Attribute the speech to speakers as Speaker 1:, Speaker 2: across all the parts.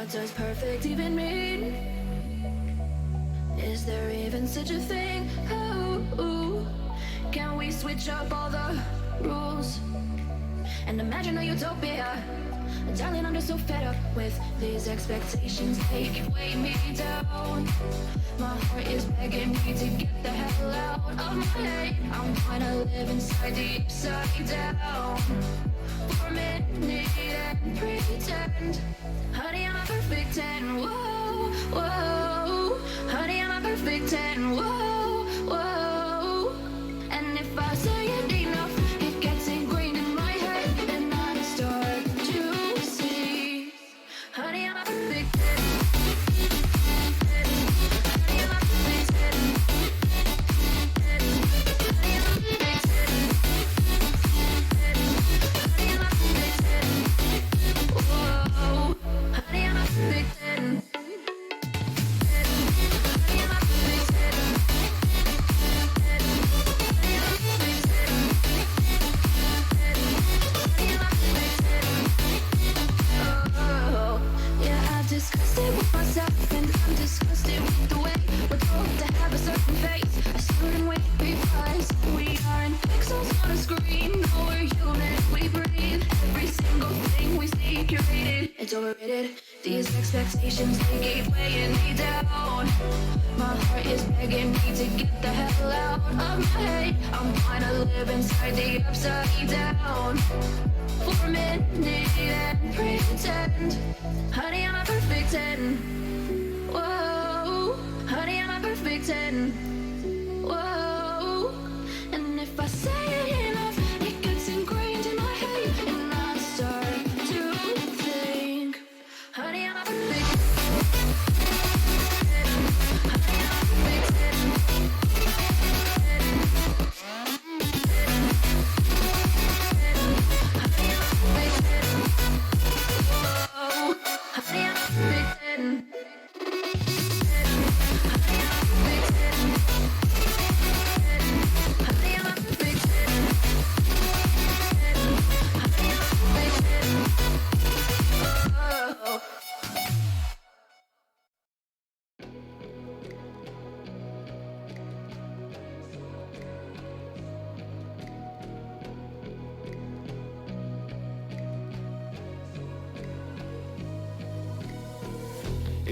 Speaker 1: What does perfect even mean? Is there even such a thing? Oh, can we switch up all the rules and imagine a utopia? Darling, I'm just so fed up with these expectations. They keep weighing me down. My heart is begging me to get the hell out of my head. I'm trying to live inside the upside down for a minute and pretend. Honey, I'm a perfect 10. Whoa, whoa. Honey, I'm a perfect 10. Whoa, whoa. And if I say it enough, it gets ingrained in my head, and I start to see. Honey, I'm a perfect 10. Honey, I'm a perfect 10. Honey, I'm a perfect 10. Honey, I'm a perfect 10. Whoa. Honey, I'm a perfect 10. Disgusted with myself, and I'm disgusted with the way we're told to have a certain face, a certain way, because we aren't pixels on a screen. No, we're human, we breathe. Every single thing we see curated, it's overrated. These expectations, they keep weighing me down. My heart is begging me to get the hell out of my head. I'm trying to live inside the upside down for a minute and pretend. Honey, I'm a perfect 10. Whoa. Honey, I'm a perfect 10. Whoa. And if I say it enough, it gets ingrained in my head, and I start to think. Honey, I'm a perfect 10. Honey, I'm a perfect 10. Honey, I'm a perfect 10. Whoa. Honey, I'm a perfect 10. Honey, I'm a perfect 10. Honey, I'm a perfect 10. Honey, I'm a perfect 10. Oh.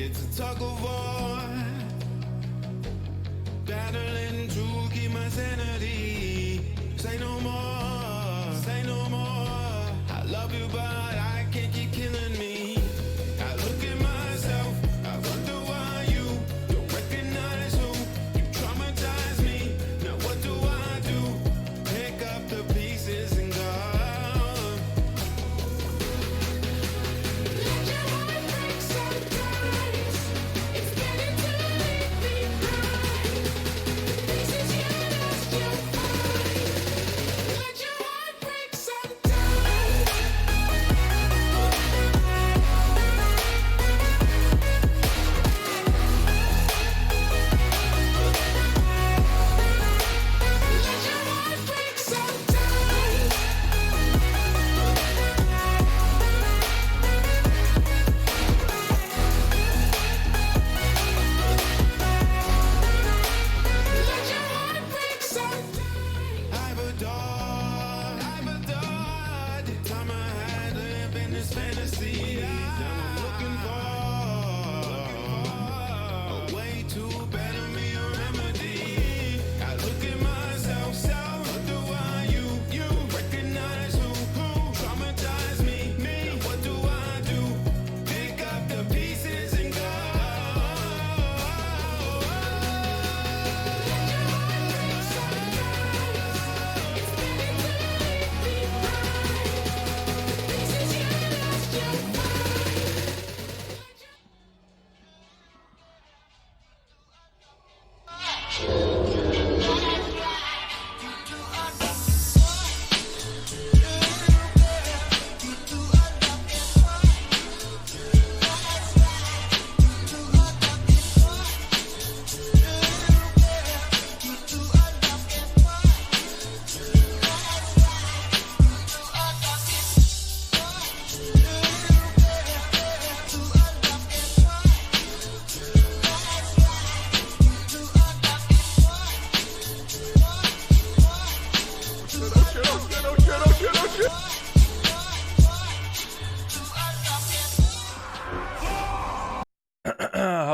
Speaker 2: It's a tug of war, battling to keep my sanity. Say no more, say no more. I love you, but I can't keep killing me. I look at myself, I wonder why you don't recognize who you traumatize me. Now what do I do? Pick up the pieces and go.
Speaker 1: Let your heart break sometimes. It's better to leave behind. This is your last, your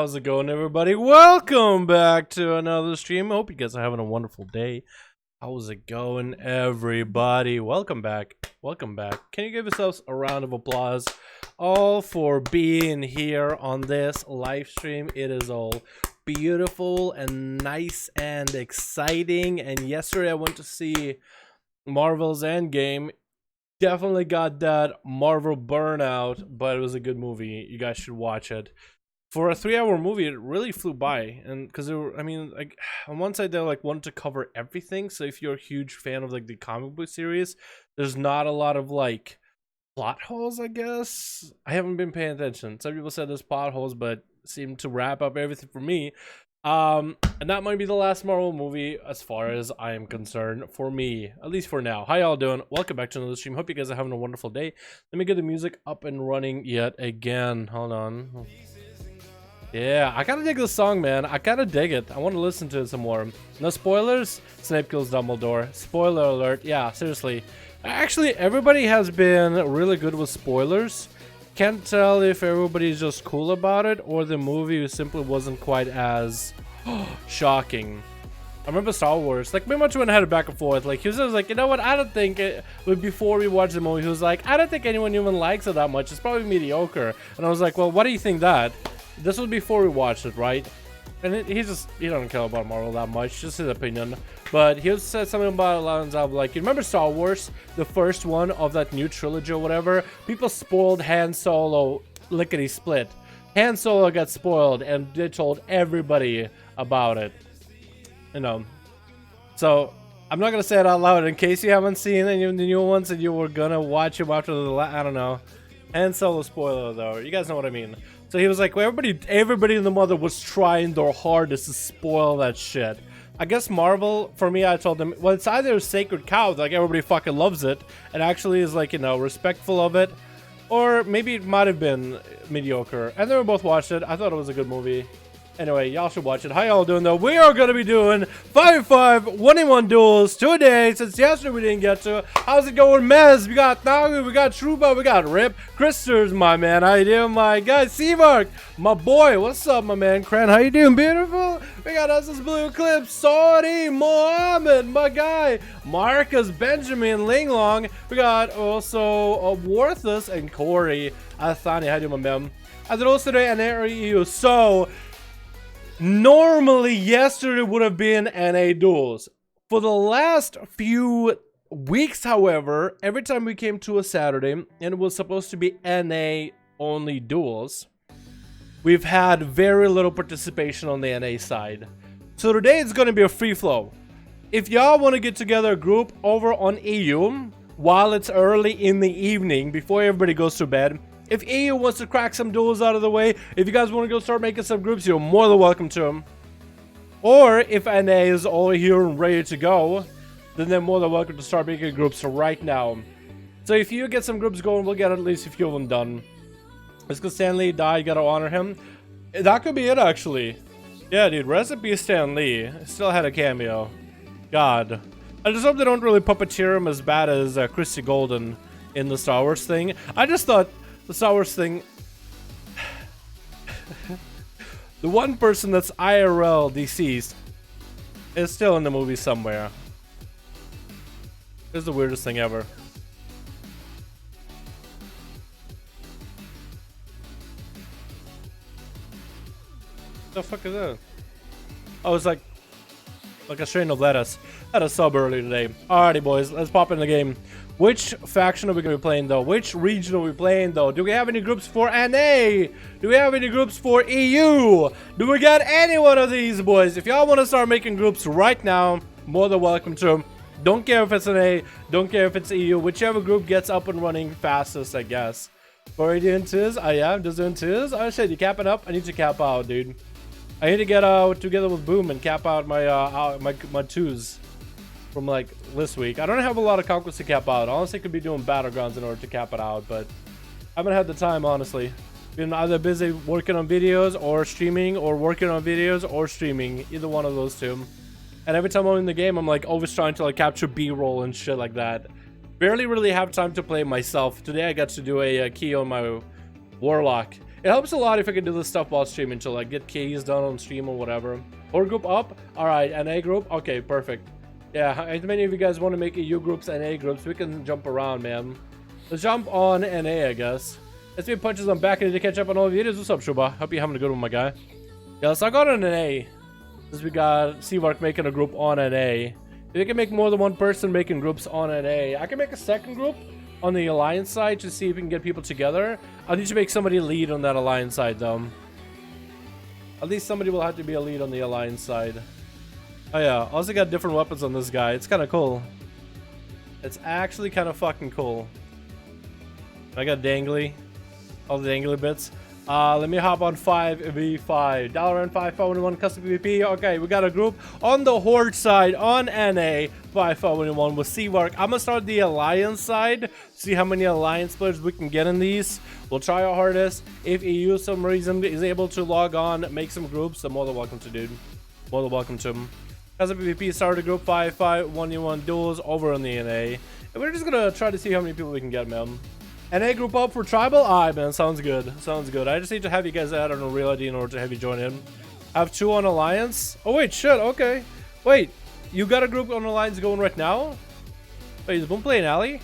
Speaker 3: How's it going, everybody? Welcome back to another stream. I hope you guys are having a wonderful day. How's it going, everybody? Welcome back. Welcome back. Can you give yourselves a round of applause all for being here on this live stream? It is all beautiful and nice and exciting. And yesterday I went to see Marvel's Endgame. Definitely got that Marvel burnout, but it was a good movie. You guys should watch it. For a 3-hour movie, it really flew by, and because I mean, like on one side they like wanted to cover everything. So if you're a huge fan of like the comic book series, there's not a lot of like plot holes. I guess I haven't been paying attention. Some people said there's plot holes, but seemed to wrap up everything for me. And that might be the last Marvel movie as far as I am concerned, for me, at least for now. How y'all doing? Welcome back to another stream. Hope you guys are having a wonderful day. Let me get the music up and running yet again. Hold on. Yeah, I kind of dig this song, man. I kind of dig it. I want to listen to it some more. No spoilers? Snape kills Dumbledore. Spoiler alert. Yeah, seriously. Actually, everybody has been really good with spoilers. Can't tell if everybody's just cool about it or the movie simply wasn't quite as shocking. I remember Star Wars, like pretty much when I had it back and forth, like he was like, you know what, I don't think it, but before we watched the movie, he was like, I don't think anyone even likes it that much, it's probably mediocre. And I was like, well, what do you think that? This was before we watched it, right? And he doesn't care about Marvel that much, just his opinion. But he said something about lines of like, you remember Star Wars, the first one of that new trilogy or whatever? People spoiled Han Solo lickety split. Han Solo got spoiled, and they told everybody about it. You know, so I'm not gonna say it out loud in case you haven't seen any of the new ones and you were gonna watch them after the I don't know. Han Solo spoiler though, you guys know what I mean. So he was like, well, everybody in the mother was trying their hardest to spoil that shit. I guess Marvel, for me, I told them, well, it's either a sacred cow, like everybody fucking loves it, and actually is like, you know, respectful of it, or maybe it might have been mediocre. And they were both watched it. I thought it was a good movie. Anyway, y'all should watch it. How y'all doing though? We are going to be doing 5v5 1v1 duels today, since yesterday we didn't get to. How's it going, Mez? We got Nagu, we got Truba, we got Rip. Christers, my man. How you doing, my guy? Seamark, my boy. What's up, my man? Cran, how you doing? Beautiful. We got ASUS Blue Clip, Saudi, Mohammed, my guy. Marcus, Benjamin, Linglong. We got also Worthless and Corey. Athani, how you doing, my man? As it also today, NA EU. So normally, yesterday would have been NA duels. For the last few weeks, however, every time we came to a Saturday and it was supposed to be NA only duels, we've had very little participation on the NA side. So today it's going to be a free flow. If y'all want to get together a group over on EU while it's early in the evening before everybody goes to bed, if EU wants to crack some duels out of the way, if you guys want to go start making some groups, you're more than welcome to them. Or if NA is all here and ready to go, then they're more than welcome to start making groups right now. So if you get some groups going, we'll get at least a few of them done. It's because Stan Lee died, you gotta honor him. That could be it, actually. Yeah, dude, rest in peace, Stan Lee. Still had a cameo. God. I just hope they don't really puppeteer him as bad as Christy Golden in the Star Wars thing. I just thought the Star Wars thing, the one person that's IRL deceased is still in the movie somewhere. It's the weirdest thing ever. What the fuck is that? Oh, it's like a strain of lettuce. Had a sub early today. Alrighty, boys, let's pop in the game. Which faction are we going to be playing, though? Which region are we playing, though? Do we have any groups for NA? Do we have any groups for EU? Do we got any one of these, boys? If y'all want to start making groups right now, more than welcome to. Don't care if it's NA, don't care if it's EU. Whichever group gets up and running fastest, I guess. For doing twos? I am just doing twos? Oh shit, you capping up? I need to cap out, dude. I need to get together with Boom and cap out my my twos from like this week. I don't have a lot of conquests to cap out. Honestly, could be doing battlegrounds in order to cap it out, but I haven't had the time, honestly. Been either busy working on videos or streaming, or working on videos or streaming, either one of those two. And every time I'm in the game, I'm like always trying to like capture B-roll and shit like that. Barely really have time to play myself. Today I got to do a key on my Warlock. It helps a lot if I can do this stuff while streaming to like get keys done on stream or whatever. Or group up. All right, NA group. Okay, perfect. Yeah, as many of you guys want to make EU groups, NA groups, we can jump around, man. Let's jump on NA, I guess. Let's be punches. I'm back to catch up on all the videos. What's up, Shuba? Hope you're having a good one, my guy. Yeah, let's talk on NA. Since we got Seavark making a group on NA. If you can make more than one person making groups on NA, I can make a second group on the alliance side to see if we can get people together. I'll need to make somebody lead on that alliance side, though. At least somebody will have to be a lead on the alliance side. Oh yeah, also got different weapons on this guy. It's kind of cool. It's actually kind of fucking cool. I got dangly. All the dangly bits. Let me hop on 5v5. Dalaran 5-4-1 custom PvP. Okay, we got a group on the Horde side on NA 5-4-1 with Seavark. I'm gonna start the Alliance side. See how many Alliance players we can get in these. We'll try our hardest. If EU some reason is able to log on, make some groups, I'm more than welcome to, dude. More than welcome to them. Custom PvP started group 5-5-1-1 duels over on the NA. And we're just gonna try to see how many people we can get, man. NA group up for tribal? Alright, man, sounds good. Sounds good. I just need to have you guys add on a real ID in order to have you join in. I have 2 on Alliance. Oh, wait, shit, okay. Wait, you got a group on Alliance going right now? Wait, is Boom playing Alley?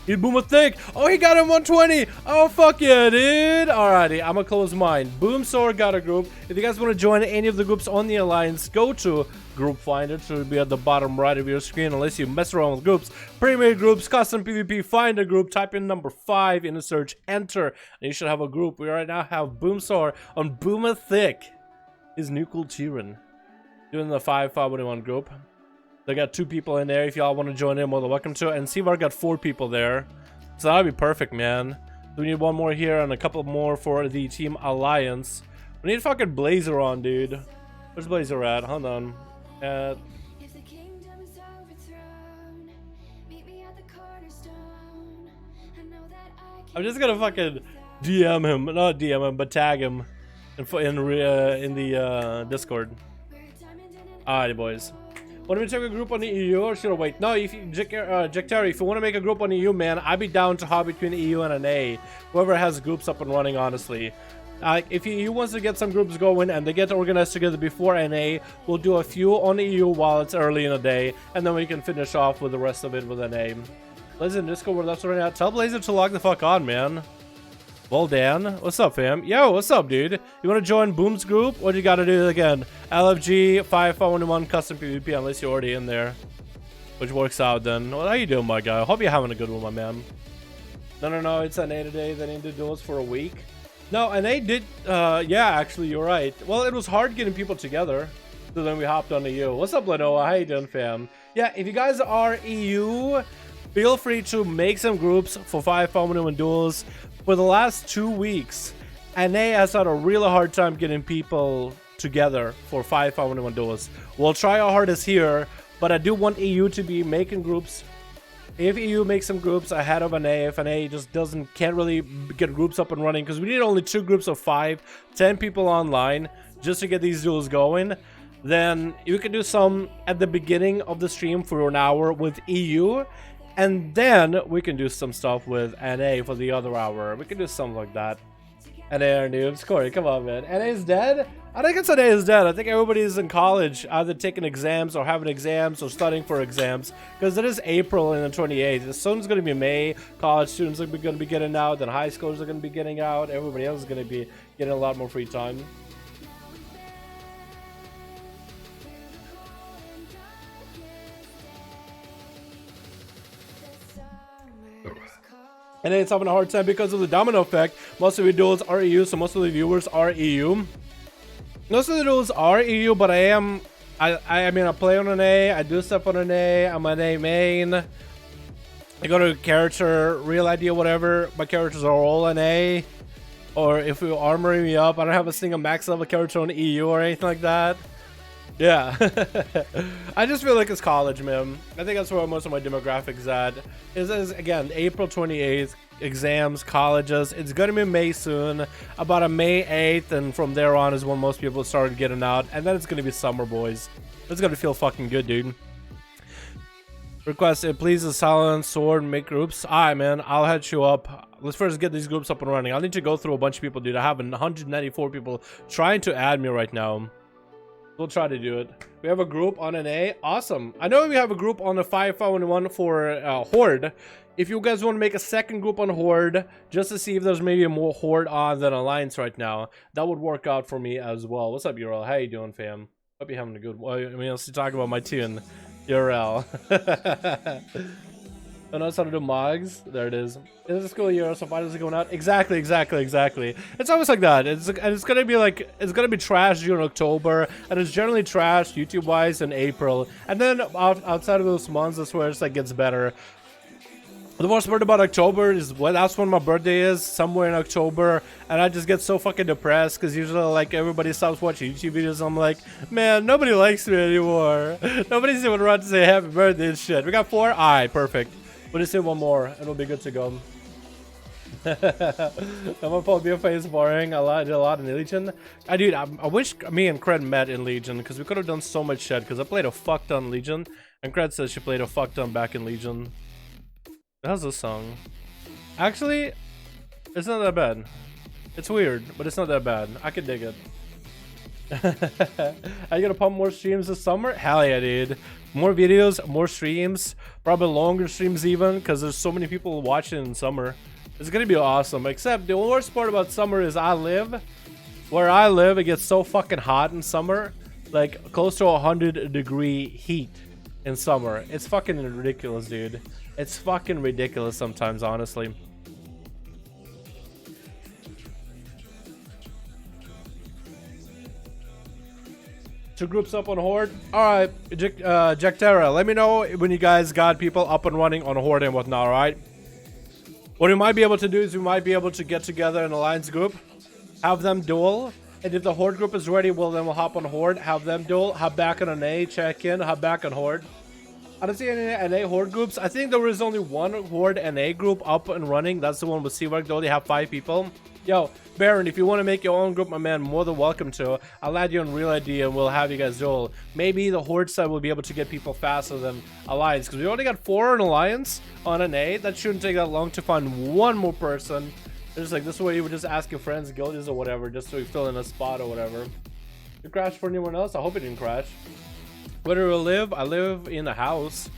Speaker 3: He's Boom with Thick. Oh, he got him 120. Oh, fuck yeah, dude. Alrighty, I'm gonna close mine. Boom Sword got a group. If you guys want to join any of the groups on the Alliance, go to Group Finder. It should be at the bottom right of your screen unless you mess around with groups. Premier groups, custom PvP, find a group, type in number 5 in the search, enter, and you should have a group. We right now have Boom Sword on Boom Thick. His new cool Tyran. Doing the 5-5-1 group. They got 2 people in there. If y'all want to join in, well, welcome to it. And Seavar got 4 people there. So that'll be perfect, man. We need 1 more here and a couple more for the Team Alliance. We need fucking Blazer on, dude. Where's Blazer at? Hold on.
Speaker 1: If the kingdom is overthrown, meet me at the cornerstone. I know that I
Speaker 3: I'm just gonna fucking DM him. Not DM him, but tag him in the Discord. Alright, boys. Want me to take a group on the EU or should I wait? No, if you, Jack Terry, if you want to make a group on the EU, man, I'd be down to hop between the EU and NA. Whoever has groups up and running, honestly. If EU wants to get some groups going and they get organized together before NA, we'll do a few on the EU while it's early in the day, and then we can finish off with the rest of it with NA. Blazer in Discord, that's right now. Tell Blazer to log the fuck on, man. Well, Dan, what's up, fam? Yo, what's up, dude? You want to join Boom's group? What do you got to do again? LFG 5-5-1 custom PvP, unless you're already in there, which works out then. Well, how you doing, my guy? Hope you're having a good one, my man. No, it's NA today. They didn't do duels for a week. No, NA did. Yeah, actually, you're right. Well, it was hard getting people together, so then we hopped on the EU. What's up, Lenoa? How you doing, fam? Yeah, if you guys are EU, feel free to make some groups for 5-5-1 duels. For the last 2 weeks, NA has had a really hard time getting people together for 5-5-1 duels. We'll try our hardest here, but I do want EU to be making groups. If EU makes some groups ahead of NA, if NA just can't really get groups up and running, because we need only 2 groups of 5, 10 people online just to get these duels going, then you can do some at the beginning of the stream for an hour with EU. And then we can do some stuff with NA for the other hour. We can do something like that. NA are noobs. Corey, come on, man. NA is dead? I think it's NA is dead. I think everybody is in college, either taking exams or having exams or studying for exams. Because it is April and the 28th. Soon's going to be May. College students are going to be getting out. Then high schoolers are going to be getting out. Everybody else is going to be getting a lot more free time. And then it's having a hard time because of the domino effect. Most of the duels are EU, so most of the viewers are EU. Most of the duels are EU, but I mean, I play on an A, I do stuff on an A, I'm an A main. I go to character, real ID or whatever, my characters are all an A. Or if you're armoring me up, I don't have a single max level character on EU or anything like that. Yeah. I just feel like it's college, man. I think that's where most of my demographics at. Is again, April 28th, exams, colleges. It's gonna be May soon, about a May 8th, and from there on is when most people started getting out, and then it's gonna be summer, boys. It's gonna feel fucking good, dude. Request it please a silent sword make groups. Alright man, I'll head you up. Let's first get these groups up and running. I'll need to go through a bunch of people, dude. I have 194 people trying to add me right now. We'll try to do it. We have a group on NA. Awesome. I know we have a group on the 551 for Horde. If you guys want to make a second group on Horde, just to see if there's maybe more Horde on than Alliance right now, that would work out for me as well. What's up, URL? How you doing, fam? Hope you're having a good one. I mean, let's talk about my tune. URL. I know how to do mogs. There it is. It's a school year, so why is it going out? Exactly. It's always like that. It's gonna be like, it's gonna be trash during October, and it's generally trash YouTube wise in April, and then outside of those months, that's where it's like gets better. The worst part about October is that's when my birthday is, somewhere in October, and I just get so fucking depressed because usually like everybody stops watching YouTube videos. I'm like, man, nobody likes me anymore. Nobody's even around to say happy birthday and shit. We got 4? Alright, perfect. We'll just hit one more and we'll be good to go. I'm gonna probably be face boring. I did a lot in Legion. I wish me and Cred met in Legion because we could have done so much shit because I played a fuck ton Legion, and Cred says she played a fuck ton back in Legion. How's this song? Actually, it's not that bad. It's weird, but it's not that bad. I can dig it. Are you gonna pump more streams this summer? Hell yeah, dude. More videos, more streams, probably longer streams even, because there's so many people watching in summer. It's gonna be awesome. Except the worst part about summer is where I live, it gets so fucking hot in summer, like close to 100-degree heat in summer. It's fucking ridiculous, dude. It's fucking ridiculous sometimes, honestly. 2 groups up on Horde. Alright, Jactera, let me know when you guys got people up and running on Horde and whatnot, alright? What we might be able to do is we might be able to get together an alliance group, have them duel, and if the Horde group is ready, well then we'll hop on Horde, have them duel, hop back on NA, check in, hop back on Horde. I don't see any NA Horde groups. I think there is only one Horde NA group up and running. That's the one with Seawork. They only have 5 people. Yo, Baron, if you want to make your own group, my man, more than welcome to. I'll add you on Real ID and we'll have you guys duel. Maybe the Horde side will be able to get people faster than Alliance, because we only got 4 in Alliance on NA. That shouldn't take that long to find one more person. It's like this way you would just ask your friends, guildies or whatever, just so you fill in a spot or whatever. You crashed for anyone else? I hope it didn't crash. Where do I live? I live in a house.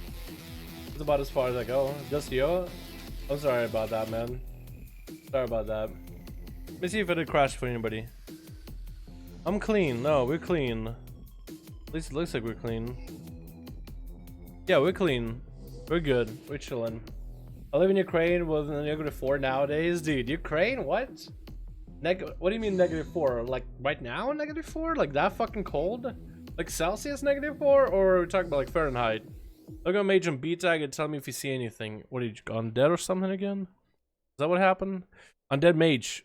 Speaker 3: It's about as far as I go. Just you? I'm sorry about that, man. Sorry about that. Let me see if it did crash for anybody. I'm clean. No, we're clean. At least it looks like we're clean. Yeah, we're clean. We're good. We're chilling. I live in Ukraine with a -4 nowadays. Dude, Ukraine? What? What do you mean -4? Like right now -4? Like that fucking cold? Like Celsius -4? Or are we talking about like Fahrenheit? Look at Mage and B-Tag and tell me if you see anything. What, did you go undead or something again? Is that what happened? Undead Mage.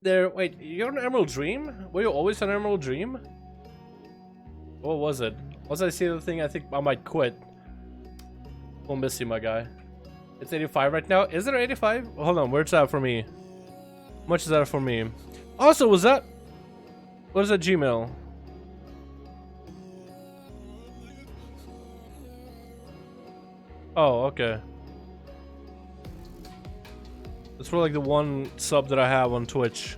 Speaker 3: There, wait, you're an Emerald Dream? Were you always an Emerald Dream? What was it? Once I see the thing, I think I might quit. We'll miss you, my guy. It's 85 right now. Is it 85? Hold on, where's that for me? How much is that for me? Also, was that... What is that Gmail? Oh, okay. It's for like the one sub that I have on Twitch.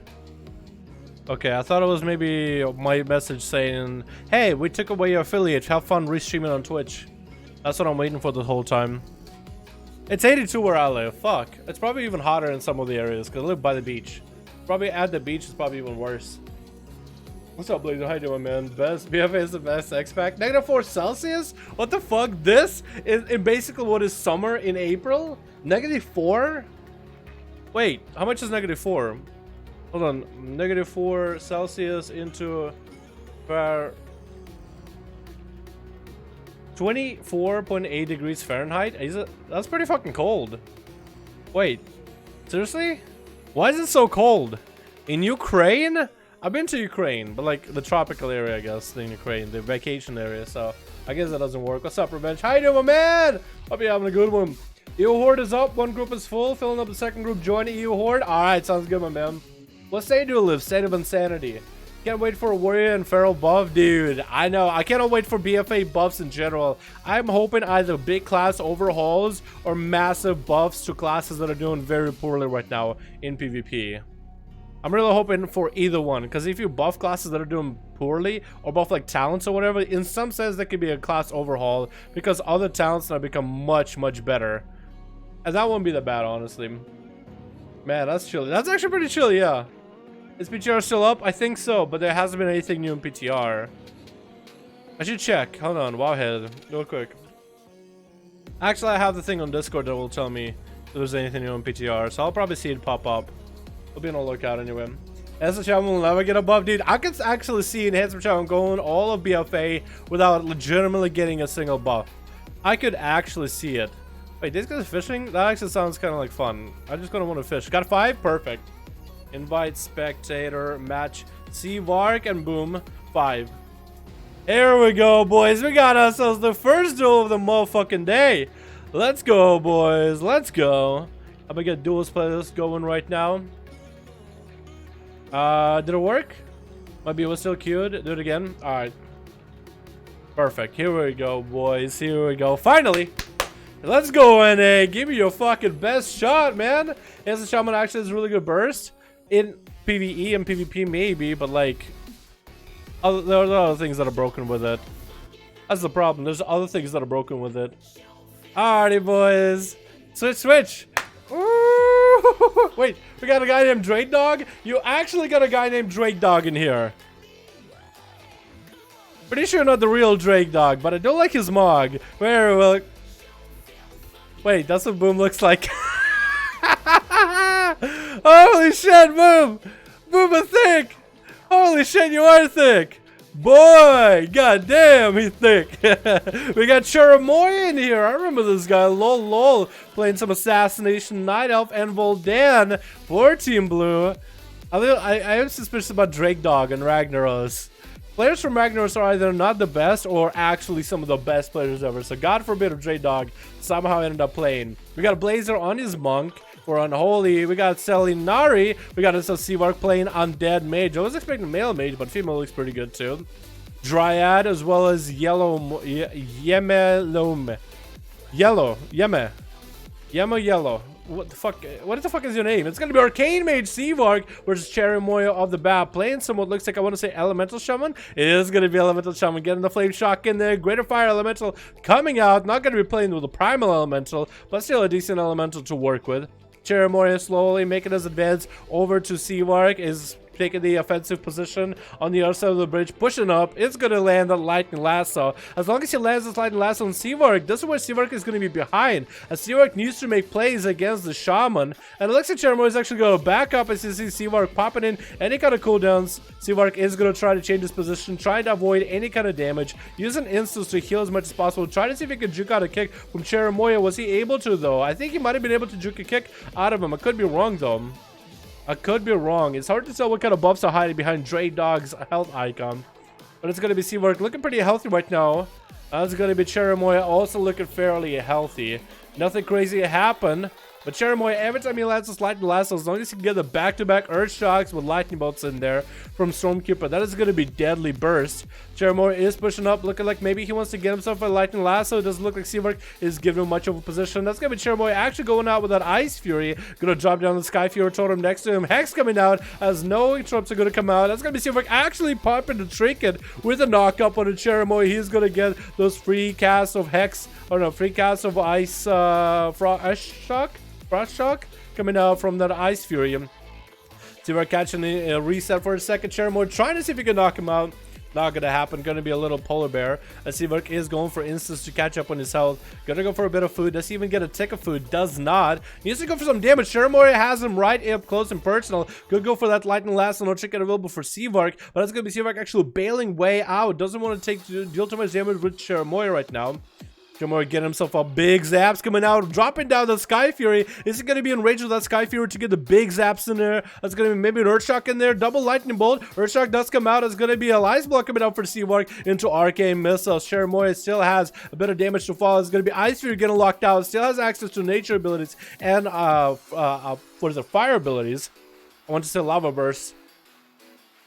Speaker 3: Okay, I thought it was maybe my message saying, hey, we took away your affiliate. Have fun restreaming on Twitch. That's what I'm waiting for the whole time. It's 82 where I live. Fuck. It's probably even hotter in some of the areas because I live by the beach. Probably at the beach is probably even worse. What's up, Blazer? How you doing, man? Best BFA is the best X-Pack. -4 Celsius? What the fuck? This is basically what is summer in April? -4? Wait, how much is -4? Hold on. -4 Celsius into 24.8 degrees Fahrenheit? That's pretty fucking cold. Wait, seriously? Why is it so cold? In Ukraine? I've been to Ukraine, but like the tropical area, I guess, in Ukraine, the vacation area, so I guess that doesn't work. What's up, Revenge? How you doing, my man? Hope you're having a good one. EU Horde is up, 1 group is full, filling up the 2nd group, join EU Horde. Alright, sounds good, my man. What state do you live? State of Insanity. Can't wait for Warrior and Feral buff, dude. I know. I cannot wait for BFA buffs in general. I'm hoping either big class overhauls or massive buffs to classes that are doing very poorly right now in PvP. I'm really hoping for either one, because if you buff classes that are doing poorly, or buff like talents or whatever, in some sense that could be a class overhaul, because other talents now become much better. And that won't be that bad, honestly. Man, that's chilly. That's actually pretty chilly, yeah. Is PTR still up? I think so, but there hasn't been anything new in PTR. I should check. Hold on, Wowhead, real quick. Actually, I have the thing on Discord that will tell me if there's anything new in PTR, so I'll probably see it pop up. We'll be on a lookout anyway. Enhancement Shaman will never get a buff, dude. I could actually see Enhancement Shaman going all of BFA without legitimately getting a single buff. I could actually see it. Wait, these guys fishing? That actually sounds kind of like fun. I'm just gonna want to fish. Got 5? Perfect. Invite spectator, match Seavark, and boom, 5. Here we go, boys. We got ourselves the first duel of the motherfucking day. Let's go, boys. Let's go. I'm gonna get Duels playlist going right now. Did it work? Maybe it was still queued. Do it again. All right. Perfect. Here we go, boys. Here we go. Finally. Let's go, NA. Give me your fucking best shot, man. Yes, the Shaman actually has a really good burst. In PvE and PvP maybe, but like there are other things that are broken with it. That's the problem. There's other things that are broken with it. Alrighty, boys. Switch. Ooh. Wait, we got a guy named Drake Dog? You actually got a guy named Drake Dog in here. Pretty sure not the real Drake Dog, but I don't like his mog. Very well. Wait, that's what Boom looks like. Holy shit, Boom! Boom is thick! Holy shit, you are thick! Boy! God damn, he's thick! We got Charamoy in here. I remember this guy. Lol. Playing some Assassination, Night Elf, and Voldan for Team Blue. I am suspicious about Drake Dog and Ragnaros. Players from Ragnaros are either not the best or actually some of the best players ever. So God forbid if Drake Dog somehow ended up playing. We got a Blazer on his Monk. For Unholy, we got Selinari, we got us a Seavark playing Undead Mage. I was expecting male mage, but female looks pretty good too. Dryad as well as Yellow. What the fuck is your name? It's gonna be Arcane Mage Seavark versus Cherry Moya of the bat. Playing somewhat looks like, I want to say, Elemental Shaman. It is gonna be Elemental Shaman. Getting the Flame Shock in there. Greater Fire Elemental coming out. Not gonna be playing with the Primal Elemental, but still a decent Elemental to work with. Cherry Moya slowly making his advance over to Seavark. Is taking the offensive position on the other side of the bridge, pushing up. It's gonna land on Lightning Lasso. As long as he lands this Lightning Lasso on Seavark, this is where Seavark is gonna be behind, as Seavark needs to make plays against the Shaman. And it looks like Chermoy is actually gonna back up as you see Seavark popping in any kind of cooldowns. Seavark is gonna try to change his position, trying to avoid any kind of damage, using instants to heal as much as possible, trying to see if he can juke out a kick from Chermoya. Was he able to, though? I think he might have been able to juke a kick out of him. I could be wrong, though. I could be wrong. It's hard to tell what kind of buffs are hiding behind Drake Dog's health icon. But it's going to be Seavark looking pretty healthy right now. It's going to be Cherimoya also looking fairly healthy. Nothing crazy happened. But Cherimoya, every time he lands this Lightning Lasso, as long as he can get the back-to-back Earth Shocks with Lightning Bolts in there from Stormkeeper, that is going to be deadly burst. Cherimoya is pushing up, looking like maybe he wants to get himself a Lightning Lasso. It doesn't look like Seavark is giving him much of a position. That's going to be Cherimoya actually going out with that Ice Fury. Going to drop down the Sky Fury Totem next to him. Hex coming out as no interrupts are going to come out. That's going to be Seavark actually popping the Trinket with a knock-up on the Cherimoya. He's going to get those free casts of Hex, or no, free casts of Ice, Frost Shock coming out from that Ice Fury. Seavark catching a reset for a second. Cherimoya trying to see if he can knock him out. Not gonna happen. Gonna be a little polar bear. As Seavark is going for instants to catch up on his health. Gonna go for a bit of food. Does he even get a tick of food? Does not. He needs to go for some damage. Cherimoya has him right up close and personal. Could go for that Lightning Lasso. No trick available for Seavark, but it's gonna be Seavark actually bailing way out. Doesn't want to deal too much damage with Cherimoya right now. Cherimoya getting himself a big zaps coming out, dropping down the Sky Fury. Is he going to be enraged with that Sky Fury to get the big zaps in there? That's going to be maybe an Earthshock in there. Double Lightning Bolt. Earthshock does come out. It's going to be a Ice Block coming out for Seavark into Arcane Missiles. Cherimoya still has a bit of damage to fall. It's going to be Ice Fury getting locked out. Still has access to nature abilities and what is it, fire abilities. I want to say Lava Burst.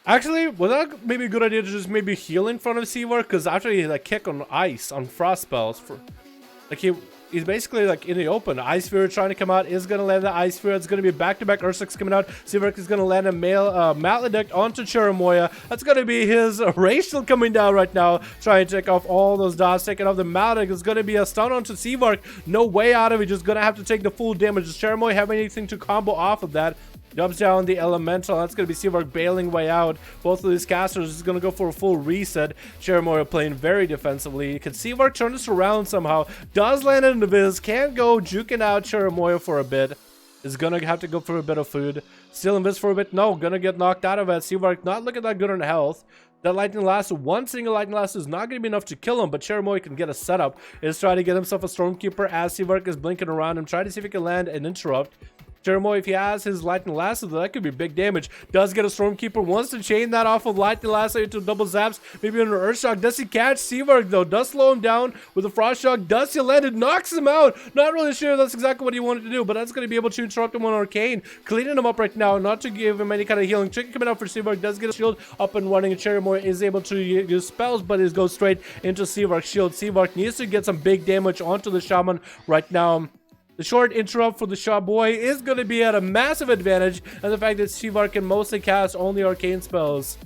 Speaker 3: Actually, would that maybe a good idea to just maybe heal in front of Seawork? Because after he like kick on ice on frost spells, for like he's basically like in the open. Ice Sphere trying to come out is gonna land the Ice Sphere. It's gonna be back-to-back Ursuks coming out. Seawork is gonna land a Maledict onto Cherimoya. That's gonna be his Racial coming down right now, trying to take off all those dots, taking off the Maledict. It's gonna be a stun onto Seawork. No way out of it. Just gonna have to take the full damage. Does Cherimoya have anything to combo off of that? Jumps down the elemental. That's going to be Seawork bailing way out. Both of these casters is going to go for a full reset. Cherimoya playing very defensively. You can Seawork turn this around somehow. Does land into Viz. Can't go juking out Cherimoya for a bit. Is going to have to go for a bit of food. Still in Viz for a bit. No, going to get knocked out of it. Seawork not looking that good on health. That lightning lasso, one single lightning lasso is not going to be enough to kill him, but Cherimoya can get a setup. Is trying to get himself a Stormkeeper as Seawork is blinking around him, trying to see if he can land an interrupt. Cherimoya, if he has his Lightning Lasso, that could be big damage. Does get a Stormkeeper, wants to chain that off of Lightning Lasso into double zaps, maybe under Earthshock. Does he catch Seawork though? Does slow him down with a Frost Shock. Does he land it? Knocks him out. Not really sure that's exactly what he wanted to do, but that's going to be able to interrupt him on Arcane. Cleaning him up right now, not to give him any kind of healing. Chicken coming out for Seawork, does get a shield up and running, and Cherimoya is able to use spells, but it goes straight into Seawork's shield. Seawork needs to get some big damage onto the Shaman right now. The short interrupt for the Shaw Boy is going to be at a massive advantage, and the fact that Seawork can mostly cast only arcane spells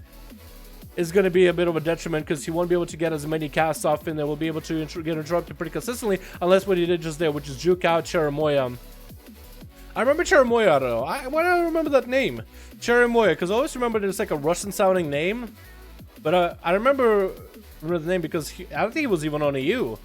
Speaker 3: is going to be a bit of a detriment, because he won't be able to get as many casts off in there. Will be able to get interrupted pretty consistently, unless what he did just there, which is juke out Cherimoya. I remember Cherimoya though. Why do I remember that name? Cherimoya, because I always remember it's like a Russian sounding name, but I remember the name because I don't think he was even on EU.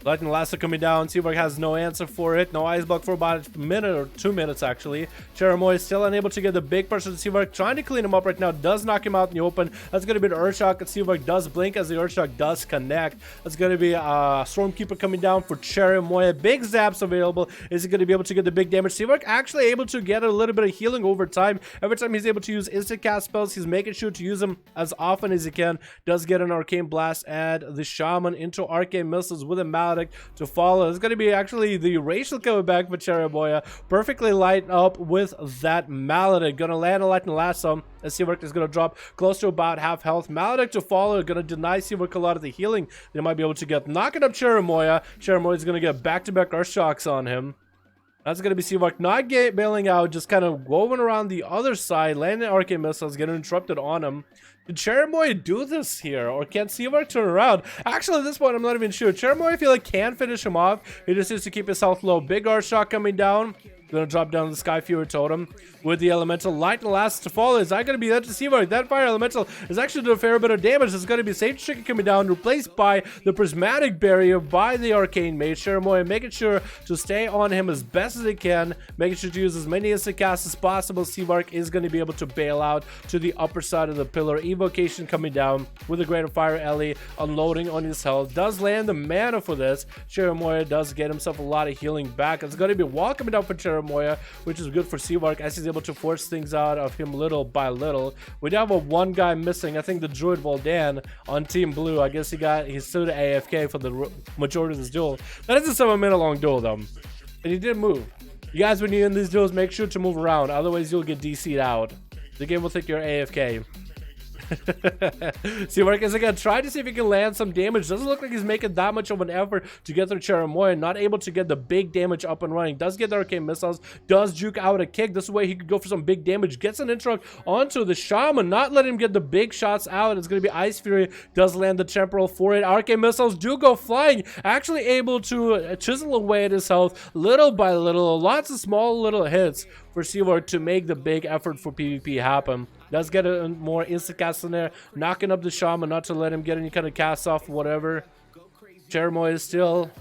Speaker 3: Lightning Lasso coming down. Seawork has no answer for it. No Ice Block for about a minute or 2 minutes, actually. Cherimoya is still unable to get the big pressure to Seawork. Trying to clean him up right now. Does knock him out in the open. That's going to be the Earthshock. Seawork does blink as the Earthshock does connect. That's going to be a Stormkeeper coming down for Cherimoya. Big zaps available. Is he going to be able to get the big damage? Seawork actually able to get a little bit of healing over time. Every time he's able to use instant cast spells, he's making sure to use them as often as he can. Does get an Arcane Blast. Add the Shaman into Arcane Missiles with a Maledict to follow. It's going to be actually the Racial coming back for Cherimoya. Perfectly light up with that Maledict. Going to land a Lightning Lasso as Seawork is going to drop close to about half health. Maledict to follow. Going to deny Seawork a lot of the healing they might be able to get. Knocking up Cherimoya. Cherimoya is going to get back-to-back Earthshocks on him. That's going to be Seawork not bailing out, just kind of going around the other side, landing Arcane Missiles, getting interrupted on him. Did Cherimoya do this here, or can Seawork turn around? Actually, at this point, I'm not even sure. Cherimoya, I feel like, can finish him off. He just needs to keep his health low. Big Earthshock coming down. Gonna drop down the Sky Fury Totem with the Elemental. Lightning Lasso to follow. Is that gonna be that to Seawork? That Fire Elemental is actually doing a fair bit of damage. It's gonna be Sage Chicken coming down, replaced by the Prismatic Barrier by the Arcane Mage. Cherimoya making sure to stay on him as best as he can, making sure to use as many instant casts as possible. Seawork is gonna be able to bail out to the upper side of the pillar. Evocation coming down with a Greater Fire Ellie, unloading on his health. Does land the mana for this. Cherimoya does get himself a lot of healing back. It's gonna be a wall coming down for Cherimoya, which is good for Seawork as he's able to force things out of him little by little. We do have a one guy missing. I think the Druid Voldan on Team Blue. I guess he's still the AFK for the majority of this duel. That is a 7-minute long duel though, and he did move. You guys, when you're in these duels, make sure to move around, otherwise you'll get DC'd out. The game will think you're AFK. Seawork is again trying to see if he can land some damage. Doesn't look like he's making that much of an effort to get through Cherimoya. Not able to get the big damage up and running. Does get the Arcane Missiles. Does juke out a kick. This way he could go for some big damage. Gets an interrupt onto the Shaman. Not letting him get the big shots out. It's going to be Ice Fury. Does land the Temporal for it. Arcane Missiles do go flying. Actually able to chisel away at his health little by little. Lots of small little hits for Seawork to make the big effort for PvP happen. Does get a more instant cast in there, knocking up the Shaman, not to let him get any kind of cast off, whatever. Cherimoya is still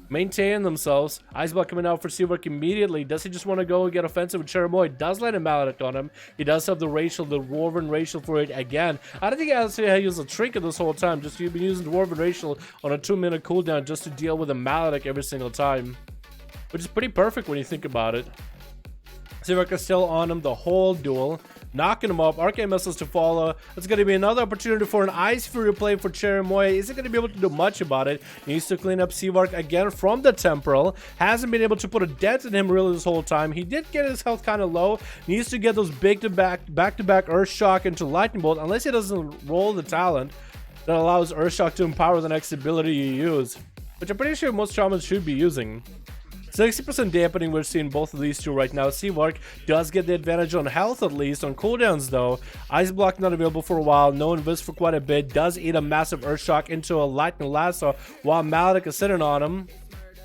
Speaker 3: maintaining themselves. Ice Block coming out for Seawork immediately. Does he just want to go and get offensive with Cherimoya? Does land a Maledict on him. He does have the Racial, the Dwarven Racial for it again. I don't think he actually used a Trinket this whole time. Just you've been using Dwarven Racial on a 2-minute cooldown just to deal with a Maledict every single time, which is pretty perfect when you think about it. Seawork is still on him the whole duel, knocking him up. Arcane missiles to follow. It's going to be another opportunity for an Ice Fury play for Cherimoya. Isn't going to be able to do much about it. Needs to clean up Seawork again from the temporal. Hasn't been able to put a dent in him really this whole time. He did get his health kind of low. Needs to get those back-to-back Earth Shock into Lightning Bolt, unless he doesn't roll the talent that allows Earth Shock to empower the next ability you use, which I'm pretty sure most shamans should be using. 60% dampening we're seeing both of these two right now. Seawork does get the advantage on health, at least. On cooldowns though, Ice Block not available for a while, no invis for quite a bit, does eat a massive Earth Shock into a Lightning Lasso while Maledic is sitting on him.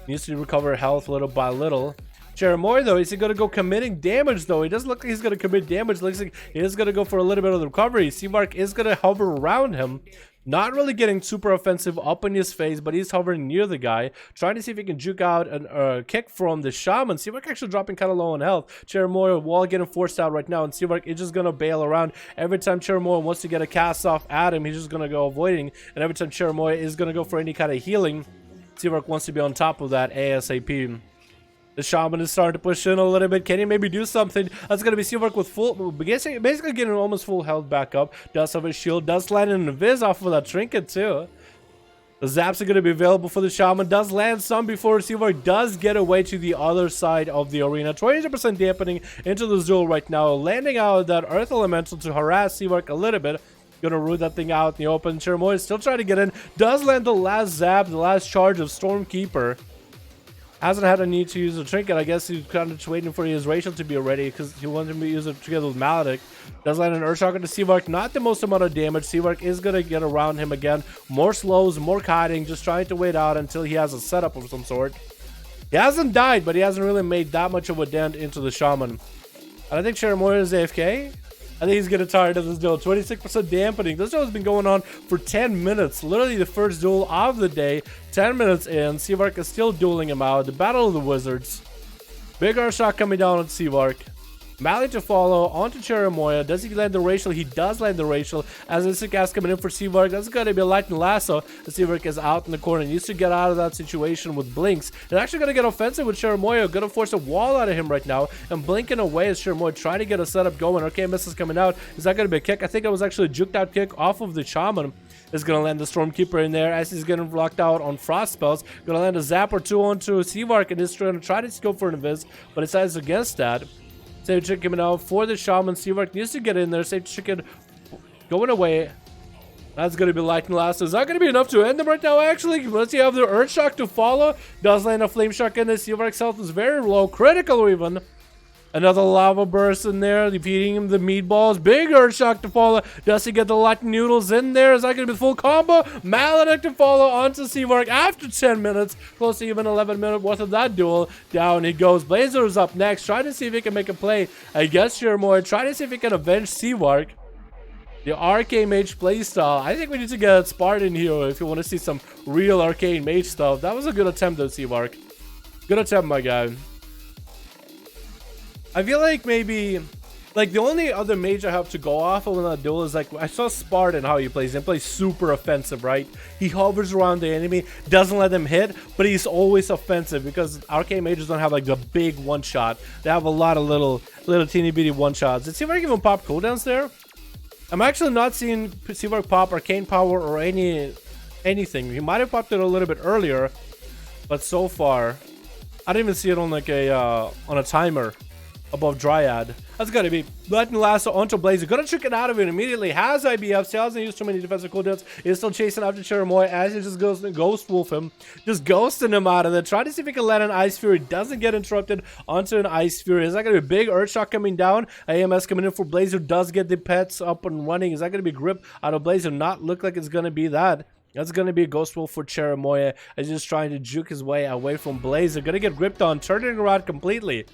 Speaker 3: Needs to recover health little by little. Cherimoya though, is he gonna go committing damage though? He doesn't look like he's gonna commit damage. Looks like he is gonna go for a little bit of the recovery. Seawork is gonna hover around him. Not really getting super offensive up in his face, but he's hovering near the guy, trying to see if he can juke out a kick from the shaman. Seawork actually dropping kind of low on health. Cherimoya wall getting forced out right now, and Seawork is just gonna bail around. Every time Cherimoya wants to get a cast off at him, he's just gonna go avoiding, and every time Cherimoya is gonna go for any kind of healing, Seawork wants to be on top of that ASAP. The shaman is starting to push in a little bit. Can he maybe do something? That's going to be Seawork with full, basically getting almost full health back up. Does have a shield, does land in a Viz off of that trinket too. The zaps are going to be available for the shaman. Does land some before Seawork does get away to the other side of the arena. 20% dampening into the duel right now. Landing out that Earth Elemental to harass Seawork a little bit. Gonna root that thing out in the open. Cherimoya is still trying to get in. Does land the last zap, the last charge of Stormkeeper. Hasn't had a need to use a trinket. I guess he's kind of just waiting for his racial to be ready because he wanted to use it together with Maledic. Does land an Earthshock into Seawork. Not the most amount of damage. Seawork is going to get around him again. More slows, more kiting. Just trying to wait out until he has a setup of some sort. He hasn't died, but he hasn't really made that much of a dent into the shaman. And I think Cherimoya is AFK. I think he's getting tired of this duel. 26% dampening. This duel has been going on for 10 minutes. Literally the first duel of the day. 10 minutes in. Seawork is still dueling him out. The Battle of the Wizards. Big Earthshock coming down on Seawork. Mally to follow onto Cherimoya. Does he land the racial? He does land the racial. As Instant Cast coming in for Seawork. That's going to be a Lightning Lasso. The Seawork is out in the corner. He needs to get out of that situation with Blinks. They're actually going to get offensive with Cherimoya. Going to force a wall out of him right now. And blinking away as Cherimoya trying to get a setup going. Okay, misses coming out. Is that going to be a kick? I think it was actually a juked out kick off of the Shaman. Is going to land the Stormkeeper in there as he's getting locked out on Frost spells. Going to land a zap or two onto Seawork and is going to try to go for an invis, but it decides against that. Save Chick coming out for the Shaman. Seawork needs to get in there. Save Chicken going away. That's going to be Lightning Lasso. Is that going to be enough to end them right now, actually? Let's see, have the Earth Shock to follow. Does land a Flame Shock in there. Seawork's health is very low. Critical even. Another Lava Burst in there, defeating him the meatballs. Big Earth Shock to follow. Does he get the Lightning Noodles in there? Is that going to be the full combo? Maledic to follow onto Seawork after 10 minutes. Close to even 11 minutes worth of that duel. Down he goes. Blazer's up next. Trying to see if he can make a play against Cherimoya. Trying to see if he can avenge Seawork. The Arcane Mage playstyle. I think we need to get a Spartan here if you want to see some real Arcane Mage stuff. That was a good attempt though, Seawork. Good attempt, my guy. I feel like maybe, like, the only other mage I have to go off of in that duel is, like, I saw Spartan how he plays. He plays super offensive, right? He hovers around the enemy, doesn't let them hit, but he's always offensive because Arcane mages don't have, like, the big one-shot. They have a lot of little teeny-bitty one-shots. Did Seawork even pop cooldowns there? I'm actually not seeing Seawork pop Arcane Power or anything. He might have popped it a little bit earlier, but so far, I didn't even see it on, like, on a timer above Dryad. That's gotta be Lightning Lasso onto Blazer. Gonna trick it out of it immediately. Has IBF. Still hasn't used too many defensive cooldowns. Is still chasing after Cherimoya as he just goes to Ghost Wolf him. Just ghosting him out of there. Trying to see if he can land an Ice Fury. Doesn't get interrupted onto an Ice Fury. Is that gonna be a big Earth Shock coming down? AMS coming in for Blazer. Does get the pets up and running. Is that gonna be grip out of Blazer? Not look like it's gonna be that. That's going to be a Ghost Wolf for Cherimoya. He's just trying to juke his way away from Blazer. Gonna get gripped on. Turning around completely.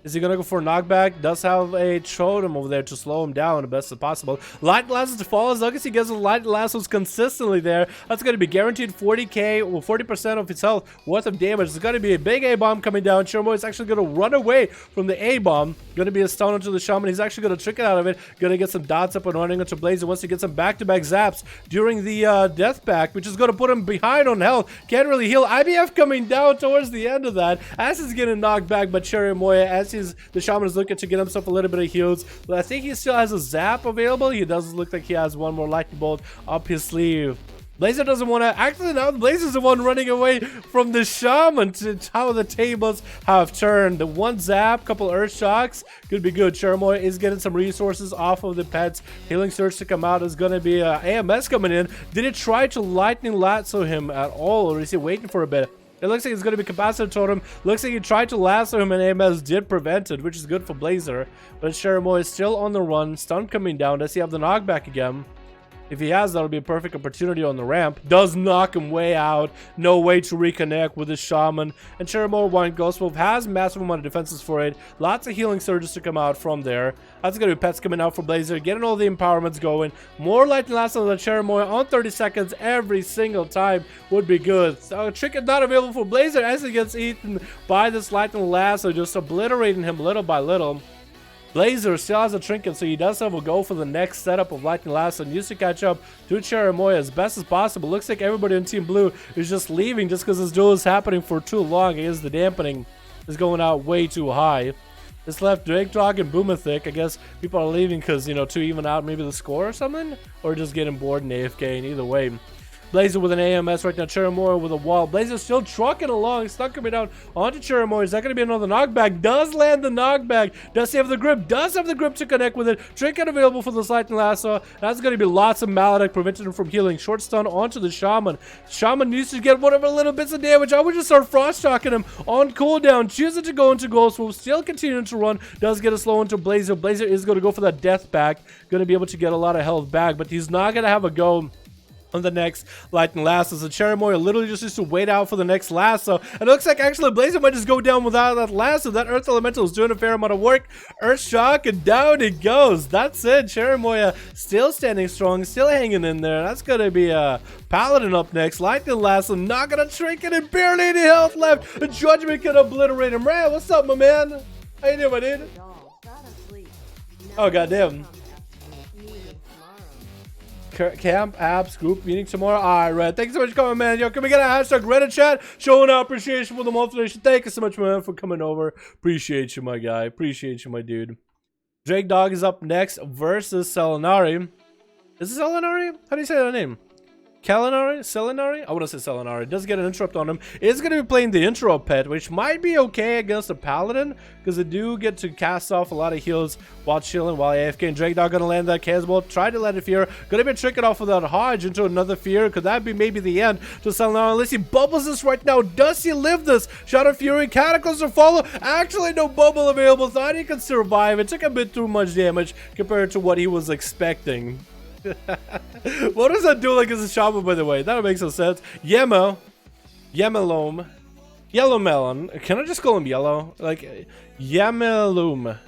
Speaker 3: Is he gonna go for a knockback? Does have a totem over there to slow him down the best as possible. Light Lassos to follow. As long as he gets the Light Lassos consistently there, that's gonna be guaranteed 40k or 40% of his health worth of damage. There's gonna be a big A-bomb coming down. Cherimoya is actually gonna run away from the A-bomb. Gonna be a stun onto the Shaman. He's actually gonna trick it out of it. Gonna get some dots up and running into Blazer once he gets some back-to-back zaps during the death pack, which is gonna put him behind on health. Can't really heal. IBF coming down towards the end of that as he's getting knocked back by Cherimoya as sees the Shaman is looking to get himself a little bit of heals, but I think he still has a zap available. He does look like he has one more lightning bolt up his sleeve. Blazer doesn't want to. Actually, now Blazer's the one running away from the Shaman. To how the tables have turned. The one zap, couple Earth Shocks could be good. Cherimoy is getting some resources off of the pets. Healing Surge to come out is going to be AMS coming in. Did it try to lightning lasso him at all, or is he waiting for a bit? It looks like it's going to be Capacitor Totem. Looks like he tried to lasso him and AMS did prevent it, which is good for Blazer. But Cherimoy is still on the run. Stun coming down. Does he have the knockback again? If he has, that'll be a perfect opportunity on the ramp. Does knock him way out. No way to reconnect with his Shaman. And Cherimoy Wine Ghost Wolf has massive amount of defenses for it. Lots of healing surges to come out from there. That's going to be pets coming out for Blazer. Getting all the empowerments going. More lightning lasso than Cherimoy on 30 seconds every single time would be good. So trick is not available for Blazer as he gets eaten by this lightning lasso. Just obliterating him little by little. Blazer still has a trinket, so he does have a go for the next setup of Lightning Lasso and used to catch up to Cherimoy as best as possible. Looks like everybody in Team Blue is just leaving just because this duel is happening for too long. I guess the dampening is going out way too high. This left Drake Dog and Boomathic. I guess people are leaving because, you know, to even out maybe the score or something, or just getting bored and AFK, and either way. Blazer with an AMS right now. Cherimoy with a wall. Blazer still trucking along. Stuck coming down onto Cherimoy. Is that going to be another knockback? Does land the knockback. Does he have the grip? Does have the grip to connect with it. Trinket available for the Lightning Lasso. That's going to be lots of Maledict preventing him from healing. Short stun onto the Shaman. Shaman needs to get whatever little bits of damage. I would just start frost shocking him on cooldown. Choosing to go into Ghost Wolf. Still continuing to run. Does get a slow into Blazer. Blazer is going to go for that death back. Going to be able to get a lot of health back, but he's not going to have a go on the next Lightning Lasso. So Cherimoy literally just needs to wait out for the next lasso. And it looks like actually Blazer might just go down without that lasso. That Earth Elemental is doing a fair amount of work. Earth Shock, and down it goes. That's it. Cherimoy still standing strong, still hanging in there. That's going to be Paladin up next. Lightning Lasso not going to trinket and barely any health left. The Judgment can obliterate him. Ray, what's up, my man? How you doing, my dude? Oh, goddamn. Camp apps group meeting tomorrow. Alright, Red. Thank you so much for coming, man. Yo, can we get a hashtag Reddit chat showing our appreciation for the motivation? Thank you so much, man, for coming over. Appreciate you, my guy. Appreciate you, my dude. Drake Dog is up next versus Selinari. Is it Selinari? How do you say that name? Kalinari? Selinari? I want to say Selinari. Does get an interrupt on him. Is going to be playing the intro pet, which might be okay against a Paladin, because they do get to cast off a lot of heals while chilling, while AFK. And Drake Dog going to land that Casbolt. Try to let it fear. Going to be tricking off of that Hodge into another fear. Could that be maybe the end to Selinari? Unless he bubbles this right now. Does he live this? Shadow Fury. Cataclysm to follow. Actually, no bubble available. Thought he could survive. It took a bit too much damage compared to what he was expecting. What does that do like as a Shaman, by the way? That makes some sense. Yemelome. Yellow Melon. Can I just call him Yellow? Like, Yemelome.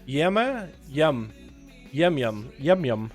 Speaker 3: Yema? Yum. Yum yum. Yum yum.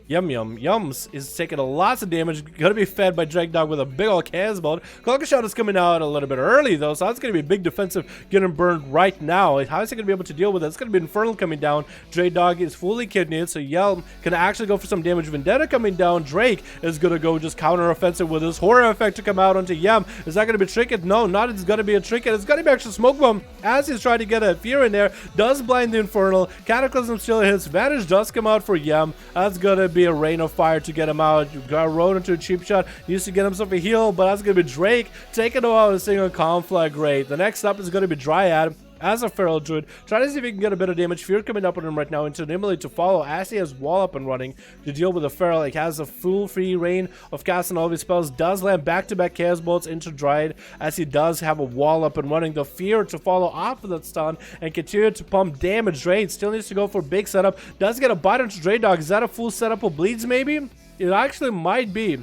Speaker 3: Yum Yum. Yums is taking a lots of damage. Gonna be fed by Drake Dog with a big old Casbolt. Clocker Shot is coming out a little bit early though, so that's gonna be a big defensive getting burned right now. How is he gonna be able to deal with it? It's gonna be Infernal coming down. Drake Dog is fully kidneyed, so Yelm can actually go for some damage. Vendetta coming down. Drake is gonna go just counter offensive with his horror effect to come out onto Yem. Is that gonna be Trinket? No, not it's gonna be a Trinket. It's gonna be actually Smoke Bomb as he's trying to get a fear in there. Does blind the Infernal. Cataclysm still hits. Vanish does come out for Yem. That's gonna be a Rain of Fire to get him out. Got rode into a cheap shot. Needs to get himself a heal, but that's gonna be Drake taking him out with a single conflagrate. The next up is gonna be Dryad as a Feral Druid. Try to see if he can get a bit of damage. Fear coming up on him right now into an ability to follow as he has wall up and running to deal with the Feral. It has a full free reign of casting all of his spells. Does land back-to-back Chaos Bolts into Dryad as he does have a wall up and running. The Fear to follow off of that stun and continue to pump damage. Drake still needs to go for a big setup. Does get a bite into Drake Dog. Is that a full setup of bleeds maybe? It actually might be.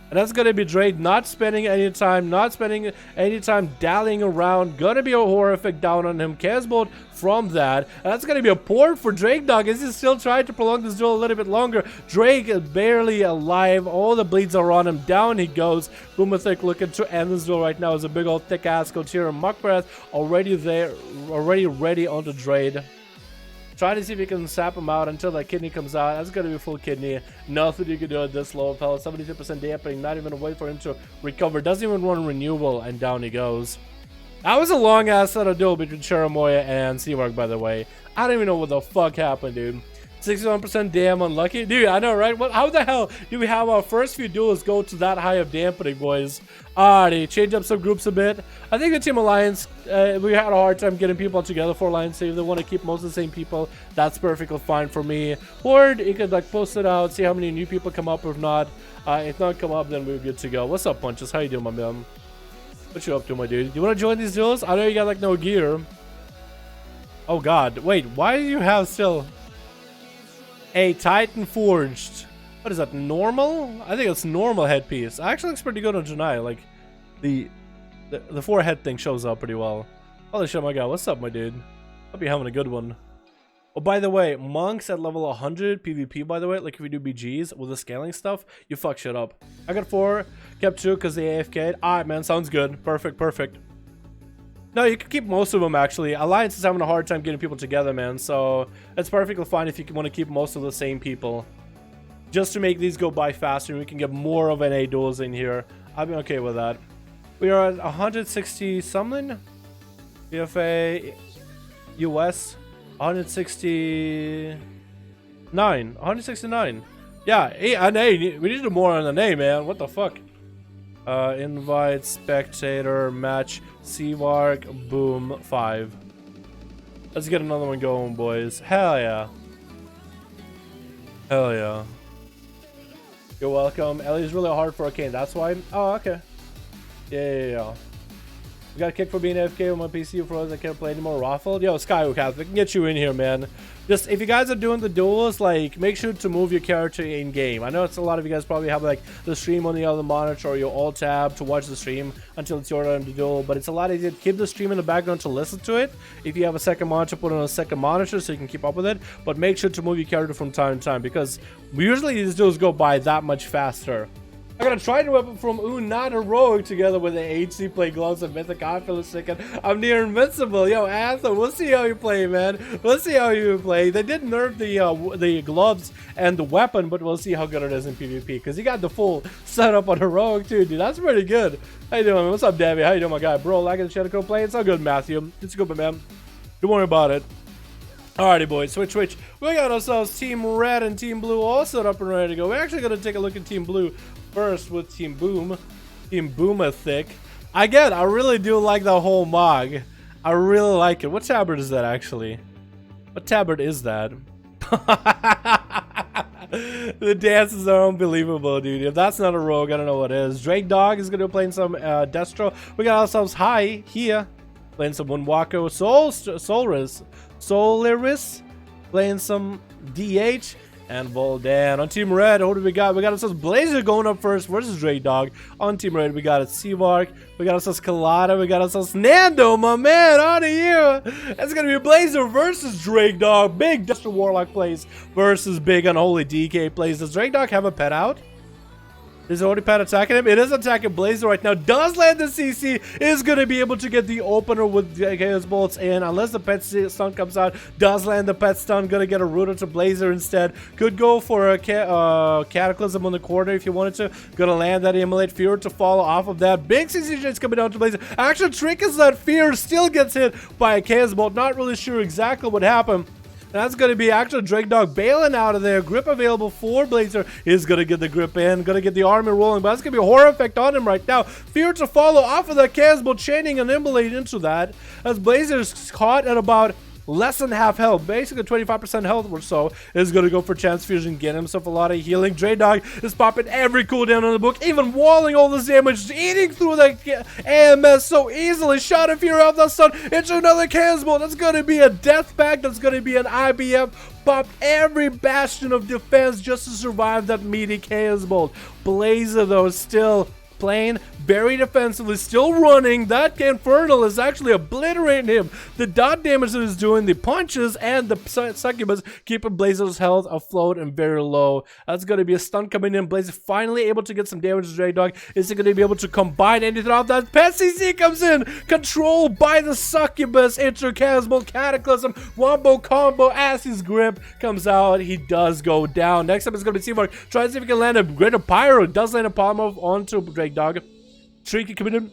Speaker 3: And that's going to be Drake not spending any time dallying around. Going to be a horrific down on him. Casbolt from that. And that's going to be a port for Drake Dog as he's still trying to prolong this duel a little bit longer. Drake is barely alive. All the bleeds are on him. Down he goes. Boomathic looking to end this duel right now as a big old thick ass Kotira. Muckbreath already there, already ready onto Drake. Try to see if you can sap him out until that kidney comes out. That's going to be full kidney. Nothing you can do at this low of health. 72% dampening. Not even a way for him to recover. Doesn't even run renewal. And down he goes. That was a long ass set of duel between Cheramoya and Seamark, by the way. I don't even know what the fuck happened, dude. 61% damn unlucky. Dude, I know, right? What? How the hell do we have our first few duels go to that high of dampening, boys? Alrighty, change up some groups a bit. I think the Team Alliance, we had a hard time getting people together for Alliance. So if they want to keep most of the same people, that's perfectly fine for me. Horde, you could like post it out, see how many new people come up or not. If not come up, then we're good to go. What's up, Punches? How you doing, my man? What you up to, my dude? You want to join these duels? I know you got like no gear. Oh god, wait, why do you have still a Titan Forged? What is that, normal? I think it's normal headpiece. Actually looks pretty good on Janai. Like the forehead thing shows up pretty well. Holy shit, my god, what's up, my dude? Hope you're having a good one. Oh, by the way, monks at level 100 PvP, by the way, like if we do BGs with the scaling stuff, you fuck shit up. I got 4, kept 2 because they AFK'd. Alright, man, sounds good. Perfect, perfect. No, you can keep most of them, actually. Alliance is having a hard time getting people together, man, so it's perfectly fine if you want to keep most of the same people. Just to make these go by faster, and we can get more of NA duels in here. I've been okay with that. We are at 160 something. BFA US 169. 169. Yeah, NA. We need to do more on NA, man. What the fuck? Invite, spectator, match, Seamark, boom, 5. Let's get another one going, boys. Hell yeah. Hell yeah. You're welcome. Ellie's really hard for Arcane, that's why. Oh, okay. Yeah. We got kicked for being AFK with my PC froze. I can't play anymore. Raffled. Yo, Skyhook, we can get you in here, man. Just if you guys are doing the duels, like make sure to move your character in game. I know it's a lot of you guys probably have like the stream on the other monitor or your alt tab to watch the stream until it's your turn to duel. But it's a lot easier to keep the stream in the background to listen to it. If you have a second monitor, put it on a second monitor so you can keep up with it. But make sure to move your character from time to time because usually these duels go by that much faster. I got a trident weapon from not heroic together with an HC play gloves and mythic. I feel sick and I'm near invincible. Yo, Anthem, we'll see how you play, man. We'll see how you play. They did nerf the gloves and the weapon, but we'll see how good it is in PvP because you got the full setup on heroic too, dude. That's pretty good. How you doing? What's up, Davey? How you doing, my guy? Bro, like the Shadow play. It's all good, Matthew. It's good, man. Don't worry about it. Alrighty, boys, switch. We got ourselves Team Red and Team Blue all set up and ready to go. We're actually going to take a look at Team Blue first with Team Boom. Team Boom-a-thick. Again, I really do like the whole mog. I really like it. What tabard is that, actually? What tabard is that? The dances are unbelievable, dude. If that's not a rogue, I don't know what is. Drake Dog is going to be playing some Destro. We got ourselves High here. Playing some Moonwalker. Solaris playing some DH and Voldan. On Team Red, what do we got? We got ourselves Blazer going up first versus Drake Dog. On Team Red, we got a Seamark, we got ourselves Colada, we got ourselves Nando, my man, on to you. It's gonna be Blazer versus Drake Dog. Big Destro Warlock plays versus big Unholy DK plays. Does Drake Dog have a pet out? Is already pet attacking him? It is attacking Blazer right now. Does land the CC. Is going to be able to get the opener with the Chaos Bolts in. Unless the pet stun comes out. Does land the pet stun. Going to get a Rooter to Blazer instead. Could go for a Cataclysm on the corner if you wanted to. Going to land that Immolate Fear to follow off of that. Big CC is coming down to Blazer. Actually, trick is that Fear still gets hit by a Chaos Bolt. Not really sure exactly what happened. That's going to be actually Drake Dog bailing out of there. Grip available for Blazer. Is going to get the grip in. Going to get the army rolling. But that's going to be a horror effect on him right now. Fear to follow off of that Casbolt, chaining and Immolate into that. As Blazer's caught at about less than half health, basically 25% health or so, is going to go for Chance Fusion, get himself a lot of healing. Drake Dog is popping every cooldown on the book, even walling all this damage, eating through the AMS so easily. Shot of Fear off the stun into another Casbolt. That's going to be a death pack. That's going to be an IBF. Popped every bastion of defense just to survive that meaty Chaos Bolt. Blazer, though, still playing very defensively, still running. That Infernal is actually obliterating him. The dot damage that he's doing, the punches and the succubus keeping Blazer's health afloat and very low. That's going to be a stun coming in. Blazer finally able to get some damage to Drake Dog. Is he going to be able to combine anything off that? Pet CC comes in, controlled by the succubus. Enter Casbolt, Cataclysm, wombo combo as his grip comes out. He does go down. Next up is going to be Seamark. Try to see if he can land a Greater Pyro. Does land a Palm onto Drake Dog. Tricky coming in.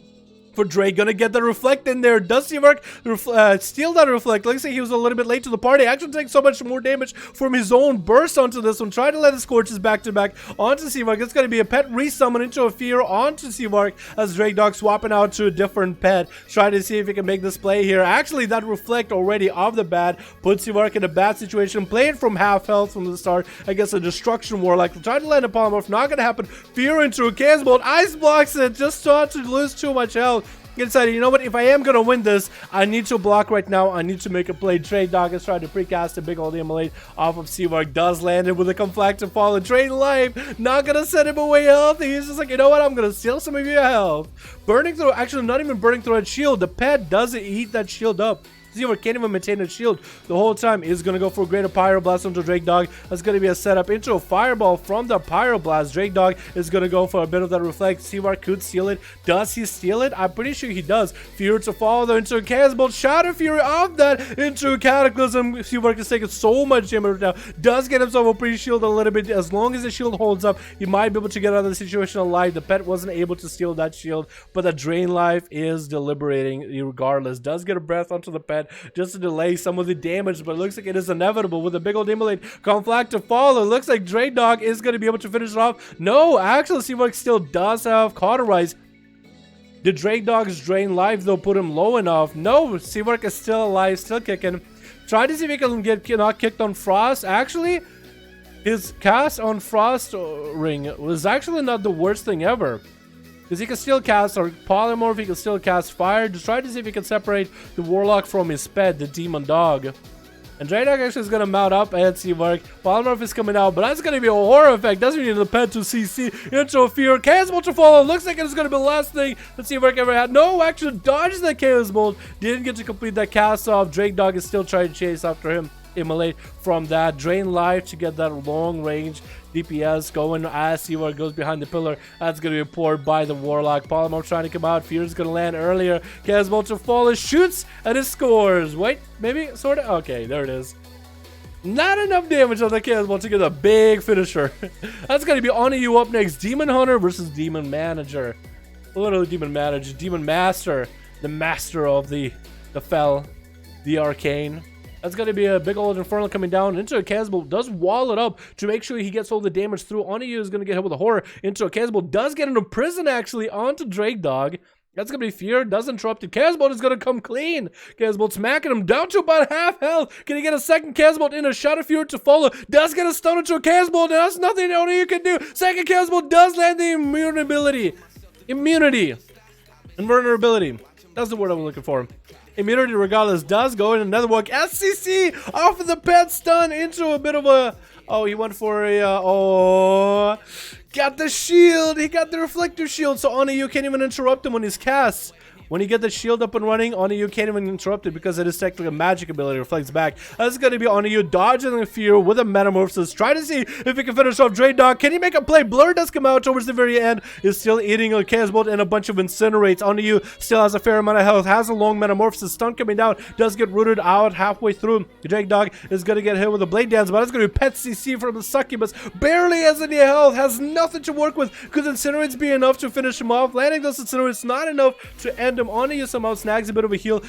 Speaker 3: for Drake. Gonna get the reflect in there. Does Seavark steal that reflect? Looks like he was a little bit late to the party. Actually takes so much more damage from his own burst onto this one. Try to let his scorches back to back onto Seavark. It's gonna be a pet resummon into a fear onto Seavark as Drake Dog swapping out to a different pet. Try to see if he can make this play here. Actually, that reflect already off the bat puts Seavark in a bad situation. Playing from half health from the start against a destruction warlock. Try to land a polymorph. Not gonna happen. Fear into a chaos bolt. Ice blocks it. Just not to lose too much health. He decided, you know what, if I am gonna win this, I need to block right now. I need to make a play. Drake Dog is trying to precast a big old immolate off of Seavark. Does land it with a conflict to fall and drain life. Not gonna send him away healthy. He's just like, you know what, I'm gonna steal some of your health. Burning through, actually not even burning through a shield. The pet doesn't eat that shield up. Seavark can't even maintain a shield the whole time. Is going to go for a greater pyroblast onto Drake Dog. That's going to be a setup into a fireball from the pyroblast. Drake Dog is going to go for a bit of that reflect. Seavark could steal it. Does he steal it? I'm pretty sure he does. Fury to follow there into a chaos bolt. Shadow Fury off that into a cataclysm. Seavark is taking so much damage right now. Does get himself a pre-shield a little bit. As long as the shield holds up, he might be able to get out of the situation alive. The pet wasn't able to steal that shield, but the drain life is deliberating regardless. Does get a breath onto the pet just to delay some of the damage, but it looks like it is inevitable with a big old immolate conflict to follow. It looks like Drake Dog is going to be able to finish it off. No, actually Seavark still does have cauterize. Did Drake Dog's drain life though put him low enough? No, Seavark is still alive, still kicking. Try to see if he can get not kicked on Frost. Actually, his cast on Frost Ring was actually not the worst thing ever. Because he can still cast or polymorph, he can still cast fire. Just try to see if he can separate the warlock from his pet, the demon dog. And Drake Dog actually is going to mount up at Seavark. Polymorph is coming out, but that's going to be a horror effect. Doesn't need the pet to CC into a fear. Chaos Bolt to follow. Looks like it's going to be the last thing that Seavark ever had. No, actually dodged that Chaos Bolt. Didn't get to complete that cast off. Drake Dog is still trying to chase after him. Immolate from that. Drain life to get that long range DPS going as Seavark goes behind the pillar. That's going to be poured by the Warlock. Polymorph trying to come out. Fear is going to land earlier. Chaos Bolt to fall. Shoots and it scores. Wait, maybe? Sort of? Okay, there it is. Not enough damage on the Chaos Bolt to get a big finisher. That's going to be on you up next. Demon Hunter versus Demon Manager. Literally Demon Manager. Demon Master. The master of the Fel. The Arcane. That's going to be a big old Infernal coming down into a Chaos Bolt. Does wall it up to make sure he gets all the damage through. Onyu is going to get hit with a horror into a Chaos Bolt. Does get into prison actually onto Drake Dog. That's going to be Fear. Does interrupt it. Chaos Bolt is going to come clean. Chaos Bolt smacking him down to about half health. Can he get a second Chaos Bolt in? A Shadow Fury to follow. Does get a stun into a Chaos Bolt. And that's nothing Onyu can do. Second Chaos Bolt does land the immunity. Invulnerability. That's the word I was looking for. Immunity regardless does go in another one. SCC off of the pet stun into a bit of a... Oh, he went for a... oh, got the shield. He got the reflector shield. So Onyu can't even interrupt him when he's cast. When you get the shield up and running, Onyu can't even interrupt it because it is technically a magic ability. Reflects back. That's going to be Onyu dodging the fear with a metamorphosis. Try to see if he can finish off Drake Dog. Can he make a play? Blur does come out towards the very end. Is still eating a Chaos Bolt and a bunch of incinerates. Onyu still has a fair amount of health. Has a long metamorphosis. Stun coming down. Does get rooted out halfway through. Drake Dog is going to get hit with a blade dance, but it's going to be pet CC from the succubus. Barely has any health. Has nothing to work with. Could incinerates be enough to finish him off? Landing those incinerates not enough to end him. Onyu somehow snags a bit of a heal.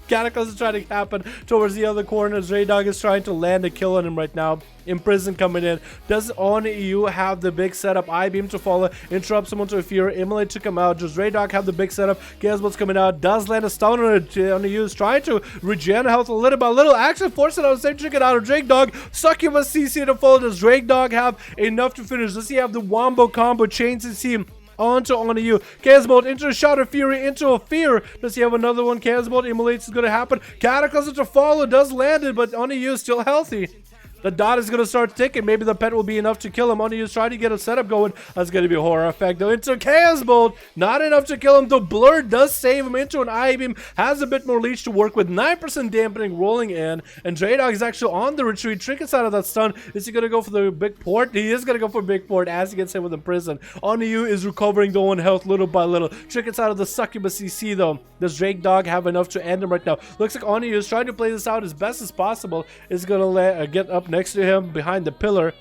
Speaker 3: Cataclysm is trying to happen towards the other corner. Drake Dog is trying to land a kill on him right now. Imprison coming in. Does Onyu have the big setup? I-beam to follow. Interrupt someone to a fear. Immolate to come out. Does Drake Dog have the big setup? Gazbolt's coming out. Does land a stun on it. Onyu is trying to regen health a little by little. Actually force it out. Same chicken out of Drake Dog. Succubus CC to follow. Does Drake Dog have enough to finish? Does he have the wombo combo chain CC? Onto Onyu. Chaos Bolt into a Shot of Fury into a Fear. Does he have another one? Chaos Bolt Immolates is going to happen. Cataclysm to follow. Does land it, but Onyu is still healthy. The dot is going to start ticking. Maybe the pet will be enough to kill him. Onyu is trying to get a setup going. That's going to be a horror effect though. Into Chaos Bolt. Not enough to kill him. The Blur does save him into an I-beam. Has a bit more leech to work with. 9% dampening rolling in. And Drake Dog is actually on the retreat. Trinket's out of that stun. Is he going to go for the big port? He is going to go for big port as he gets hit with Imprison. Onyu is recovering the one health little by little. Trinket's out of the succubus CC though. Does Drake Dog have enough to end him right now? Looks like Onyu is trying to play this out as best as possible. Is going to get up next to him behind the pillar.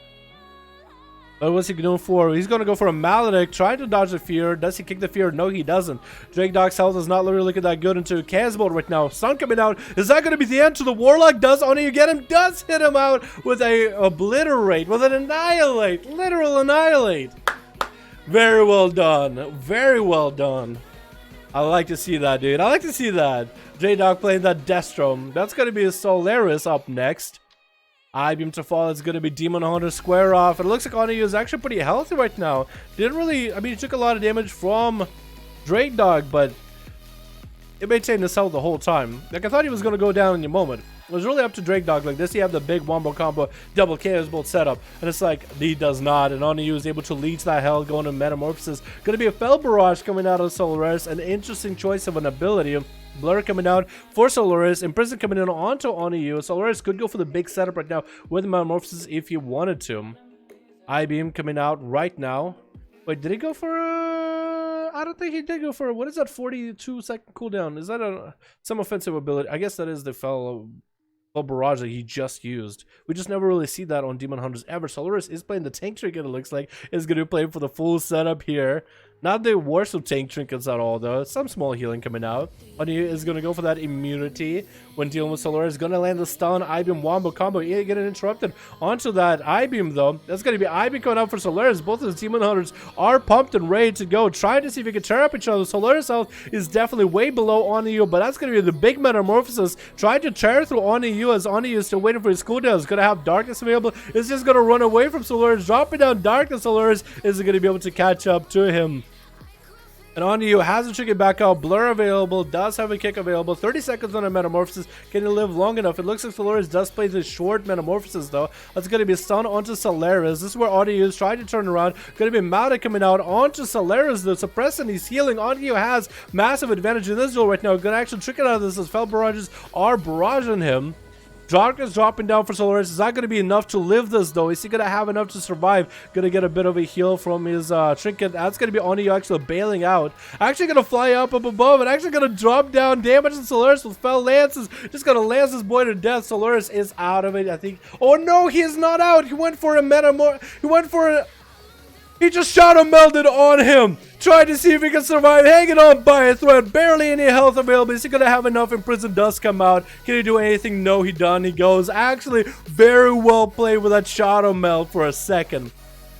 Speaker 3: But what's he going for? He's going to go for a Maledict, trying to dodge the fear. Does he kick the fear? No, he doesn't. Drake Dog's health is not really looking that good into Kaz mode right now. Stun coming out. Is that going to be the end to the Warlock? Does Oni get him? Does hit him out with a obliterate, with an annihilate. Literal annihilate. Very well done. Very well done. I like to see that, dude. I like to see that. J-Dog playing that Destrom. That's going to be a Solaris up next. I-Beam to fall. It's going to be Demon Hunter square off. It looks like Oni is actually pretty healthy right now. Didn't really, I mean, he took a lot of damage from Drake Dog, but it maintained his health the whole time. Like, I thought he was going to go down in a moment. It was really up to Drake Dog. Like, does he have the big wombo combo double KOs bolt setup? And it's like, he does not. And Oni is able to leech that hell, going to Metamorphosis. Going to be a Fel Barrage coming out of Solaris. An interesting choice of an ability. Blur coming out for Solaris. Imprison coming in onto Oni. Solaris could go for the big setup right now with Metamorphosis if he wanted to. I-Beam coming out right now. Wait, did he go for a... I don't think he did go for a... What is that 42-second cooldown? Is that some offensive ability? I guess that is the Fel Barrage that he just used. We just never really see that on Demon Hunters ever. Solaris is playing the tank trinket, it looks like. Is going to play for the full setup here. Not the worst of tank trinkets at all, though. Some small healing coming out. Oni is going to go for that immunity when dealing with Solaris. Going to land the stun, I-Beam wombo combo. Getting interrupted onto that I-Beam, though. That's going to be I-Beam coming out for Solaris. Both of the Demon Hunters are pumped and ready to go. Trying to see if he can tear up each other. Solaris health is definitely way below Oni, but that's going to be the big Metamorphosis. Trying to tear through Oni as Oni is still waiting for his cooldown. Is going to have Darkness available. Is just going to run away from Solaris. Dropping down Darkness. Solaris is going to be able to catch up to him. And Oni has a trinket back out, blur available, does have a kick available, 30 seconds on a Metamorphosis. Can he live long enough? It looks like Solaris does play the short Metamorphosis, though. That's going to be a stun onto Solaris. This is where Oni is trying to turn around. Going to be Mada coming out onto Solaris, though. Suppressing, he's healing. Oni has massive advantage in this duel right now. Going to actually trick it out of this as Fel Barrages are barraging him. Darkness dropping down for Solaris. Is that going to be enough to live this, though? Is he going to have enough to survive? Going to get a bit of a heal from his trinket. That's going to be Oni actually bailing out. Actually going to fly up above and actually going to drop down damage on Solaris with Fel Lances. Just going to lance this boy to death. Solaris is out of it, I think. Oh, no, he is not out. He went for a He went for a... He just shadow melted on him. Tried to see if he can survive. Hanging on by a thread. Barely any health available. Is he going to have enough? Imprison does come out. Can he do anything? No, he done. He goes. Actually, very well played with that shadow melt for a second.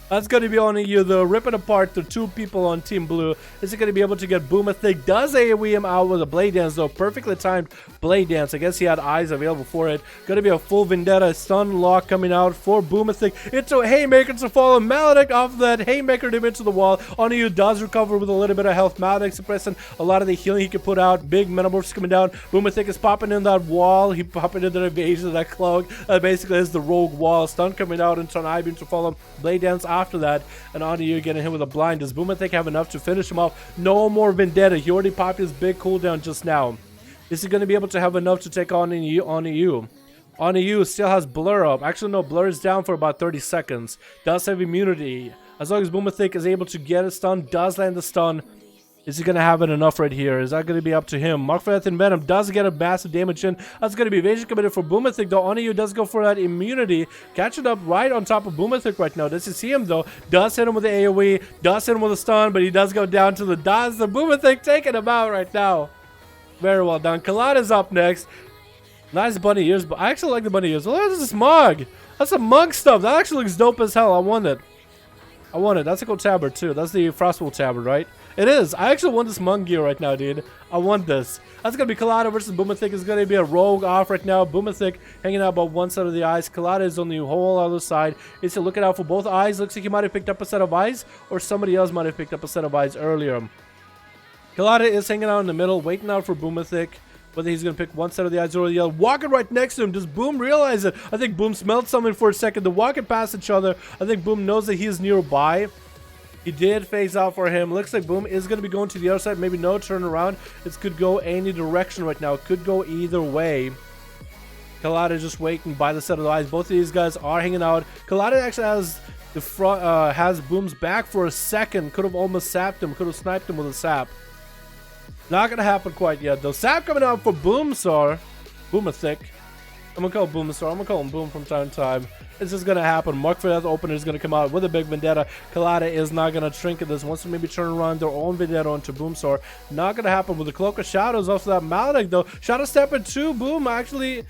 Speaker 3: That's going to be on you, though. Ripping apart the two people on Team Blue. Is he going to be able to get Boomathig? Does AoE him out with a Blade Dance, though. Perfectly timed Blade Dance. I guess he had eyes available for it. Going to be a full Vendetta stun lock coming out for Boomathig. Into a Haymaker to follow. Maledict off of that. Haymaker him into the wall. Onu does recover with a little bit of health. Maledict suppressing a lot of the healing he can put out. Big Metamorphosis coming down. Boomathig is popping in that wall. He popping into the evasion of that cloak. Basically, is the rogue wall. Stun coming out into an I-Beam to follow. Blade Dance after that, and Onu getting hit with a blind. Does Boomathig have enough to finish him off? No more Vendetta. He already popped his big cooldown just now. Is he going to be able to have enough to take on Onu? Onu still has Blur up. Actually, no, Blur is down for about 30 seconds. Does have immunity. As long as Boomathig is able to get a stun, does land the stun. Is he going to have it enough right here? Is that going to be up to him? Mark for Death and Venom does get a massive damage in. That's going to be evasion committed for Boomathig, though. Onu does go for that immunity. Catching up right on top of Boomathig right now. Does he see him, though? Does hit him with the AoE. Does hit him with a stun, but he does go down to the dots. The Boomathig taking him out right now. Very well done. Kalad is up next. Nice bunny ears, but I actually like the bunny ears. Well, that's a smog. That's some monk stuff. That actually looks dope as hell. I want it. I want it. That's a cool tabard, too. That's the Frostwolf tabard, right? It is. I actually want this monk gear right now, dude. I want this. That's going to be Kalada versus Boomathig. It's going to be a rogue off right now. Boomathig hanging out about one side of the eyes. Kalada is on the whole other side. Is he looking out for both eyes? Looks like he might have picked up a set of eyes, or somebody else might have picked up a set of eyes earlier. Kalada is hanging out in the middle, waiting out for Boomathig. Whether he's going to pick one side of the eyes or the other. Walking right next to him. Does Boom realize it? I think Boom smelled something for a second. They're walking past each other. I think Boom knows that he's nearby. He did phase out for him. Looks like Boom is going to be going to the other side. Maybe no turn around. It could go any direction right now. It could go either way. Kalada just waiting by the set of the eyes. Both of these guys are hanging out. Kalada actually has the front, has Boom's back for a second. Could have almost sapped him. Could have sniped him with a sap. Not going to happen quite yet, though. Sap coming out for Boomsar. Boomathig. I'm gonna call Boom Star. I'm gonna call him Boom from time to time. It's just gonna happen. Mark for that opener is gonna come out with a big vendetta. Colada is not gonna trinket this. Wants to maybe turn around their own vendetta onto Boom Star. Not gonna happen with the Cloak of Shadows off that Maledict though. Shadow Step in 2. Boom actually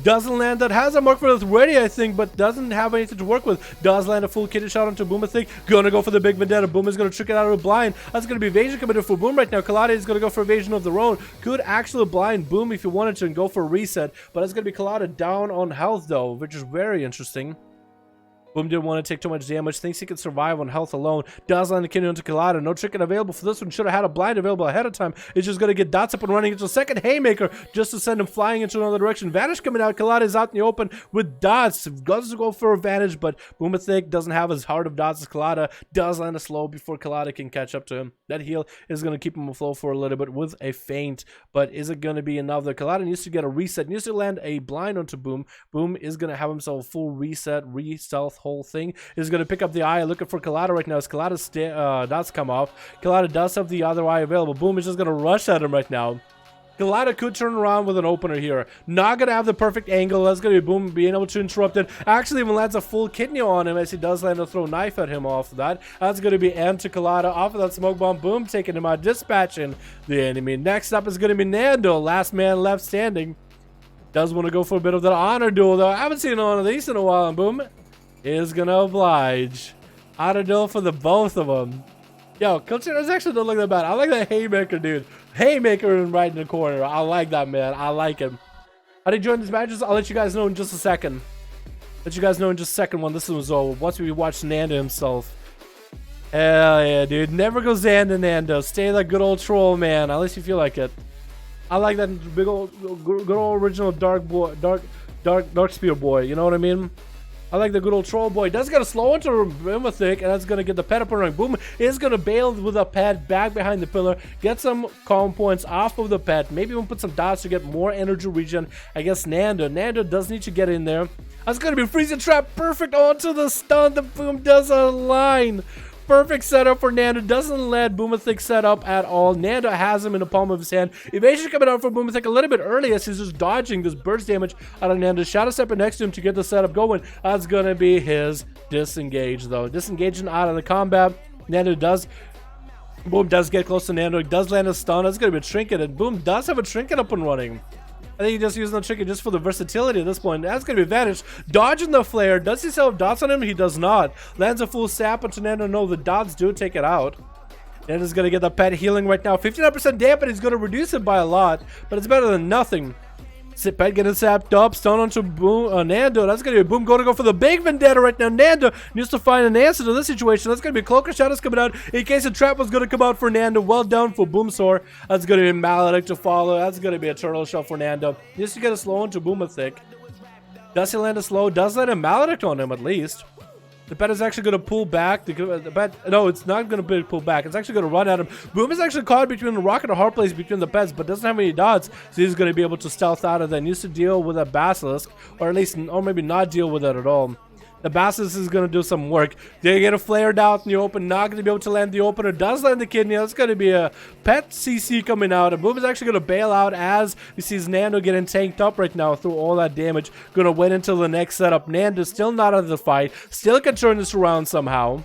Speaker 3: doesn't land. That has a Mark for this ready, I think, but doesn't have anything to work with. Does land a full kitty shot onto Boom, I think. Gonna go for the big vendetta. Boom is gonna trick it out of a blind. That's gonna be evasion coming in for Boom right now. Colada is gonna go for evasion of their own. Could actually blind Boom if you wanted to and go for a reset, but it's gonna be Colada down on health though, which is very interesting. Boom didn't want to take too much damage. Thinks he can survive on health alone. Does land the kidney onto Colada. No trinket available for this one. Should have had a blind available ahead of time. It's just going to get dots up and running into a second haymaker just to send him flying into another direction. Vanish coming out. Colada is out in the open with dots. Does go for a Vanish, but Boom I think doesn't have as hard of dots as Colada. Does land a slow before Colada can catch up to him. That heal is going to keep him afloat for a little bit with a feint, but is it going to be enough? The Colada needs to get a reset. Needs to land a blind onto Boom. Boom is going to have himself a full reset, re-stealth whole thing. Is going to pick up the eye, looking for Colada right now. As Colada's dots come off, Colada does have the other eye available. Boom is just going to rush at him right now. Colada could turn around with an opener here. Not going to have the perfect angle. That's going to be Boom being able to interrupt it. Actually even lands a full kidney on him as he does land a throw knife at him off of that. That's going to be end to Colada off of that smoke bomb. Boom taking him out, dispatching the enemy. Next up is going to be Nando, last man left standing. Does want to go for a bit of that honor duel though. I haven't seen one of these in a while, and Boom is gonna oblige. Honor duel for the both of them. Yo, Corsair actually don't look that bad. I like that haymaker, dude. Haymaker right in the corner. I like that, man. I like him. How did you join these matches? I'll let you guys know in just a second. Let you guys know in just a second when this was over. Once we watch Nando himself. Hell yeah, dude. Never go Xanda Nando. Stay that good old troll, man. At least you feel like it. I like that big old, good old original dark boy, dark spear boy. You know what I mean? I like the good old troll boy. Does get a slow into Boom, I think, and that's gonna get the pet up and running. Boom is gonna bail with a pet back behind the pillar, get some calm points off of the pet, maybe even put some dots to get more energy regen. I guess Nando does need to get in there. That's gonna be freezing trap, perfect onto the stun. The Boom does a line. Perfect setup for Nando. Doesn't let Boomathik set up at all. Nando has him in the palm of his hand. Evasion coming out for Boomathik a little bit early as he's just dodging this burst damage out of Nando. Shadow stepping next to him to get the setup going. That's gonna be his disengage though. Disengaging out of the combat. Nando does. Boom does get close to Nando. Does land a stun. That's gonna be a trinket, and Boom does have a trinket up and running. I think he just using the trinket just for the versatility at this point. That's going to be Vanish. Dodging the flare. Does he still have dots on him? He does not. Lands a full sap onto Nando. No, the dots do take it out. Nando's going to get the pet healing right now. 59% damage. He's going to reduce it by a lot, but it's better than nothing. Pet getting sapped up, stun onto Boom, Nando. That's gonna be Boom going to go for the big vendetta right now. Nando needs to find an answer to this situation. That's gonna be Cloak of Shadows coming out in case a trap was gonna come out for Nando. Well done for Boomsaur. That's gonna be Maledict to follow. That's gonna be a turtle shell for Nando. Needs to get a slow onto Boomathik. Does he land a slow? Does land a Maledict on him at least. The pet is actually going to pull back. The pet, no, it's not going to pull back. It's actually going to run at him. Boom is actually caught between a rock and a hard place between the pets, but doesn't have any dots, so he's going to be able to stealth out of that. Needs to deal with a Basilisk, or at least, or maybe not deal with it at all. The Basilisk is going to do some work. They get a flared out in the open. Not going to be able to land the opener. Does land the kidney. That's going to be a pet CC coming out. And Boom is actually going to bail out as he sees Nando getting tanked up right now through all that damage. Going to wait until the next setup. Nando still not out of the fight. Still can turn this around somehow.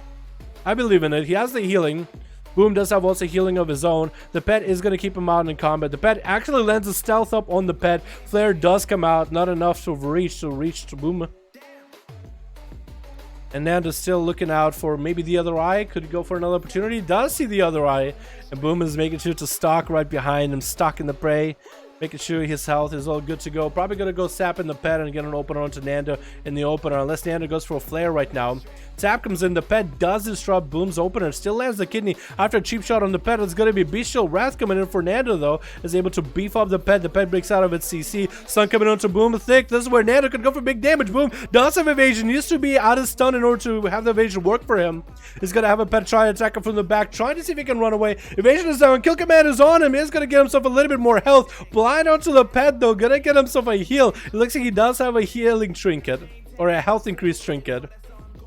Speaker 3: I believe in it. He has the healing. Boom does have also healing of his own. The pet is going to keep him out in combat. The pet actually lands a stealth up on the pet. Flare does come out. Not enough to reach to Boom. And Nando's still looking out for maybe the other eye. Could go for another opportunity. Does see the other eye. And Boom is making sure to stalk right behind him. Stalking the prey. Making sure his health is all good to go. Probably going to go sap in the pet and get an opener onto Nando in the opener. Unless Nando goes for a flare right now. Sap comes in. The pet does disrupt Boom's opener. Still lands the kidney after a cheap shot on the pet. It's going to be Bestial Wrath coming in for Nando though. Is able to beef up the pet. The pet breaks out of its CC. Stun coming onto Boom. Thick. This is where Nando could go for big damage. Boom does have evasion. Used to be out of stun in order to have the evasion work for him. He's going to have a pet try to attack him from the back. Trying to see if he can run away. Evasion is down. Kill command is on him. He's going to get himself a little bit more health. Blind onto the pet though. Gonna get himself a heal. It looks like he does have a healing trinket. Or a health increase trinket.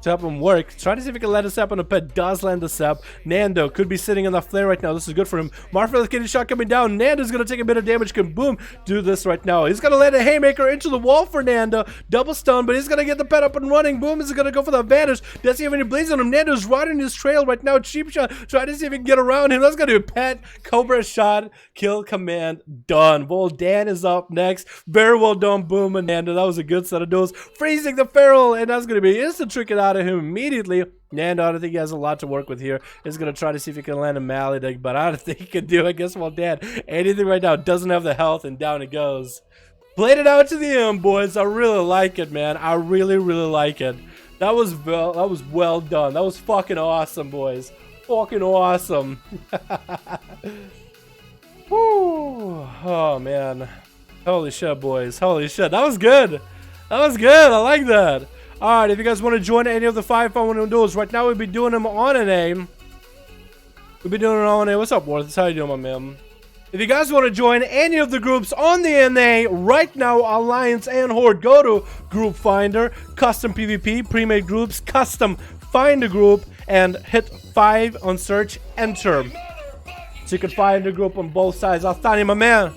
Speaker 3: to help him work. Try to see if he can land a sap on a pet. Does land a sap. Nando could be sitting on the flare right now. This is good for him. Marfell's getting shot coming down. Nando's gonna take a bit of damage. Can boom do this right now. He's gonna land a haymaker into the wall for Nando. Double stun, but he's gonna get the pet up and running. Boom is gonna go for the advantage. Does he have any blades on him? Nando's riding his trail right now. Cheap shot. Try to see if he can get around him. Let's go do a pet. Cobra shot. Kill command. Done. Voldan is up next. Very well done. Boom and Nando. That was a good set of duels. Freezing the feral, and that's gonna be instant tricking out of him immediately. Nando, I don't think he has a lot to work with here. He's gonna try to see if he can land a Maledic, but I don't think he can do it. I guess Voldan, anything right now, doesn't have the health, and down it goes. Played it out to the end, boys. I really like it, man. I really like it. That was well done. That was fucking awesome, boys. Fucking awesome. Woo. Oh man. Holy shit, boys. Holy shit. That was good. That was good. I like that. Alright, if you guys want to join any of the 5-5-1 duels, right now we'll be doing them on NA. We'll be doing it on NA. What's up, Worth? How you doing, my man? If you guys want to join any of the groups on the NA right now, Alliance and Horde, go to Group Finder, Custom PvP, Pre-made Groups, Custom Find a Group, and hit 5 on search, enter. So you can find a group on both sides. I'll stand you, my man.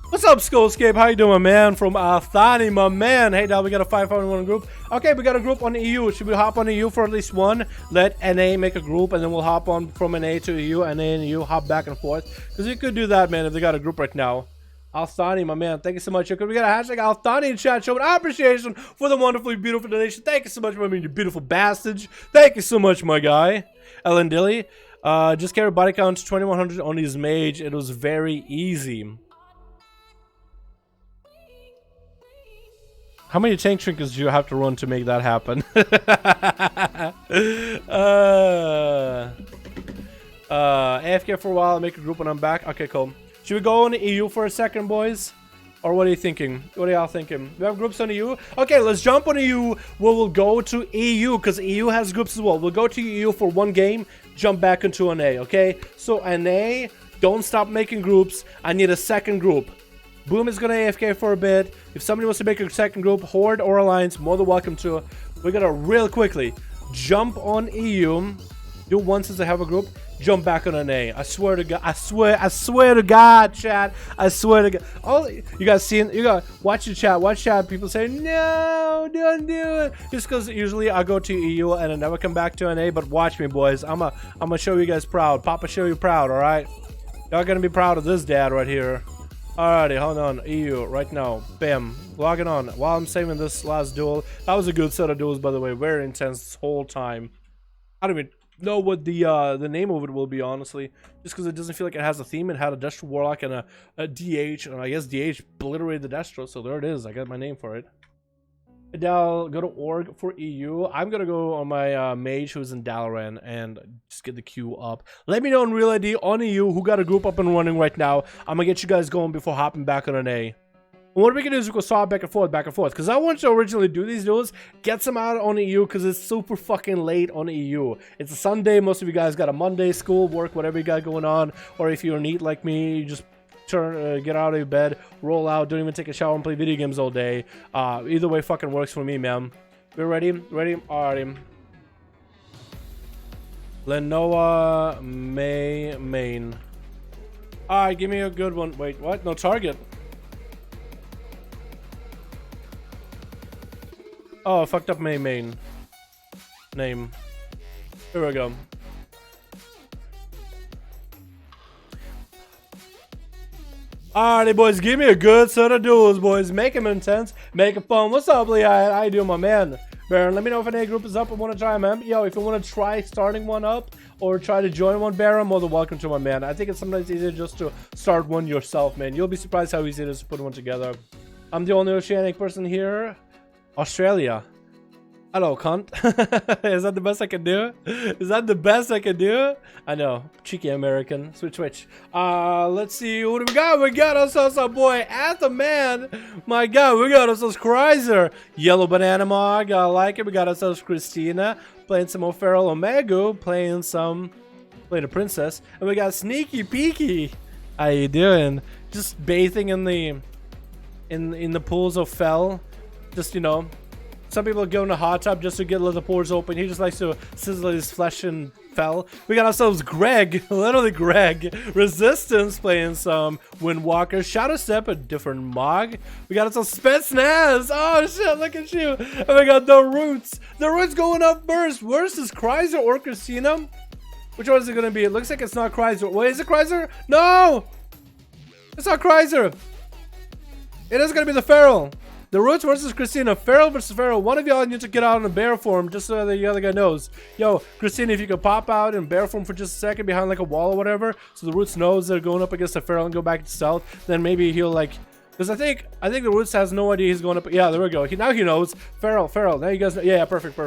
Speaker 3: What's up, Skullscape? How you doing, man? From Thani, my man. Hey, now we got a 5-5-1 group. Okay, we got a group on EU. Should we hop on EU for at least one? Let NA make a group, and then we'll hop on from NA to EU, NA and EU, hop back and forth. Because you could do that, man, if they got a group right now. Althani, my man, thank you so much. We got a hashtag Althani in chat showing appreciation for the wonderfully beautiful donation. Thank you so much, my man, you beautiful bastard. Thank you so much, my guy. Ellen Dilly. Just carry body count to 2100 on his mage. It was very easy. How many tank trinkets do you have to run to make that happen? AFK for a while, make a group when I'm back. Okay, cool. Should we go on EU for a second, boys? Or what are you thinking? What are y'all thinking? We have groups on EU? Okay, let's jump on EU. We'll go to EU, because EU has groups as well. We'll go to EU for one game, jump back into NA, okay? So NA, don't stop making groups. I need a second group. Boom is gonna AFK for a bit. If somebody wants to make a second group, Horde or Alliance, more than welcome to. We're gonna real quickly jump on EU. Do one since I have a group. Jump back on NA. I swear to God. I swear to God, chat. I swear to God. All you guys seeing, you gotta watch the chat. Watch chat. People say no, don't do it. Just because usually I go to EU and I never come back to NA. But watch me, boys. I'm gonna show you guys proud. Papa show you proud. All right. Y'all gonna be proud of this dad right here. Alrighty, hold on. EU right now. Bam. Logging on. While I'm saving this last duel. That was a good set of duels, by the way. Very intense this whole time. I don't even know what the name of it will be, honestly. Just because it doesn't feel like it has a theme. It had a Destro Warlock and a DH. And I guess DH obliterated the Destro. So there it is. I got my name for it. Go to org for EU. I'm gonna go on my mage who's in Dalaran and just get the queue up. Let me know in real ID on EU who got a group up and running right now. I'm gonna get you guys going before hopping back on an A. And what we can do is we can swap back and forth, because I wanted to originally do these duels, get some out on EU, because it's super fucking late on EU. It's a Sunday. Most of you guys got a Monday, school, work, whatever you got going on, or if you're neat like me, you just get out of your bed, roll out, don't even take a shower and play video games all day. Either way fucking works for me, man. We're ready? Alrighty. Lenoa main. Alright, give me a good one. Wait, what? No target. Oh, I fucked up main name. Here we go. Alrighty, boys, give me a good set of duels, boys. Make them intense, make it fun. What's up, Lehigh? How you doing, my man? Baron, let me know if any group is up and want to try, man. Yo, if you want to try starting one up or try to join one, Baron, more than welcome to, my man. I think it's sometimes easier just to start one yourself, man. You'll be surprised how easy it is to put one together. I'm the only oceanic person here. Australia. Hello, cunt. Is that the best I can do? Is that the best I can do? I know. Cheeky American. Switch. Let's see. What do we got? We got ourselves a boy at the man. My God, we got ourselves Chrysler. Yellow Banana Mog. I like it. We got ourselves Christina. Playing some O'Farrell Omega. Playing a princess. And we got Sneaky Peeky. How you doing? Just bathing in the in the pools of Fel. Just, you know, some people go in a hot tub just to get the pores open. He just likes to sizzle his flesh and Fel. We got ourselves Greg, literally Greg. Resistance playing some Windwalker. Shadow Step, a different Mog. We got ourselves Spetsnaz. Oh shit, look at you. And we got the Roots. The Roots going up first. Where's this Chrysler or Christina? Which one is it going to be? It looks like it's not Chrysler. Wait, is it Chrysler? No! It's not Chrysler. It is going to be the Feral. The Roots versus Christina. Feral versus Feral. One of y'all needs to get out in bear form just so the other guy knows. Yo, Christina, if you could pop out in bear form for just a second behind like a wall or whatever, so the Roots knows they're going up against the Feral and go back to stealth, then maybe he'll like... Because I think the Roots has no idea he's going up... Yeah, there we go. Now he knows. Feral. Now you guys know. Yeah, perfect.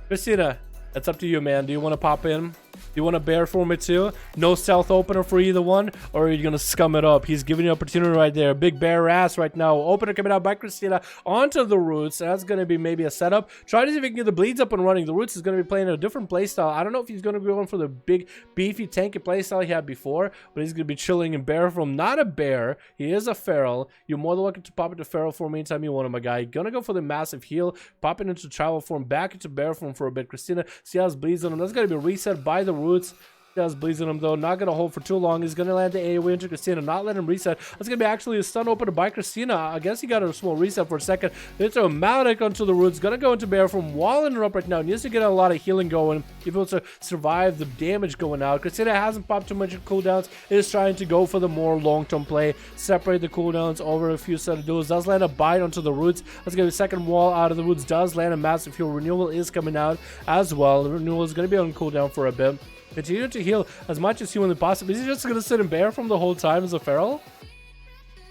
Speaker 3: Christina, it's up to you, man. Do you want to pop in? You want to bear form it too? No stealth opener for either one, or are you gonna scum it up? He's giving you opportunity right there. Big bear ass right now. Opener coming out by Christina onto the Roots. That's gonna be maybe a setup. Try to see if he can get the bleeds up and running. The Roots is gonna be playing a different playstyle. I don't know if he's gonna be going for the big beefy tanky playstyle he had before, but he's gonna be chilling in bear form. Not a bear. He is a feral. You're more than welcome to pop into feral form anytime you want him, my guy. Gonna go for the massive heal. Popping into travel form, back into bear form for a bit. Christina, see how his bleeds on him. That's gonna be reset by the Roots. Does bleeds on him though, not gonna hold for too long. He's gonna land the AoE into Christina, not let him reset. That's gonna be actually a stun opener by Christina. I guess he got a small reset for a second. It's a Maldic onto the Roots, gonna go into bear from walling her up right now. Needs to get a lot of healing going if he wants to survive the damage going out. Christina hasn't popped too much cooldowns, is trying to go for the more long-term play, separate the cooldowns over a few set of duels. Does land a bite onto the Roots. Let's get a second wall out of the Roots. Does land a massive heal. Renewal is coming out as well. The Renewal is gonna be on cooldown for a bit. Continue to heal as much as humanly possible. Is he just gonna sit in bear from the whole time as a feral?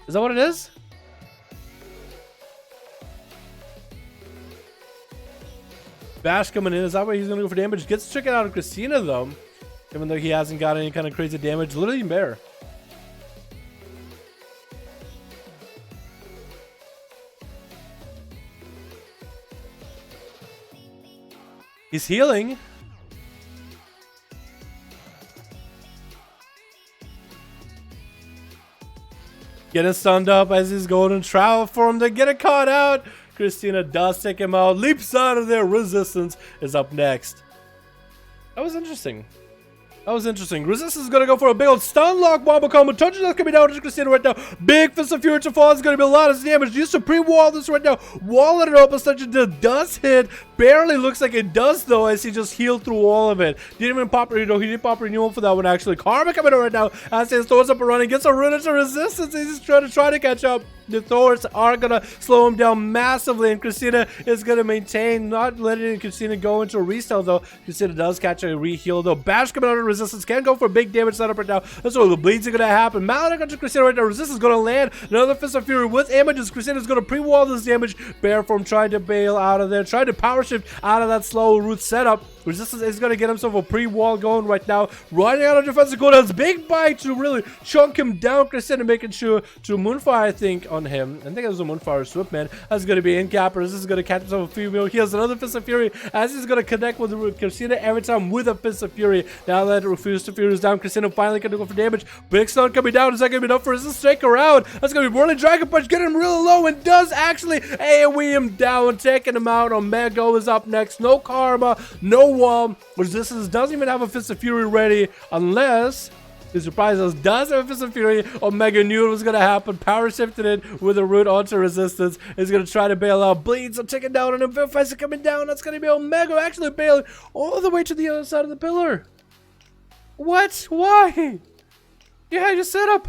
Speaker 3: Is that what it is? Bash coming in. Is that why he's gonna go for damage? Gets chicken out of Christina though, even though he hasn't got any kind of crazy damage. Literally in bear. He's healing. Getting stunned up as he's going in travel form to get it caught out. Christina does take him out. Leaps out of there. Resistance is up next. That was interesting. Resistance is going to go for a big old stun lock wombo combo. Touches that's coming down to Christina right now. Big Fist of Fury to fall. It's going to be a lot of damage. Used to pre-wall this right now. Walling it up as such it does hit. Barely looks like it does though as he just healed through all of it. Didn't even pop renewal. He did pop renewal for that one actually. Karma coming in right now as his Thor's up and running. Gets a rune into resistance. He's just trying to catch up. The Thors are going to slow him down massively, and Christina is going to maintain, not letting Christina go into a restyle though. Christina does catch a re-heal though. Bash coming out of resistance, can go for a big damage setup right now. That's where the bleeds are going to happen. Maldic onto Christina right now. Resistance is going to land another Fist of Fury with images. Christina is going to pre-wall this damage. Bear form trying to bail out of there, trying to power shift out of that slow root setup. Resistance is going to get himself a pre-wall going right now. Running out of defensive cooldowns. Big bite to really chunk him down. Christina making sure to Moonfire, I think, on him. I think it was a Moonfire Swift, man. That's going to be in capper. This is going to catch himself a female. He has another Fist of Fury as he's going to connect with Christina every time with a Fist of Fury. Now that Fist of Fury is down, Christina finally going to go for damage. Big stun coming down. Is that going to be enough for Resistance to take her out? That's going to be Whirling Dragon Punch. Get him really low and does actually AoE him down, taking him out. Omega is up next. No Karma, no wall. Resistance doesn't even have a Fist of Fury ready unless he surprises us. Does have a Fist of Fury. Omega knew it was going to happen. Power shifted it with a root onto Resistance. He's going to try to bail out. Bleeds are ticking down on him. Vilifies are coming down. That's going to be Omega actually bailing all the way to the other side of the pillar. What? Why? Yeah, just set up.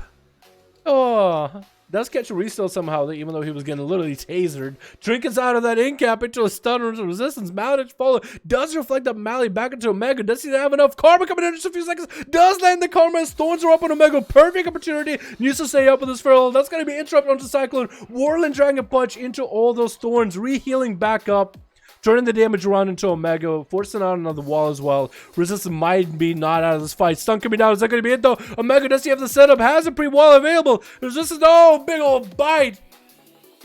Speaker 3: Oh. Does catch a restore somehow, even though he was getting literally tasered. Trinkets out of that incap into a stun or resistance. Maldic follow. Does reflect up Mally back into Omega. Does he have enough Karma coming in just a few seconds? Does land the Karma as Thorns are up on Omega. Perfect opportunity. Needs to stay up with this Feral. That's going to be interrupted onto Cyclone. Whirling Dragon Punch into all those Thorns. Re-healing back up. Turning the damage around into Omega, forcing out another wall as well. Resistance might be not out of this fight. Stun coming down. Is that going to be it though? Omega, does he have the setup? Has a pre-wall available. Resistance, oh, big old bite.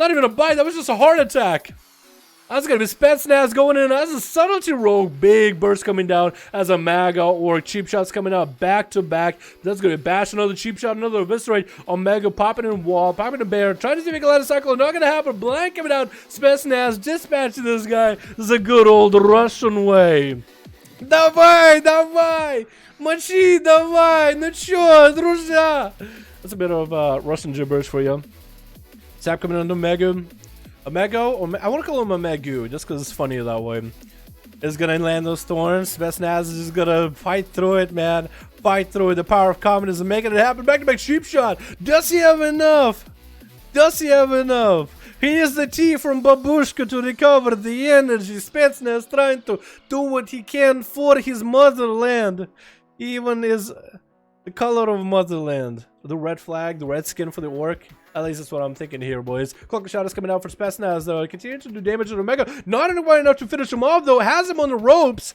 Speaker 3: Not even a bite. That was just a heart attack. That's gonna be Spetsnaz going in as a subtlety rogue. Big burst coming down as a Maga or cheap shots coming out back to back. That's gonna bash another cheap shot, another eviscerate. Omega popping in wall, popping in bear, trying to see if he can let a cycle. Not gonna happen. Blank coming out. Spetsnaz dispatching this guy. This is a good old Russian way. Давай, давай! Мочи, давай! Ну чё, друзья? That's a bit of Russian gibberish for you. Zap coming on to Megu. Omego? I want to call him a Megu, just because it's funny that way. Is gonna land those thorns. Spetsnaz is just gonna fight through it, man. Fight through it. The power of communism making it happen. Back to back cheap shot. Does he have enough? Does he have enough? He is the tea from Babushka to recover the energy. Spetsnaz trying to do what he can for his motherland. Even is the color of motherland. The red flag, the red skin for the orc. At least that's what I'm thinking here, boys. Cloak shot is coming out for Spetsnaz, though. Continue to do damage to Omega. Not quite enough to finish him off, though. Has him on the ropes.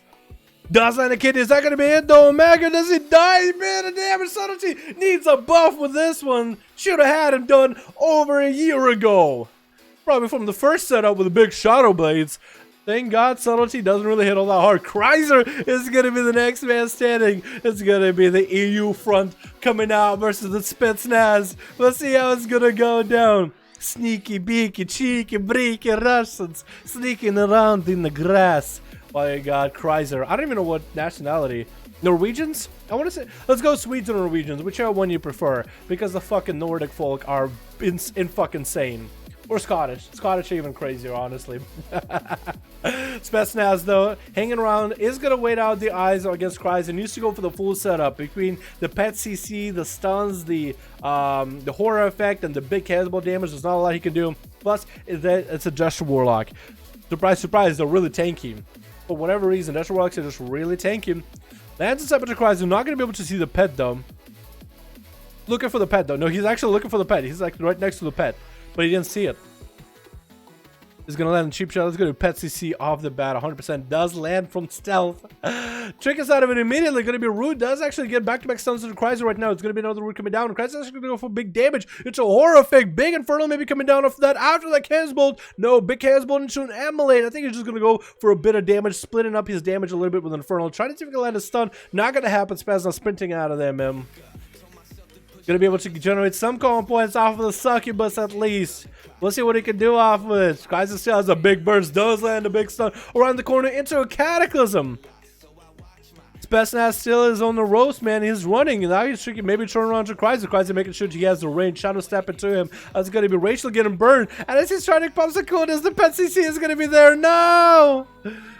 Speaker 3: Does land a kid? Is that going to be it, though? Omega, does he die? Man, the damage subtlety needs a buff with this one. Should have had him done over a year ago. Probably from the first setup with the big shadow blades. Thank God subtlety doesn't really hit all that hard. Kreiser is going to be the next man standing. It's going to be the EU front coming out versus the Spetsnaz. Let's see how it's going to go down. Sneaky, beaky, cheeky, breaky Russians sneaking around in the grass. My God, Kreiser. I don't even know what nationality. Norwegians? I want to say, let's go Swedes or Norwegians, whichever one you prefer. Because the fucking Nordic folk are in fucking insane. Or Scottish. Scottish are even crazier, honestly. Spetsnaz, though, hanging around, is going to wait out the eyes against Kreiser. Needs to go for the full setup between the pet CC, the stuns, the horror effect, and the big cannibal damage. There's not a lot he can do. Plus, it's a Destro Warlock. Surprise, surprise, they're really tanky. For whatever reason, Destro Warlocks are just really tanky. Lands a Sepulchre Kreiser. Not going to be able to see the pet, though. Looking for the pet, though. No, he's actually looking for the pet. He's like right next to the pet. But he didn't see it. He's gonna land a cheap shot. Let's go to Pet CC off the bat. 100% does land from stealth. Trick us out of it immediately. Gonna be Root. Does actually get back-to-back stuns to the Kreiser right now. It's gonna be another Root coming down. Kreiser's actually gonna go for big damage. It's a horror effect. Big Infernal maybe coming down off that after that Chaos Bolt. No, big Chaos Bolt into an Emulate. I think he's just gonna go for a bit of damage, splitting up his damage a little bit with Infernal. Trying to see if he can land a stun. Not gonna happen. Spazna sprinting out of there, man. Gonna be able to generate some combo points off of the succubus at least. We'll see what he can do off of it. Kreiser still has a big burst, does land a big stun around the corner into a Cataclysm. Spetsnaz still is on the roast, man. He's running. Now he's trying maybe turn around to Kreiser. Kreiser making sure he has the range. Shadow step into him. That's going to be Rachel getting burned. And as he's trying to pump the coolness, the pet CC is going to be there. No!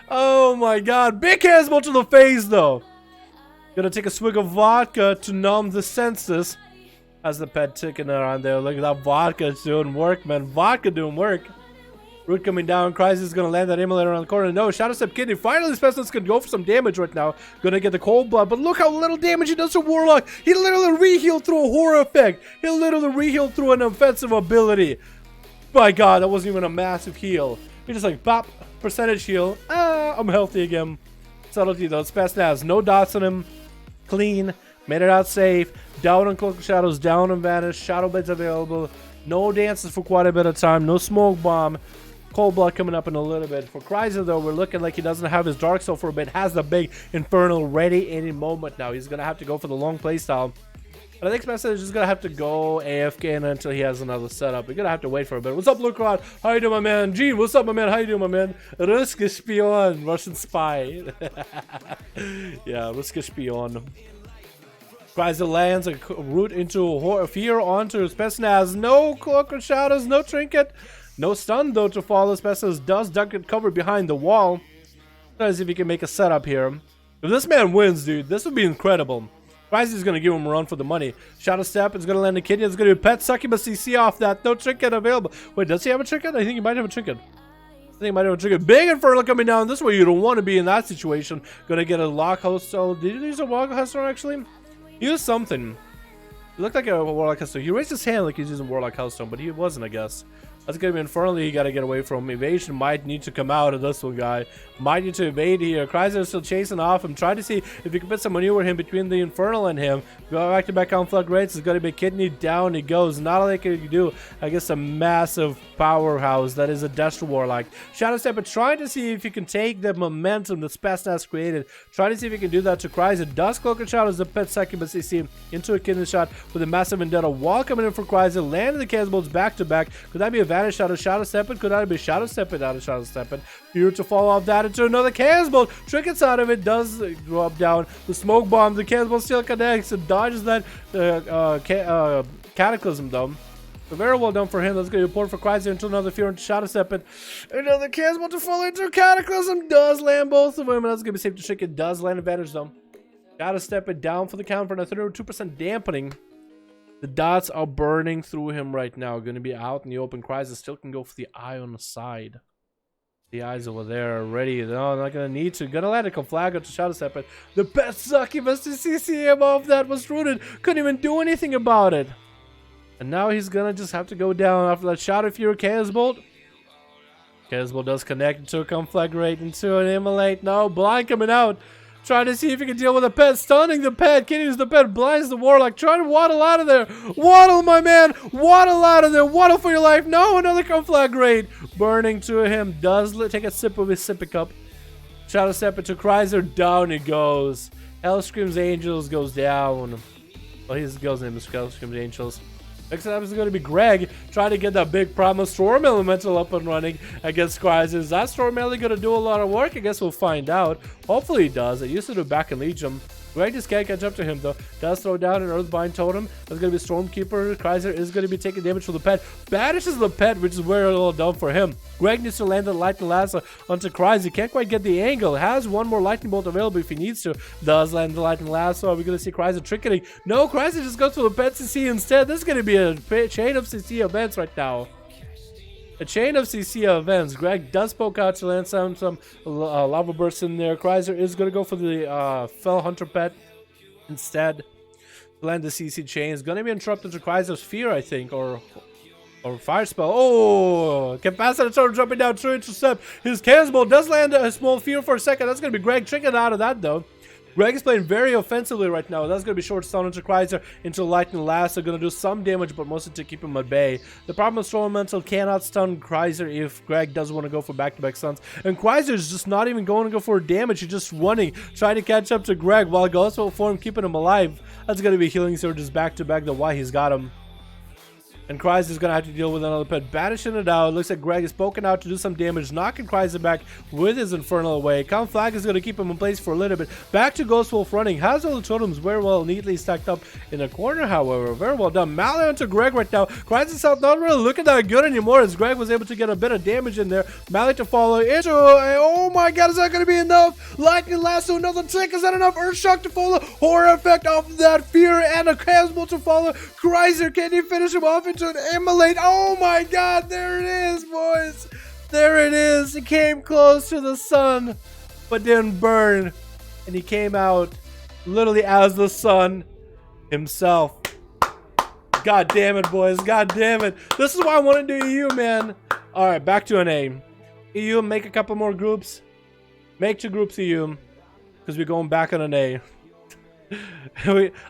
Speaker 3: Oh my God. Big Casmo to the face, though. Gonna take a swig of vodka to numb the senses. As the pet ticking around there. Look at that vodka doing work, man. Vodka doing work. Root coming down. Crisis is gonna land that emulator around the corner. No, Shadow Step Kidney. Finally, Spetsnaz can go for some damage right now. Gonna get the cold blood. But look how little damage he does to Warlock. He literally re-healed through a horror effect. He literally re-healed through an offensive ability. My God, that wasn't even a massive heal. He just like, pop, percentage heal. Ah, I'm healthy again. Subtlety though. Spetsnaz, no dots on him. Clean. Made it out safe. Down on Cloak of Shadows. Down on Vanish. Shadow Blades available. No dances for quite a bit of time. No Smoke Bomb. Cold Blood coming up in a little bit. For Kreiser, though, we're looking like he doesn't have his Dark Soul for a bit. Has the big Infernal ready any moment now. He's going to have to go for the long playstyle. But I think Spetsnaz is just going to have to go AFK until he has another setup. We're going to have to wait for a bit. What's up, Lucrod? How you doing, my man? Gene, what's up, my man? How you doing, my man? Ruski Spion. Russian spy. Yeah, Ruski Spion. Kreiser lands a root into a fear onto Spetsnaz. No Cloak of Shadows, no Trinket. No stun, though, to follow. Spetsnaz does duck and cover behind the wall. Let's see if he can make a setup here. If this man wins, dude, this would be incredible. Kreiser is going to give him a run for the money. Shadow Step is going to land a kidney. It's going to be Pet Succubus CC off that. No Trinket available. Wait, does he have a Trinket? I think he might have a Trinket. Big Infernal coming down. This way you don't want to be in that situation. Going to get a Lock Host. So, did you use a Lock Host actually? He used something. He looked like a Warlock Headstone. He raised his hand like he's using Warlock Headstone, but he wasn't, I guess. That's gonna be infernally you gotta get away from. Evasion might need to come out of this one, guy. Might need to evade here. Chrysler is still chasing off him. Try to see if you can put some maneuver him between the Infernal and him. Go back to back conflict rates. It's gonna be kidney down. He goes. Not only can you do, I guess, a massive powerhouse that is a Destro Warlock. Shadow Step, but trying to see if you can take the momentum that Spetsnaz has created. Trying to see if you can do that to Chrysler. Does Cloak and Shadows the pet succubus CC into a kidney shot with a massive vendetta wall coming in for Chrysler. Landing the Chaos Bolts back to back. Could that be a Vanish Shadow? Shadow Stepping? Could that be Shadow Stepping out of Shadow Stepping? Fear to follow off that into another Chaos Bolt. Trinkets out of it. Does drop down. The Smoke Bomb. The Chaos Bolt still connects and dodges that Cataclysm though. So very well done for him. That's going to be important for Chrysler into another Fear into Shadow Stepping. Another Chaos Bolt to fall into Cataclysm. Does land both of them. And that's going to be safe to trick. It does land advantage though. Shadow Stepping down for the count for another 32% dampening. The dots are burning through him right now. Going to be out in the open. Chrysler still can go for the eye on the side. The eyes over there are ready. No, not going to need to. Going to let it come flag up to Shadow Stepping. The best succubus to CCM off that was rooted. Couldn't even do anything about it. And now he's going to just have to go down after that Shadow Fury Chaos Bolt. Chaos Bolt does connect into a conflagrate, into an immolate. No, blind coming out. Trying to see if he can deal with the pet. Stunning the pet. Can't use the pet. Blinds the Warlock. Trying to waddle out of there. Waddle, my man. Waddle out of there. Waddle for your life. No, another conflagrate. Burning to him. Does take a sip of his sippy cup. Shadow Step into Chrysler. Down he goes. Hell Screams Angels goes down. Well, his girl's name is Hell Screams Angels. Next up is going to be Greg trying to get that big Primal Storm Elemental up and running against Chrysler. Is that Storm Elemental going to do a lot of work? I guess we'll find out. Hopefully he does. It used to do back in Legion. Greg just can't catch up to him though. Does throw down an Earthbind Totem. That's going to be Stormkeeper. Chrysler is going to be taking damage from the pet. Banishes the pet, which is very well done for him. Greg needs to land the Lightning Lasso onto Chrysler. Can't quite get the angle. Has one more Lightning Bolt available if he needs to. Does land the Lightning Lasso. Are we going to see Chrysler tricketing? No, Chrysler just goes for the pet CC instead. This is going to be a chain of CC events right now. A chain of CC events. Greg does poke out to land some lava bursts in there. Chrysler is going to go for the Fell Hunter pet instead. Land the CC chain. Is going to be interrupted to Chrysler's Fear, I think, or Fire Spell. Oh, Capacitor Storm jumping down to intercept. His Chaos Bolt does land a small Fear for a second. That's going to be Greg tricking out of that though. Greg is playing very offensively right now. That's going to be short stun into Chrysler into Lightning Lasso. Going to do some damage, but mostly to keep him at bay. The problem is Storm Elemental cannot stun Chrysler if Greg doesn't want to go for back-to-back stuns. And Chrysler is just not even going to go for damage. He's just running, trying to catch up to Greg while Ghost will form, keeping him alive. That's going to be healing surges back-to-back. That's why he's got him. And Chrysler is going to have to deal with another pet. Banishing it out. Looks like Greg is poking out to do some damage. Knocking Chrysler back with his Infernal away. Count Flag is going to keep him in place for a little bit. Back to Ghost Wolf running. Has all the totems very well neatly stacked up in the corner, however. Very well done. Melee onto Greg right now. Chrysler's health not really looking that good anymore as Greg was able to get a bit of damage in there. Melee to follow into. Oh my god, is that going to be enough? Lightning Lasso, another trick. Is that enough? Earthshock to follow. Horror effect off of that Fear and a Chaos Bolt to follow. Chrysler, can he finish him off into an immolate? Oh my god, there it is, boys. There it is. He came close to the sun, but didn't burn. And he came out literally as the sun himself. God damn it, boys. God damn it. This is why I want to do EU, man. Alright, back to NA. EU, make a couple more groups. Make 2 groups EU. Because we're going back on NA.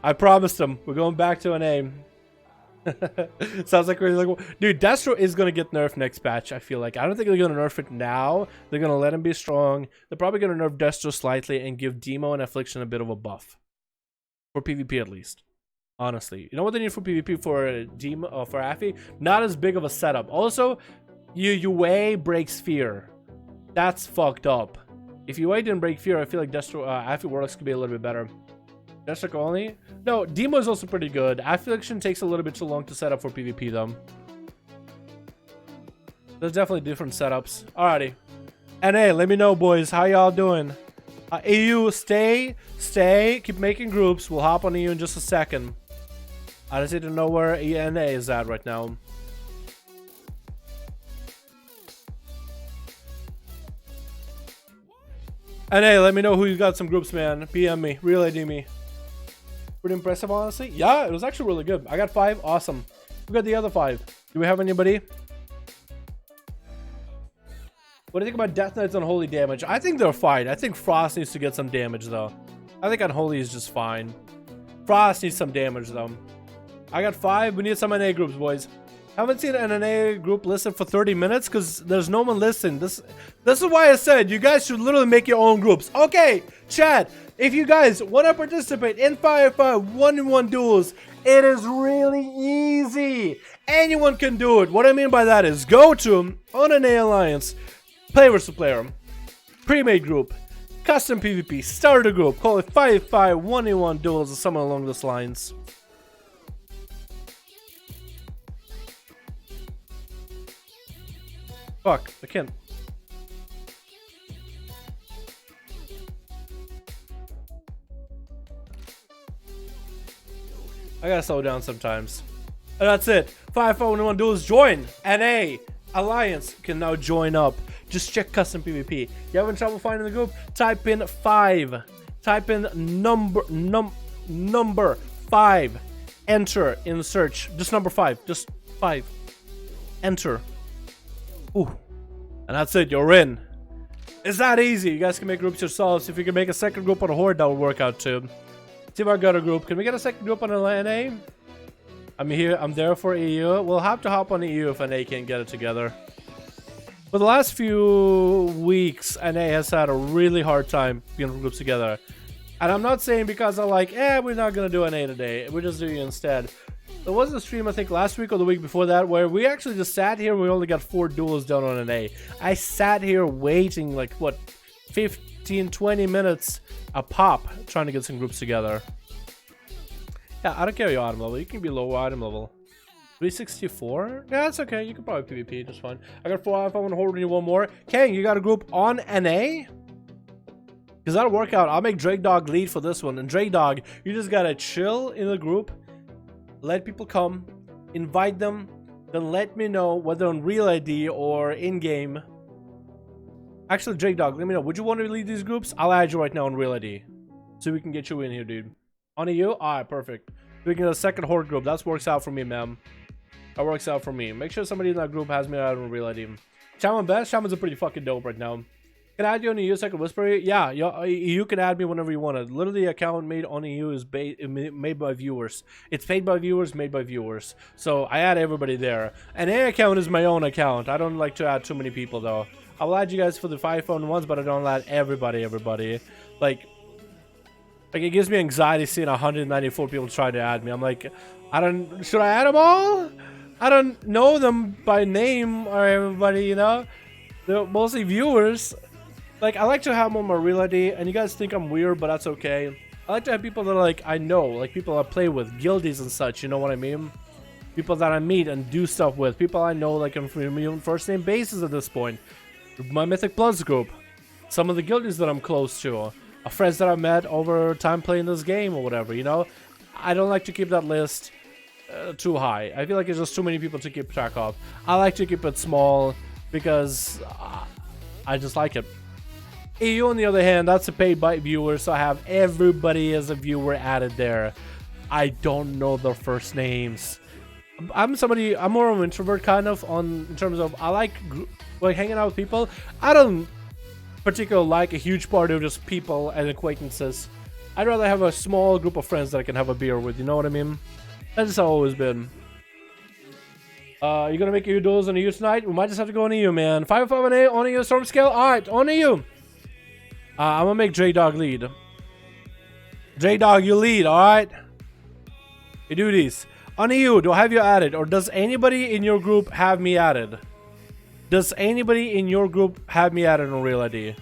Speaker 3: I promised them. We're going back to NA. Sounds like we're like, dude, Destro is gonna get nerfed next patch. I feel like I don't think they're gonna nerf it now. They're gonna let him be strong. They're probably gonna nerf Destro slightly and give Demo and Affliction a bit of a buff for PvP at least. Honestly, you know what they need for PvP for Demo for Affy? Not as big of a setup. Also, UA breaks Fear. That's fucked up. If UA didn't break Fear, I feel like Destro Affy Warlocks could be a little bit better. Destrick only? No, Demo is also pretty good. Affliction takes a little bit too long to set up for PvP though. There's definitely different setups. Alrighty. NA, let me know, boys. How y'all doing? EU, stay. Keep making groups. We'll hop on EU in just a second. I just need to know where NA is at right now. NA, let me know who you got some groups, man. PM me. Real ID me. Pretty impressive, honestly. Yeah, it was actually really good. I got 5. Awesome. Who got the other 5? Do we have anybody? What do you think about Death Knights on Holy damage? I think they're fine. I think Frost needs to get some damage, though. I think on Holy is just fine. Frost needs some damage, though. I got 5. We need some NA groups, boys. Haven't seen an NA group listed for 30 minutes because there's no one listening. This is why I said you guys should literally make your own groups. Okay, chat. If you guys want to participate in 5v5 1-on-1 duels, it is really easy. Anyone can do it. What I mean by that is go to on an Alliance, player versus player, pre-made group, custom PvP, start a group, call it 5v5 1-on-1 duels or something along those lines. Fuck, I can't. I gotta slow down sometimes. And that's it. 5-4-1 duels. Join NA Alliance can now join up. Just check custom PvP. You having trouble finding the group? Type in 5. Type in number 5. Enter in the search. Just number 5. Just 5. Enter. Ooh. And that's it. You're in. It's that easy. You guys can make groups yourselves. If you can make a second group on a Horde, that will work out too. See if I got a group. Can we get a second group on an NA? I'm here. I'm there for EU. We'll have to hop on EU if NA can't get it together. For the last few weeks, NA has had a really hard time getting groups together. And I'm not saying because I'm like, we're not going to do NA today. We're just doing it instead. There was a stream, I think, last week or the week before that, where we actually just sat here and we only got 4 duels done on NA. I sat here waiting, like, what, 15-20 minutes a pop trying to get some groups together. Yeah, I don't care your item level. You can be low item level. 364? Yeah, that's okay. You can probably PvP just fine. I got 4 if I want to hold you one more. Kang, you got a group on NA? Because that'll work out. I'll make Drake Dog lead for this one. And Drake Dog, you just gotta chill in the group. Let people come. Invite them. Then let me know whether on real ID or in-game. Actually, Drake Dog, let me know. Would you want to lead these groups? I'll add you right now on real ID. So we can get you in here, dude. On EU? Alright, perfect. We can get a second Horde group. That works out for me, ma'am. That works out for me. Make sure somebody in that group has me out on real ID. Shaman Best? Shaman's a pretty fucking dope right now. Can I add you on EU second Whisper? Yeah, you can add me whenever you want it. Literally, the account made on EU is made by viewers. It's paid by viewers, made by viewers. So I add everybody there. An A account is my own account. I don't like to add too many people though. I'll add you guys for the 5-on-1s, but I don't add everybody. Like it gives me anxiety seeing 194 people try to add me. I'm like, should I add them all? I don't know them by name or everybody, you know? They're mostly viewers. Like, I like to have them on my real ID, and you guys think I'm weird, but that's okay. I like to have people that are like, I know, like people I play with, guildies and such, you know what I mean? People that I meet and do stuff with, people I know like on first name basis at this point. My Mythic Bloods group, some of the guildies that I'm close to, friends that I met over time playing this game or whatever, you know? I don't like to keep that list too high. I feel like there's just too many people to keep track of. I like to keep it small because I just like it. EU, on the other hand, that's a paid by viewer, so I have everybody as a viewer added there. I don't know their first names. I'm more of an introvert kind of in terms of I like hanging out with people. I don't particularly like a huge party of just people and acquaintances. I'd rather have a small group of friends that I can have a beer with, you know what I mean? That's just how it's always been. You gonna make EU duels on EU tonight? We might just have to go on EU, man. 5-5-8 on EU storm scale? Alright, on EU. I'm gonna make J-Dog lead. J-Dog, you lead, alright? You do these. On EU, do I have you added? Or does anybody in your group have me added? Does anybody in your group have me added on Real ID?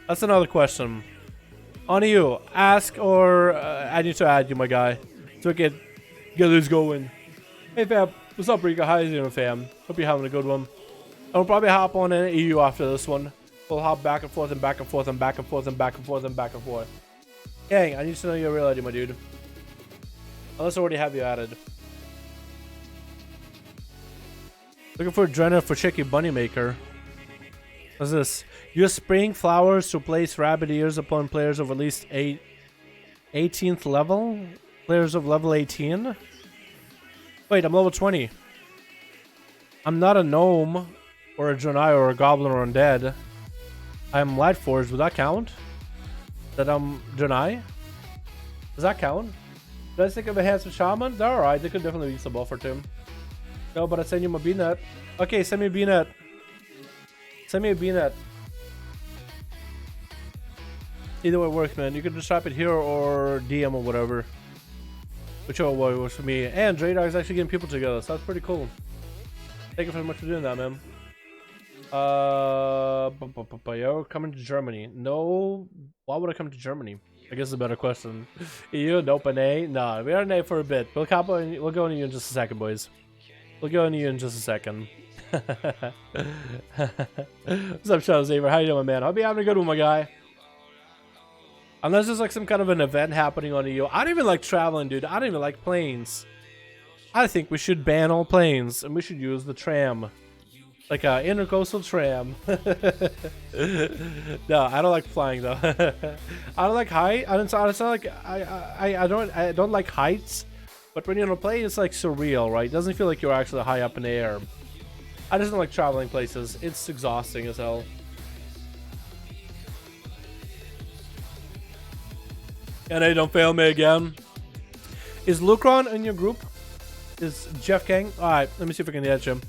Speaker 3: That's another question. On EU, ask or I need to add you, my guy. So we can get this going. Hey fam, what's up Rika? How you doing fam? Hope you're having a good one. I'll probably hop on an EU after this one. We'll hop back and forth and back and forth and back and forth and back and forth and back and forth. Gang, I need to know your real ID, my dude. Unless I already have you added. Looking for Adrenaline for Cheeky Bunny Maker. What's this? Use spring flowers to place rabbit ears upon players of at least 18th level? Players of level 18? Wait, I'm level 20. I'm not a gnome. or a Junai or a Goblin or Undead. I'm Lightforged. Would that count? That I'm Junai? Does that count? Did I think of a handsome shaman? They're alright. They could definitely be some buffer to him. No, but I send you my B-net. Okay, send me a B-net. Send me a B-net. Either way works, man. You can just type it here or DM or whatever. Whichever way works for me. And Dradar is actually getting people together, so that's pretty cool. Thank you very much for doing that, man. You're coming to Germany. No, why would I come to Germany? I guess it's a better question. EU, nope, an A. Nah, we are an A for a bit. We'll go into you in just a second, boys. We'll go into you in just a second. What's up, Shadow Saver? How you doing, man? I'll be having a good one, my guy. Unless there's like some kind of an event happening on EU. I don't even like traveling, dude. I don't even like planes. I think we should ban all planes and we should use the tram. Like a intercoastal tram. No, I don't like flying though. I don't like height. I don't like heights. But when you're on a plane, it's like surreal, right? It doesn't feel like you're actually high up in the air. I just don't like traveling places. It's exhausting as hell. And they don't fail me again. Is Lucron in your group? Is Jeff King? Alright, let me see if I can edge him.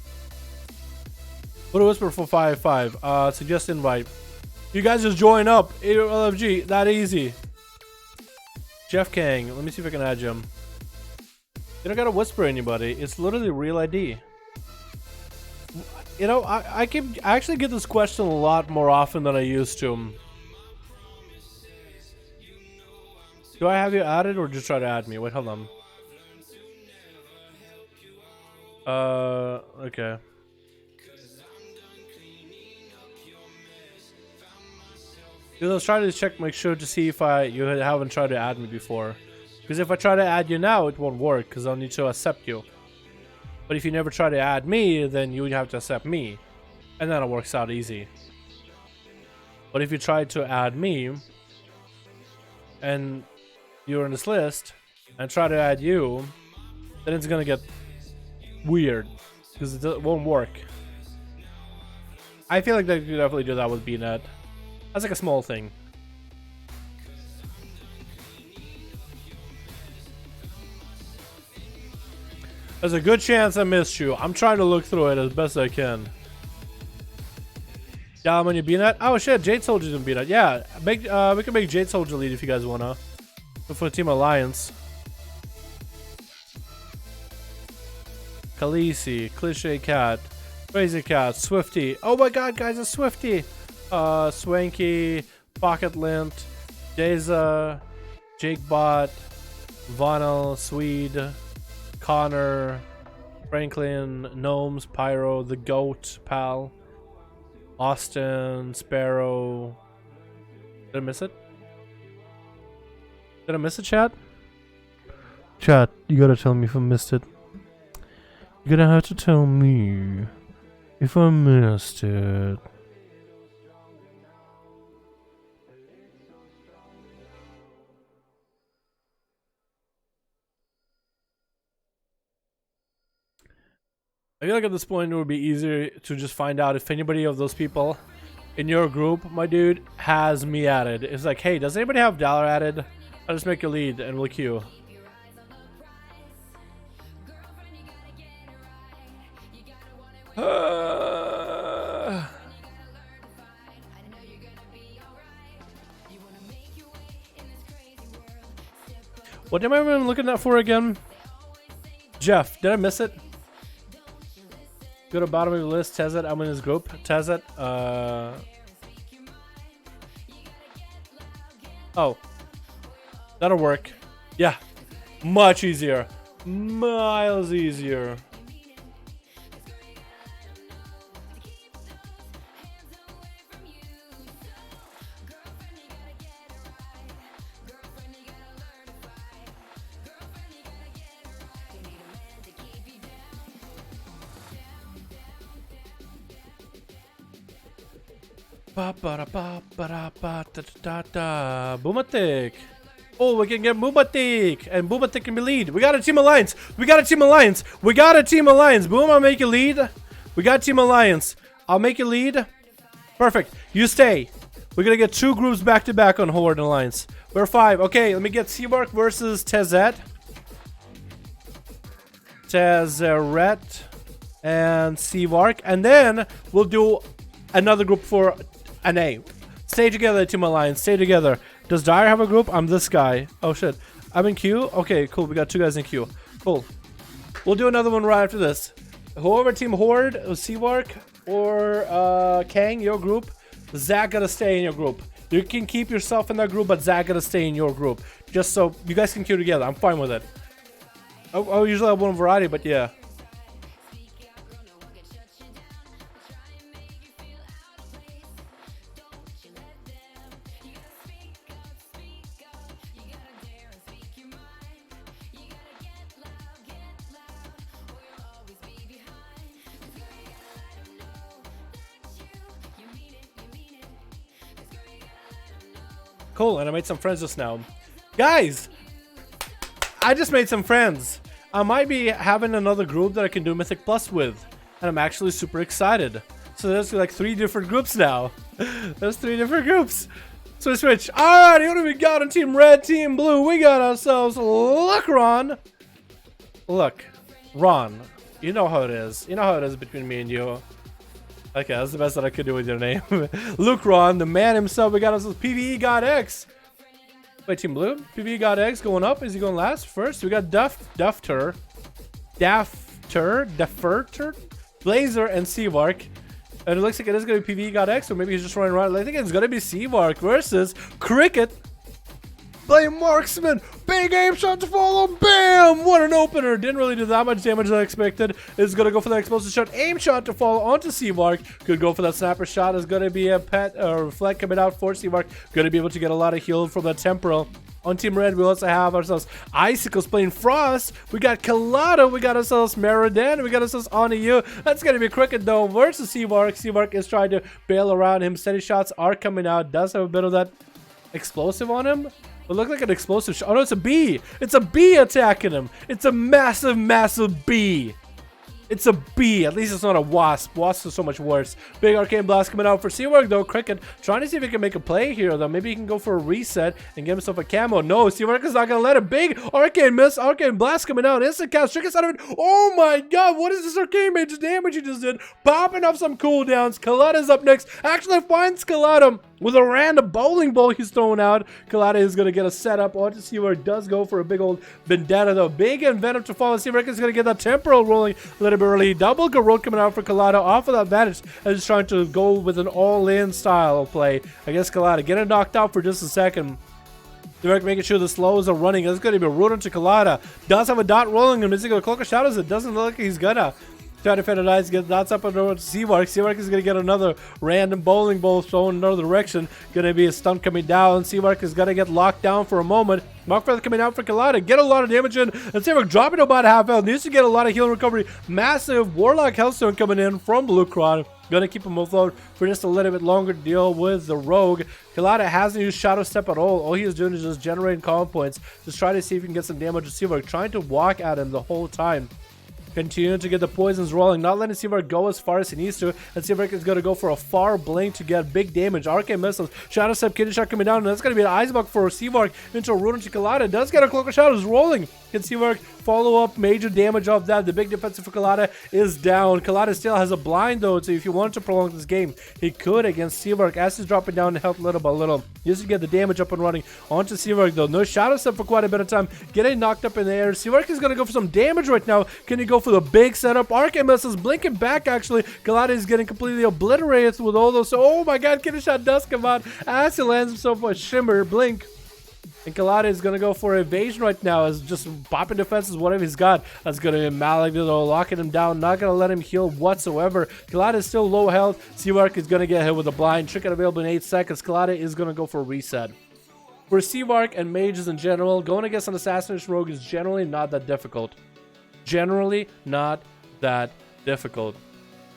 Speaker 3: What a whisper for 5-5. Suggest invite. You guys just join up. LFG, that easy. Jeff King. Let me see if I can add him. You don't gotta whisper anybody. It's literally real ID. You know, I actually get this question a lot more often than I used to. Do I have you added or just try to add me? Wait, hold on. Okay. Because I was trying to check, make sure to see if you haven't tried to add me before. Because if I try to add you now, it won't work because I'll need to accept you. But if you never try to add me, then you would have to accept me. And then it works out easy. But if you try to add me, and you're in this list, and try to add you, then it's gonna get weird. Because it won't work. I feel like they could definitely do that with BNet. That's like a small thing. There's a good chance I missed you. I'm trying to look through it as best I can. Yeah, I'm on your BNet. Oh shit, Jade Soldier's in BNet. Yeah, we can make Jade Soldier lead if you guys wanna. For Team Alliance. Khaleesi, Cliche Cat, Crazy Cat, Swifty. Oh my god, guys, it's Swifty. Swanky, Pocket Lint, Deza, Jakebot, Vonel, Swede, Connor, Franklin, Gnomes, Pyro, The Goat, Pal, Austin, Sparrow. Did I miss it? Did I miss it, chat? Chat, you gotta tell me if I missed it. You're gonna have to tell me if I missed it. I feel like at this point it would be easier to just find out if anybody of those people in your group, my dude, has me added. It's like, hey, does anybody have Dalaran added? I'll just make a lead and we'll queue. What am I even looking at for again? Jeff, did I miss it? Go to bottom of the list, Tezet, I'm in his group. Tezet, oh. That'll work. Yeah. Much easier. Miles easier. Boomatic. Oh, we can get Boomatic, and Boomatic can be lead. We got a team alliance. We got a team alliance. We got a team alliance. Boom, I'll make you lead. We got team alliance. I'll make you lead. Perfect. You stay. We're gonna get 2 groups back to back on Horde Alliance. We're 5. Okay, let me get Seabark versus Tezet. Tezeret and Seabark. And then we'll do another group for NA. Stay together, Team Alliance. Stay together. Does Dyer have a group? I'm this guy. Oh shit. I'm in queue? Okay, cool. We got 2 guys in queue. Cool. We'll do another one right after this. Whoever Team Horde, Seabark, or Kang, your group, Zach gotta stay in your group. You can keep yourself in that group, but Zach gotta stay in your group. Just so you guys can queue together. I'm fine with it. I usually have one variety, but yeah. Cool, and I made some friends just now. Guys, I just made some friends. I might be having another group that I can do Mythic Plus with. And I'm actually super excited. So there's like 3 different groups now. There's 3 different groups. So we switch. Alright, what do we got on Team Red, Team Blue? We got ourselves Look, Ron. Look, Ron. You know how it is. You know how it is between me and you. Okay, that's the best that I could do with your name. Luke Ron, the man himself. We got ourselves PvE God X. Wait, Team Blue? PvE God X going up? Is he going last? First? We got Dufter, Blazer, and Seabark. And it looks like it is going to be PvE God X, or maybe he's just running around. I think it's going to be Seabark versus Cricket. Play Marksman. Big aim shot to follow. Bam! What an opener. Didn't really do that much damage as I expected. Is going to go for that explosive shot. Aim shot to follow onto Seabark. Could go for that sniper shot. Is going to be a pet or reflect coming out for Seabark. Going to be able to get a lot of heal from that temporal. On Team Red, we also have ourselves Icicles playing Frost. We got Kalada. We got ourselves Meridan. We got ourselves Oniyu. That's going to be Cricket, though, versus Seabark. Seabark is trying to bail around him. Steady shots are coming out. Does have a bit of that explosive on him. It looked like an explosive shot. Oh, no, it's a bee. It's a bee attacking him. It's a massive, massive bee. It's a bee. At least it's not a wasp. Wasps are so much worse. Big arcane blast coming out for Seabark, though. Cricket trying to see if he can make a play here, though. Maybe he can go for a reset and get himself a camo. No, Seabark is not going to let it. Big arcane miss. Arcane blast coming out. Instant cast. Trick us out of it. Oh my god. What is this arcane mage damage he just did? Popping up some cooldowns. Kalada's up next. Actually finds Kalada with a random bowling ball he's throwing out. Kalada is going to get a setup onto Seabark. Does go for a big old vendetta, though. Big and venom to follow. Seabark is going to get that temporal rolling a little bit early. Double Garrote coming out for Kalada off of that advantage. And just trying to go with an all-in style of play against Kalada. Getting knocked out for just a second. Seabark making sure the slows are running. It's going to be a root into Kalada. Does have a dot rolling him. Is he going to cloak of shadows? It doesn't look like he's gonna. Try to defend it, get dots up and over to Seabark. Seabark is going to get another random bowling ball thrown in another direction. Going to be a stun coming down. Seabark is going to get locked down for a moment. Mark Feather coming out for Kalada. Get a lot of damage in. And Seabark dropping about half health. Needs to get a lot of heal recovery. Massive Warlock Hellstone coming in from Blue Cron. Going to keep him afloat for just a little bit longer to deal with the Rogue. Kalada hasn't used Shadow Step at all. All he is doing is just generating calm points. Just trying to see if he can get some damage to Seabark. Trying to walk at him the whole time. Continue to get the poisons rolling, not letting Seabark go as far as he needs to. And Seabark is going to go for a far blink to get big damage. Arcane missiles, Shadow Step, Kidney Shot coming down, and that's going to be an Ice Buck for Seabark into a Rune into Kalada. Does get a Cloak of Shadows rolling. Can Seabark follow up major damage off that? The big defensive for Kalada is down. Kalada still has a blind, though, so if you want to prolong this game, he could against Seabark as he's dropping down in health little by little. He has to get the damage up and running onto Seabark, though. No Shadow Step for quite a bit of time. Getting knocked up in the air. Seabark is going to go for some damage right now. Can he go for the big setup? Arcane missiles blinking back, actually. Kalada is getting completely obliterated with all those. Oh my god, Kidney Shot does come out as he lands himself a Shimmer Blink. And Kalada is going to go for evasion right now as just popping defenses, whatever he's got. That's going to be Malik, though, locking him down. Not going to let him heal whatsoever. Kalada is still low health. Seabark is going to get hit with a blind. Trick available in 8 seconds. Kalada is going to go for a reset. For Seabark and mages in general, going against an Assassination Rogue is generally not that difficult. Generally not that difficult.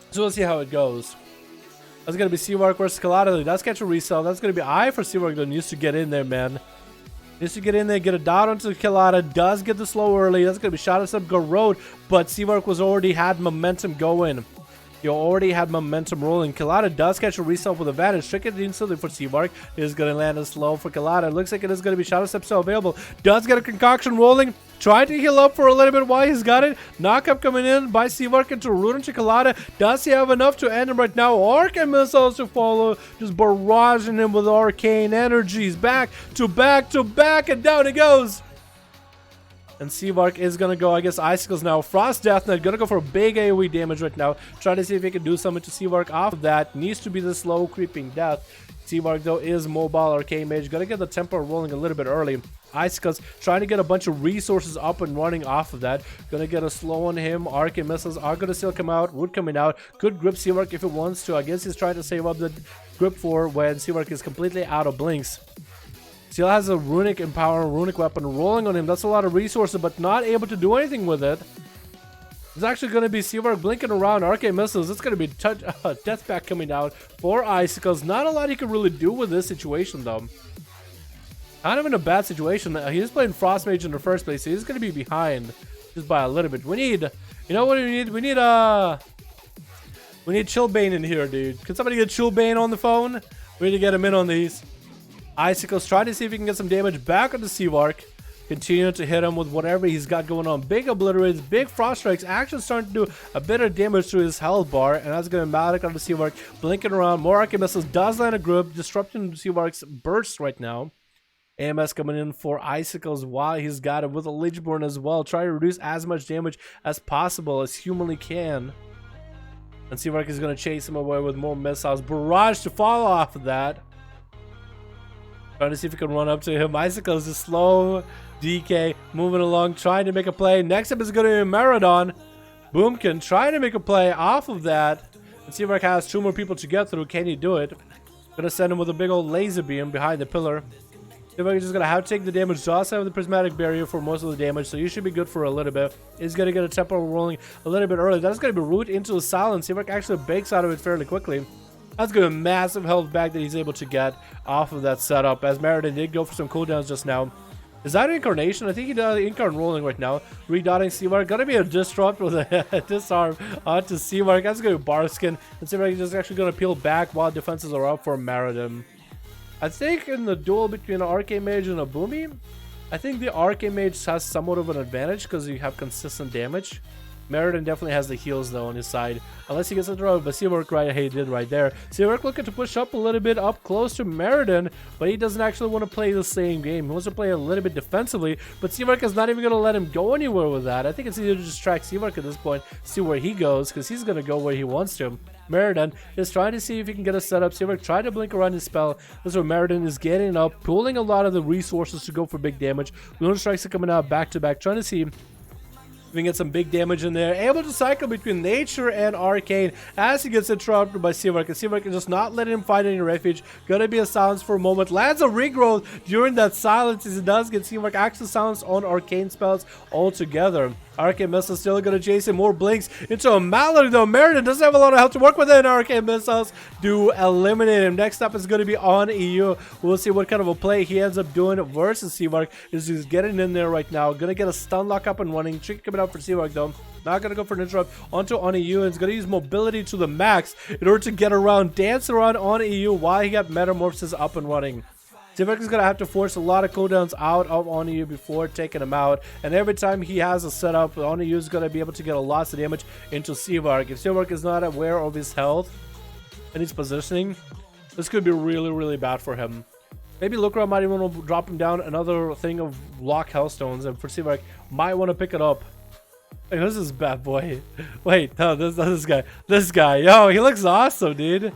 Speaker 3: So we'll see how it goes. That's going to be Seabark versus Kalada. That's catch a resell. That's going to be I for Seabark, though. Needs to get in there, man. Needs to get in there, get a dot onto Kalada. Does get the slow early. That's going to be Shadow Step Garrote, but Seabark was already had momentum going. You already had momentum rolling. Kalada does catch a reset with advantage. Trick it instantly for Seabark. It is going to land a slow for Kalada. Looks like it is going to be Shadow Step still available. Does get a concoction rolling. Trying to heal up for a little bit while he's got it. Knockup coming in by Seabark into Rune into Kalada. Does he have enough to end him right now? Arcane missiles to follow. Just barraging him with arcane energies. Back to back to back. And down he goes. And Seabark is going to go, I guess, Icicles now. Frost Death Knight going to go for big AoE damage right now. Trying to see if he can do something to Seabark off of that. Needs to be the slow creeping death. Seabark, though, is mobile Arcane Mage. Going to get the tempo rolling a little bit early. Icicles trying to get a bunch of resources up and running off of that. Going to get a slow on him. Arcane Missiles are going to still come out. Wood coming out. Could grip Seabark if it wants to. I guess he's trying to save up the grip for when Seabark is completely out of blinks. Still has a runic empower, runic weapon rolling on him. That's a lot of resources, but not able to do anything with it. It's actually going to be Seabark blinking around. Arcane Missiles. It's going to be Death Pack coming out for Icicles. Not a lot he can really do with this situation, though. Kind of in a bad situation. He's playing Frost Mage in the first place, so he's going to be behind just by a little bit. We need, you know what we need? We need Chillbane in here, dude. Can somebody get Chillbane on the phone? We need to get him in on these. Icicles trying to see if he can get some damage back on the Seabark. Continue to hit him with whatever he's got going on. Big obliterates, big frost strikes, actually starting to do a bit of damage to his health bar, and that's going to matter on the Seabark. Blinking around, more Arcane Missiles does land a group, disrupting Seabark's burst right now. AMS coming in for Icicles while he's got it with a Lichborn as well. Try to reduce as much damage as possible as humanly can. And Seabark is going to chase him away with more missiles. Barrage to follow off of that. Trying to see if he can run up to him. Icicles is slow. DK moving along, trying to make a play. Next up is going to be Maradon. Boomkin trying to make a play off of that. And Seabark has two more people to get through. Can he do it? Gonna send him with a big old laser beam behind the pillar. Seabark is just gonna have to take the damage. Does have the prismatic barrier for most of the damage, so you should be good for a little bit. He's gonna get a tempo rolling a little bit early. That's gonna be root into the silence. Seabark actually bakes out of it fairly quickly. That's going to be a massive health back that he's able to get off of that setup, as Maradon did go for some cooldowns just now. Is that Incarnation? I think he does Incarn rolling right now. Redotting Seabark. Gonna be a disrupt with a disarm onto Seabark. That's going to be Barskin. And Seabark is just actually going to peel back while defenses are up for Maradon. I think in the duel between an Arcane Mage and a Boomy, I think the Arcane Mage has somewhat of an advantage because you have consistent damage. Maradon definitely has the heals though on his side, unless he gets interrupted. But Seabark right, he did right there. Seabark looking to push up a little bit up close to Maradon, but he doesn't actually want to play the same game. He wants to play a little bit defensively, but Seabark is not even going to let him go anywhere with that. I think it's easier to distract Seabark at this point, see where he goes, because he's going to go where he wants to. Maradon is trying to see if he can get a setup. Seabark tried to blink around his spell. This is where Maradon is getting up, pulling a lot of the resources to go for big damage. Lunar Strikes are coming out back to back, trying to see we can get some big damage in there. Able to cycle between Nature and Arcane as he gets interrupted by Seabark. And Seabark is just not letting him find any refuge. Gonna be a silence for a moment. Lands a regrowth during that silence as he does get Seabark actually silence on Arcane spells altogether. Arcane Missiles still gonna chase him. More blinks into a Malady though. Maradon doesn't have a lot of health to work with, and Arcane Missiles do eliminate him. Next up is gonna be on EU. We'll see what kind of a play he ends up doing versus Seabark. He's getting in there right now. Gonna get a stun lock up and running. Trick coming out for Seabark though. Not gonna go for an interrupt onto on EU, and he's gonna use mobility to the max in order to get around, dance around on EU while he got Metamorphosis up and running. Seabark is going to have to force a lot of cooldowns out of Oniyu before taking him out. And every time he has a setup, Oniyu is going to be able to get a lot of damage into Seabark. If Seabark is not aware of his health and his positioning, this could be really, really bad for him. Maybe Lucra might even want to drop him down another thing of lock Hellstones, and for Seabark might want to pick it up. Hey, who's this bad boy? Wait, no, this guy. This guy. Yo, he looks awesome, dude.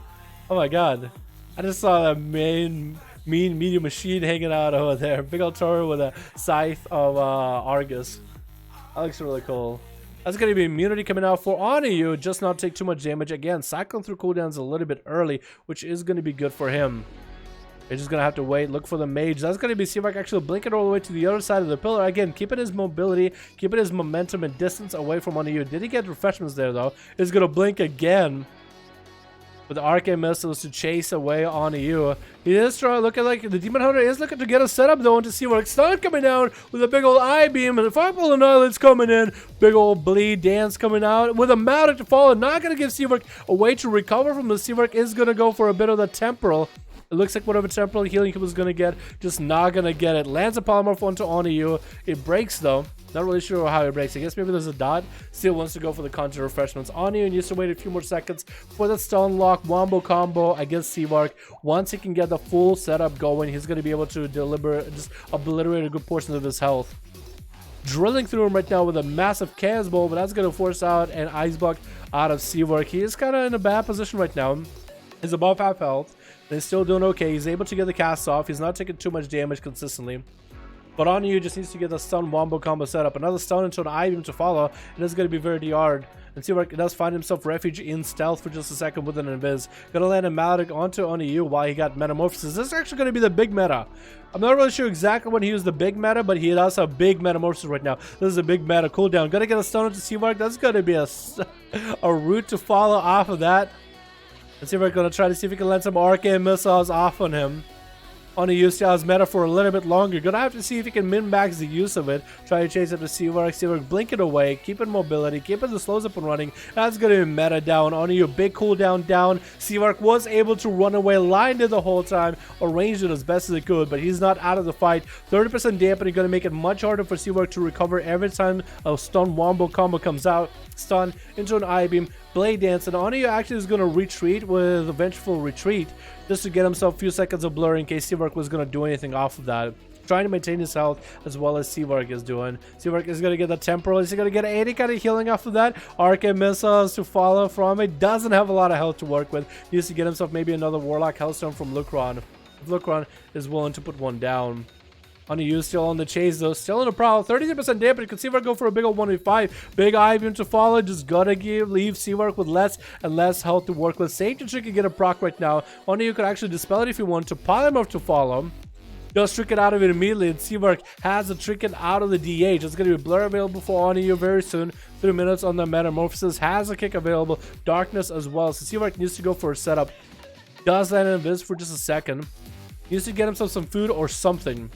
Speaker 3: Oh my god. I just saw that mean medium machine hanging out over there. Big old Toro with a scythe of Argus. That looks really cool. That's going to be immunity coming out for Oniyu. Just not take too much damage. Again, cycling through cooldowns a little bit early, which is going to be good for him. You're just going to have to wait. Look for the mage. That's going to be Seabark actually blinking all the way to the other side of the pillar. Again, keeping his mobility, keeping his momentum and distance away from Oniyu. Did he get refreshments there, though? He's going to blink again. with the arcane missiles to chase away on you. He is trying to look at, like, the Demon Hunter is looking to get a setup though, and to see where stun coming down with a big old eye beam, and the Fireball and Eyelids coming in, big old bleed dance coming out with a Maverick to follow. Not gonna give Seawork a way to recover from the Seawork is gonna go for a bit of the temporal. It looks like whatever temporal healing he was gonna get, just not gonna get it. Lands a polymorph onto you. It breaks though. Not really sure how it breaks. I guess maybe there's a dot. Still wants to go for the counter refreshments on you, and used to wait a few more seconds for the stun lock wombo combo against Seawork. Once he can get the full setup going, he's going to be able to just obliterate a good portion of his health. Drilling through him right now with a massive chaos bowl, but that's going to force out an ice block out of Seawork. He is kind of in a bad position right now. He's above half health. He's still doing okay. He's able to get the cast off. He's not taking too much damage consistently. But on you just needs to get the stun wombo combo set up. Another stun into an eye beam to follow. It is going to be very hard. And Seawork does find himself refuge in stealth for just a second with an invis. Gonna land a Maledic onto you while he got metamorphosis. This is actually going to be the big meta. I'm not really sure exactly when he used the big meta, but he does have big metamorphosis right now. This is a big meta cooldown. Gonna get a stun into Seawork. That's going to be a route to follow off of that. And Seawork gonna try to see if he can land some arcane missiles off on him. On a use his meta for a little bit longer. Gonna have to see if he can min-max the use of it. Try to chase it to Seawork, blink it away, keep it mobility, keep it the slows up and running. That's gonna be meta down. On you, big cooldown down. Seawork was able to run away, lined it the whole time, arranged it as best as it could, but he's not out of the fight. 30% dampening gonna make it much harder for Seawork to recover every time a stun wombo combo comes out. Stun into an eye beam, blade dance, and Oniyu actually is going to retreat with a vengeful retreat just to get himself a few seconds of blur in case Seawork was going to do anything off of that. Trying to maintain his health as well as Seawork is doing. Seawork is going to get the temporal. Is he going to get any kind of healing off of that? Arcane missiles to follow from it. Doesn't have a lot of health to work with. He needs to get himself maybe another Warlock Hellstone from Lucron. If Lucron is willing to put one down. Oniyu still on the chase though, still in a prowl, 33% damage. You can Seawork go for a big old 1v5. Big eye beam to follow, just gotta leave Seawork with less and less health to work with. Sage and Trick can get a proc right now. Oniyu could actually dispel it if you want to. Polymorph to follow. Just trick it out of it immediately, and Seawork has a trick it out of the DH. It's going to be blur available for Oniyu very soon. 3 minutes on the metamorphosis, has a kick available. Darkness as well, so Seawork needs to go for a setup. Does land an invis for just a second. Needs to get himself some food or something.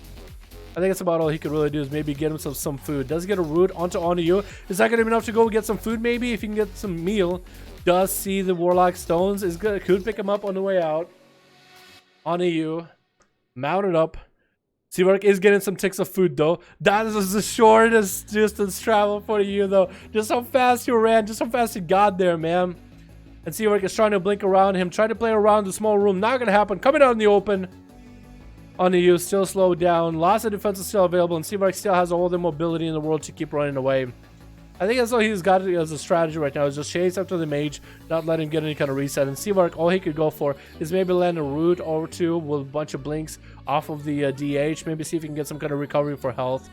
Speaker 3: I think that's about all he could really do is maybe get himself some food. Does get a root onto Oniyu. Is that going to be enough to go get some food maybe? If he can get some meal. Does see the Warlock Stones. Could pick him up on the way out. Oniyu. Mounted up. Seawork is getting some ticks of food though. That is the shortest distance travel for you though. Just how fast you ran. Just how fast you got there, man. And Seawork is trying to blink around him. Trying to play around the small room. Not going to happen. Coming out in the open. Oniyu still slowed down. Lots of defense is still available, and Seawork still has all the mobility in the world to keep running away. I think that's all he's got as a strategy right now is just chase after the mage, not let him get any kind of reset. And Seawork, all he could go for is maybe land a root or two with a bunch of blinks off of the DH. Maybe see if he can get some kind of recovery for health.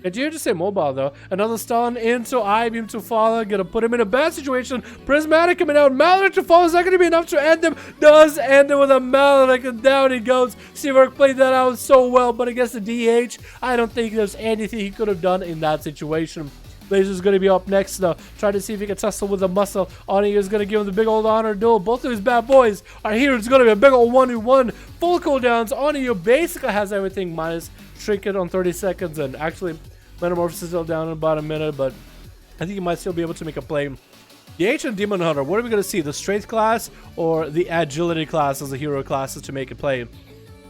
Speaker 3: Continue to stay mobile though. Another stun into eye beam to follow. Gonna put him in a bad situation. Prismatic coming out. Maledic to follow. Is that gonna be enough to end him? Does end him with a Maledic, and down he goes. Seawork played that out so well, but against the DH, I don't think there's anything he could have done in that situation. Blazer's going to be up next though. Try to see if he can tussle with the muscle. Oniyu is going to give him the big old honor duel. Both of these bad boys are here. It's going to be a big old 1v1. Full cooldowns. Oniyu basically has everything minus Trinket on 30 seconds. And actually, Metamorphosis is still down in about a minute. But I think he might still be able to make a play. The Ancient Demon Hunter. What are we going to see? The Strength class or the Agility class as the hero classes to make a play?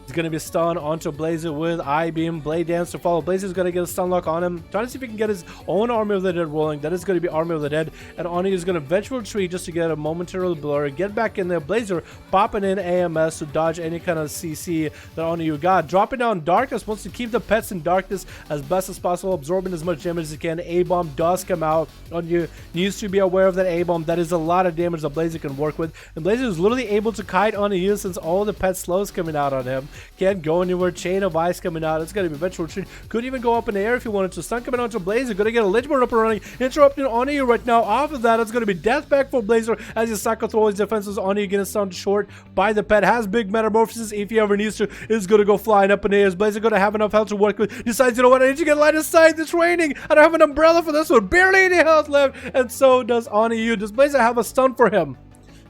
Speaker 3: He's going to be stunned onto Blazer with Eye Beam, Blade Dance to follow. Blazer's going to get a stun lock on him. Trying to see if he can get his own Army of the Dead rolling. That is going to be Army of the Dead. And Oniyu is going to venture retreat just to get a momentary blur. Get back in there. Blazer popping in AMS to dodge any kind of CC that Oniyu got. Dropping down Darkness. Wants to keep the pets in darkness as best as possible. Absorbing as much damage as he can. A-Bomb does come out. Oniyu needs to be aware of that A-Bomb. That is a lot of damage that Blazer can work with. And Blazer is literally able to kite Oniyu since all the pet slows coming out on him. Can't go anywhere. Chain of Ice coming out. It's going to be eventual retreat. Could even go up in the air if you wanted to. Stun coming out to Blazer. Going to get a Ledgeborn up and running. Interrupting Oniyu right now. Off of that, it's going to be death back for Blazer as he cycle through all his defenses. Oniyu getting stunned short by the pet. Has big metamorphosis if he ever needs to. Is going to go flying up in the air. Is Blazer going to have enough health to work with? Decides, you know what? I need to get line of sight. It's raining. I don't have an umbrella for this one. Barely any health left. And so does Oniyu. Does Blazer have a stun for him?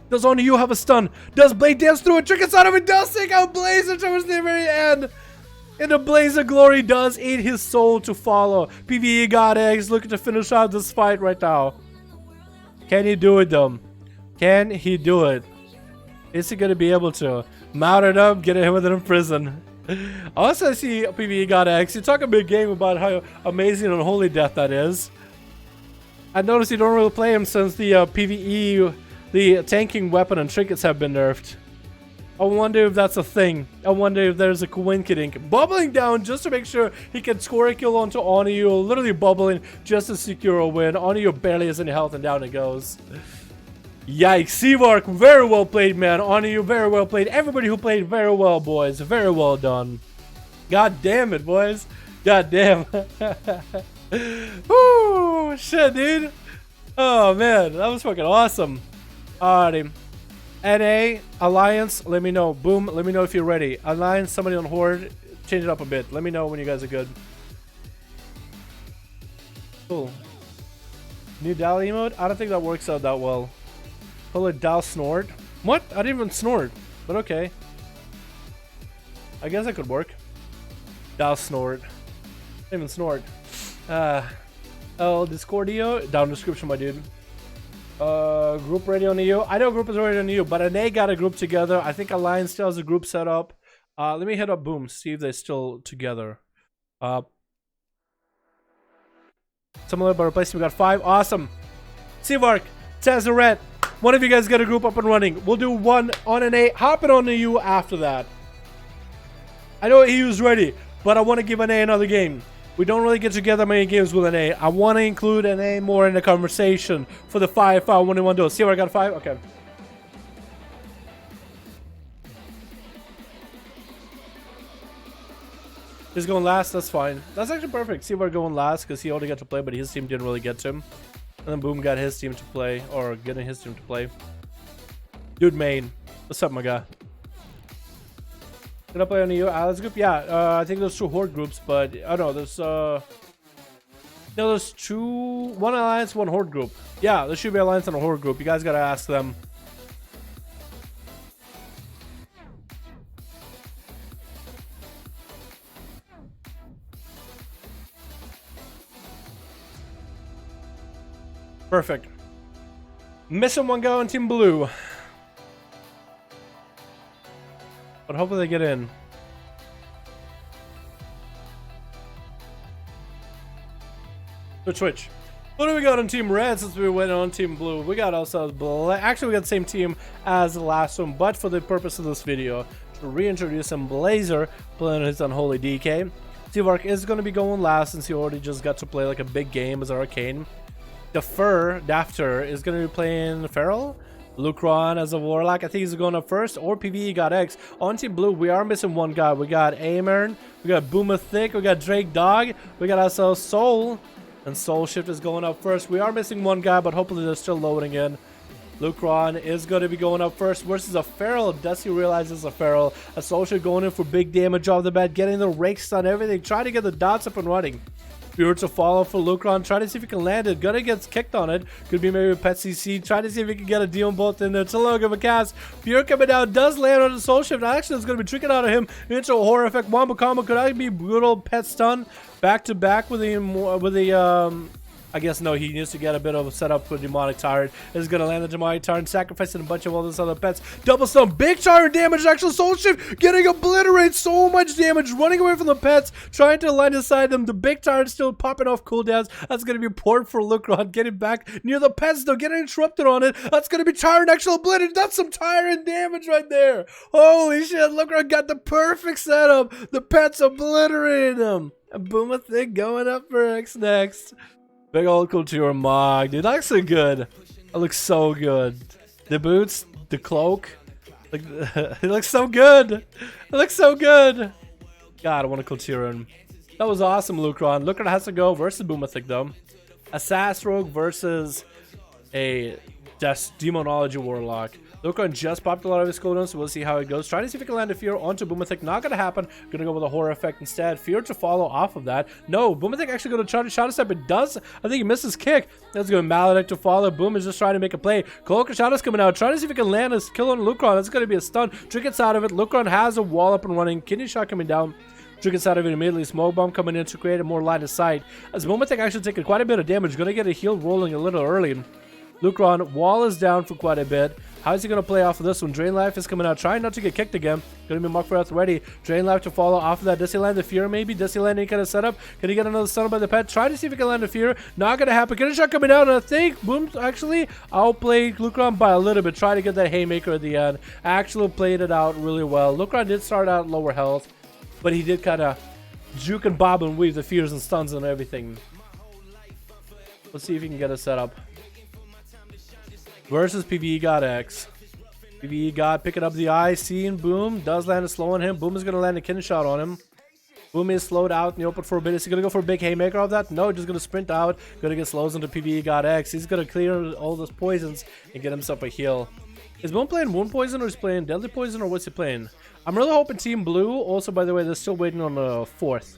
Speaker 3: Does only you have a stun? Does Blade dance through it? Trickets out of it. Does take out Blazer towards the very end. And the Blaze of Glory does eat his soul to follow. PvE God X looking to finish out this fight right now. Can he do it, though? Can he do it? Is he going to be able to? Mount it up, get him with it in prison. Also, I see PvE God X. You talk a big game about how amazing and holy death that is. I noticed you don't really play him since the PvE, the tanking weapon and trinkets have been nerfed. I wonder if that's a thing. I wonder if there's a coinkydink. Bubbling down just to make sure he can score a kill onto Onyu. Literally bubbling just to secure a win. Onyu barely has any health and down it goes. Yikes. Seavark, very well played, man. Onyu, very well played. Everybody who played very well, boys. Very well done. God damn it, boys. God damn. Woo, shit, dude. Oh, man. That was fucking awesome. Alrighty. NA, Alliance, let me know. Boom, let me know if you're ready. Alliance, somebody on Horde, change it up a bit. Let me know when you guys are good. Cool. New Dal emote? I don't think that works out that well. Call it Dal Snort. What? I didn't even snort. But okay. I guess that could work. Dal Snort. Didn't even snort. Oh, Discordio? Down description, my dude. Group ready on EU. I know group is already on EU, but NA got a group together. I think Alliance still has a group set up. Let me hit up Boom, see if they're still together. Similar but replacing, we got 5. Awesome. Seavark, Tezzeret, one of you guys get a group up and running. We'll do one on NA, hopping on EU after that. I know EU's ready, but I want to give NA another game. We don't really get together many games with NA. I want to include NA more in the conversation for the 5-5-1-1 duel. See where I got 5? Okay. He's going last, that's fine. That's actually perfect. See where going last because he only got to play, but his team didn't really get to him. And then Boom got his team to play, or getting his team to play. Dude main. What's up, my guy? Did I play on the Alliance group? Yeah, I think there's 2 Horde groups, but I don't know, there's no, there's 2, 1 Alliance, 1 Horde group. Yeah, there should be Alliance and a Horde group. You guys gotta ask them. Perfect. Missing 1 guy on Team Blue. But hopefully they get in. Switch. What do we got on Team Red since we went on Team Blue? We got ourselves actually we got the same team as the last one, but for the purpose of this video, to reintroduce him, Blazer playing his unholy DK. Seavark is going to be going last since he already just got to play like a big game as Arcane. Dafter is going to be playing Feral. Lucron as a Warlock. I think he's going up first. Or PvE got X. On Team Blue, we are missing 1 guy. We got Amern. We got Boomer Thick. We got Drake Dog. We got ourselves Soul. And Soul Shift is going up first. We are missing 1 guy, but hopefully they're still loading in. Lucron is going to be going up first versus a Feral. Does he realize it's a Feral? A Soul Shift going in for big damage off the bat. Getting the rakes on everything. Trying to get the dots up and running. Spirit to follow for Lucron. Try to see if he can land it. Gonna get kicked on it. Could be maybe a Pet CC. Try to see if he can get a deal both in there. Too of a cast. Pure coming down. Does land on the Soul Shift. Actually, it's gonna be tricking out of him into a horror effect. Wombo combo could actually be brutal. Pet stun. Back to back with the I guess no, he needs to get a bit of a setup for Demonic Tyrant. Is going to land the Demonic Tyrant, sacrificing a bunch of all those other pets. Double stun, big Tyrant damage, actual Soul Shift, getting obliterated, so much damage, running away from the pets, trying to land inside them. The big Tyrant still popping off cooldowns. That's going to be important for Lucron, getting back near the pets though, getting interrupted on it. That's going to be Tyrant actual obliterated. That's some Tyrant damage right there. Holy shit, Lucron got the perfect setup. The pets obliterated him. And Boomer Thing going up for X next. Big old Couture Mog, dude. That looks so good. It looks so good. The boots, the cloak. Like, it looks so good. It looks so good. God, I want to Couture him. That was awesome, Lucron. Lucron has to go versus Boomathic, though. Assassin Rogue versus a Demonology Warlock. Lucron just popped a lot of his cooldowns, so we'll see how it goes. Trying to see if he can land a Fear onto Boomathek. Not going to happen. Going to go with a Horror Effect instead. Fear to follow off of that. No, Boomathek actually going to try to Shadow Step. It does. I think he missed his kick. That's going to Maledict to follow. Boom is just trying to make a play. Cloak of Shadow's coming out. Trying to see if he can land a kill on Lucron. That's going to be a stun. Trinket's out of it. Lucron has a wall up and running. Kidney Shot coming down. Trinket's out of it immediately. Smoke Bomb coming in to create a more line of sight. As Boomathek actually taking quite a bit of damage. Going to get a heal rolling a little early. Lucron, wall is down for quite a bit. How is he going to play off of this one? Drain Life is coming out, trying not to get kicked again. Going to be Mark for Earth ready. Drain Life to follow off of that. Does he land the Fear maybe? Does he land any kind of setup? Can he get another stun by the pet? Try to see if he can land the Fear. Not going to happen. Get a shot coming out, and I think Boom actually outplayed Lucron by a little bit. Try to get that Haymaker at the end. Actually played it out really well. Lucron did start out lower health, but he did kind of juke and bob and weave the Fears and stuns and everything. Let's see if he can get a setup. Versus PvE God X. PvE God picking up the eye, seeing Boom. Does land a slow on him. Boom is going to land a Kidney Shot on him. Boom is slowed out in the open for a bit. Is he going to go for a big Haymaker of that? No, just going to sprint out. Going to get slows into PvE God X. He's going to clear all those poisons and get himself a heal. Is Boom playing Wound Poison or is he playing Deadly Poison or what's he playing? I'm really hoping Team Blue. Also, by the way, they're still waiting on the 4th.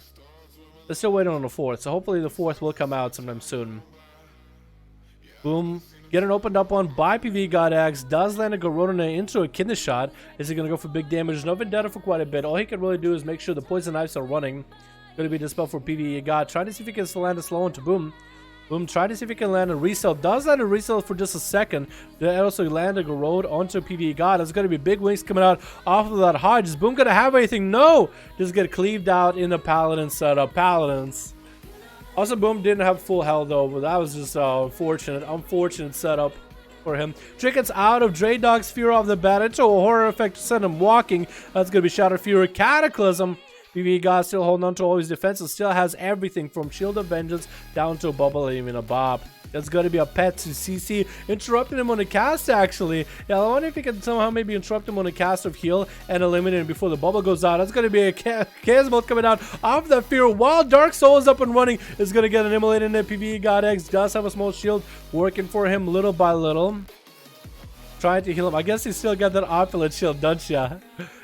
Speaker 3: They're still waiting on the 4th. So hopefully the 4th will come out sometime soon. Boom. Getting opened up on by PvE God X. Does land a Garona into a Kidney Shot. Is he going to go for big damage? No Vendetta for quite a bit. All he can really do is make sure the Poison Knives are running. Going to be dispelled for PvE God. Trying to see if he can land a slow into Boom. Boom, trying to see if he can land a Resell. Does land a Resell for just a second. Then also land a Garode onto PvE God. There's going to be big wings coming out off of that Hodge. Is Boom going to have anything? No! Just get cleaved out in the Paladin setup. Paladins. Also, Boom didn't have full health though, but that was just unfortunate setup for him. Trinket's out of Dre Dog's Fear off the bat into a Horror Effect to send him walking. That's going to be Shadow Fury. Cataclysm. PvE God still holding on to all his defenses. Still has everything from Shield of Vengeance down to a Bubble and even a Bob. That's going to be a pet to CC. Interrupting him on the cast, actually. Yeah, I wonder if he can somehow maybe interrupt him on the cast of heal and eliminate him before the bubble goes out. That's going to be a Chaos Bolt coming out off that Fear. While Dark Soul is up and running, is going to get an immolate in there. PvE God X does have a small shield working for him little by little. Trying to heal him. I guess he still got that opulent shield, don't ya?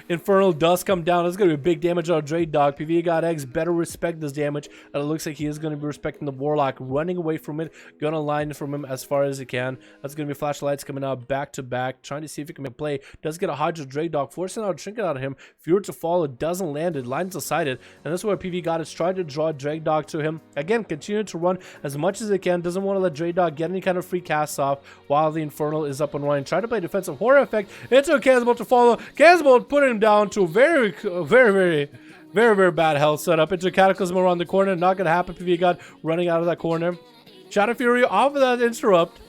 Speaker 3: Infernal does come down. That's going to be big damage on Dre Dog. PvE God X better respect this damage. And it looks like he is going to be respecting the Warlock. Running away from it. Going to line from him as far as he can. That's going to be flashlights coming out back to back. Trying to see if he can make a play. Does get a Hodge of Dre Dog. Forcing out a Trinket out of him. Fear to follow. Doesn't land it. Lines aside it. And that's where PvE God is trying to draw Dre Dog to him. Again, continue to run as much as he can. Doesn't want to let Dre Dog get any kind of free casts off while the Infernal is up and running. Trying to play defensive Horror Effect into a Chaos Bolt to follow. Chaos Bolt putting him down to a very bad health setup. Into Cataclysm around the corner. Not going to happen. PvE God running out of that corner. Shadow Fury off of that interrupt.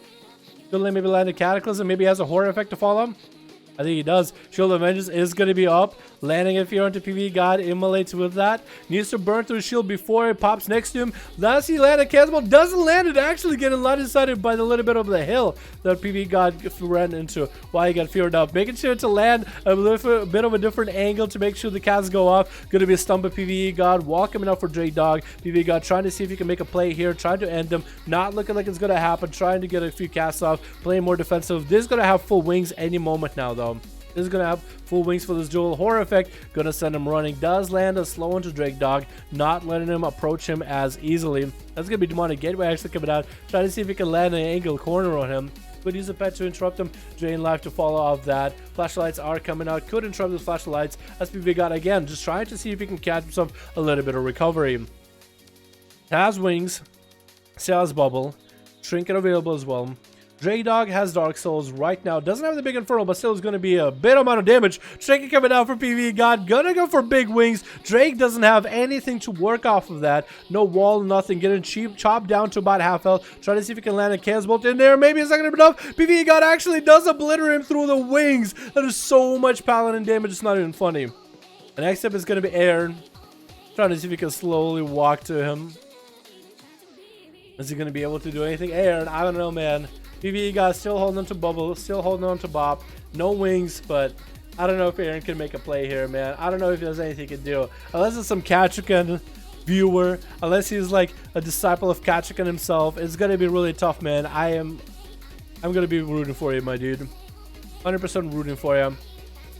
Speaker 3: Gonna maybe land a Cataclysm. Maybe has a Horror Effect to follow. I think he does. Shield of Vengeance is going to be up. Landing a Fear onto PvE God. Immolates with that. Needs to burn through his shield before it pops next to him. Does he land a Chaos Bolt? Doesn't land it. Actually getting line inside by the little bit of the hill that PvE God ran into while he got feared up. Making sure to land a bit of a different angle to make sure the casts go off. Going to be a stun by PvE God. Wall coming out for Dre Dog. PvE God trying to see if he can make a play here. Trying to end him. Not looking like it's going to happen. Trying to get a few casts off. Playing more defensive. This is going to have full wings any moment now though. This is going to have full wings for this duel. Horror Effect, going to send him running. Does land a slow into Drake Dog, not letting him approach him as easily. That's going to be Demonic Gateway actually coming out. Trying to see if he can land an angle corner on him. Could use a pet to interrupt him. Drain Life to follow off that. Flashlights are coming out. Could interrupt those flashlights. SPV got again, just trying to see if he can catch himself a little bit of recovery. Has wings. Still has bubble. Trinket available as well. Drake Dog has Dark Souls right now. Doesn't have the big Infernal, but still is going to be a bit amount of damage. Trinket coming out for PvE God. Gonna go for big wings. Drake doesn't have anything to work off of that. No wall, nothing. Getting chopped down to about half health. Trying to see if he can land a Chaos Bolt in there. Maybe it's not going to be enough. PvE God actually does obliterate him through the wings. That is so much Paladin damage. It's not even funny. The next step is going to be Aaron. Trying to see if he can slowly walk to him. Is he going to be able to do anything? Aaron, I don't know, man. PvE God still holding on to Bubble, still holding on to Bop. No wings, but I don't know if Aaron can make a play here, man. I don't know if there's anything he can do. Unless it's some Katrikan viewer, unless he's like a disciple of Katrikan himself, it's going to be really tough, man. I'm going to be rooting for you, my dude. 100% rooting for you.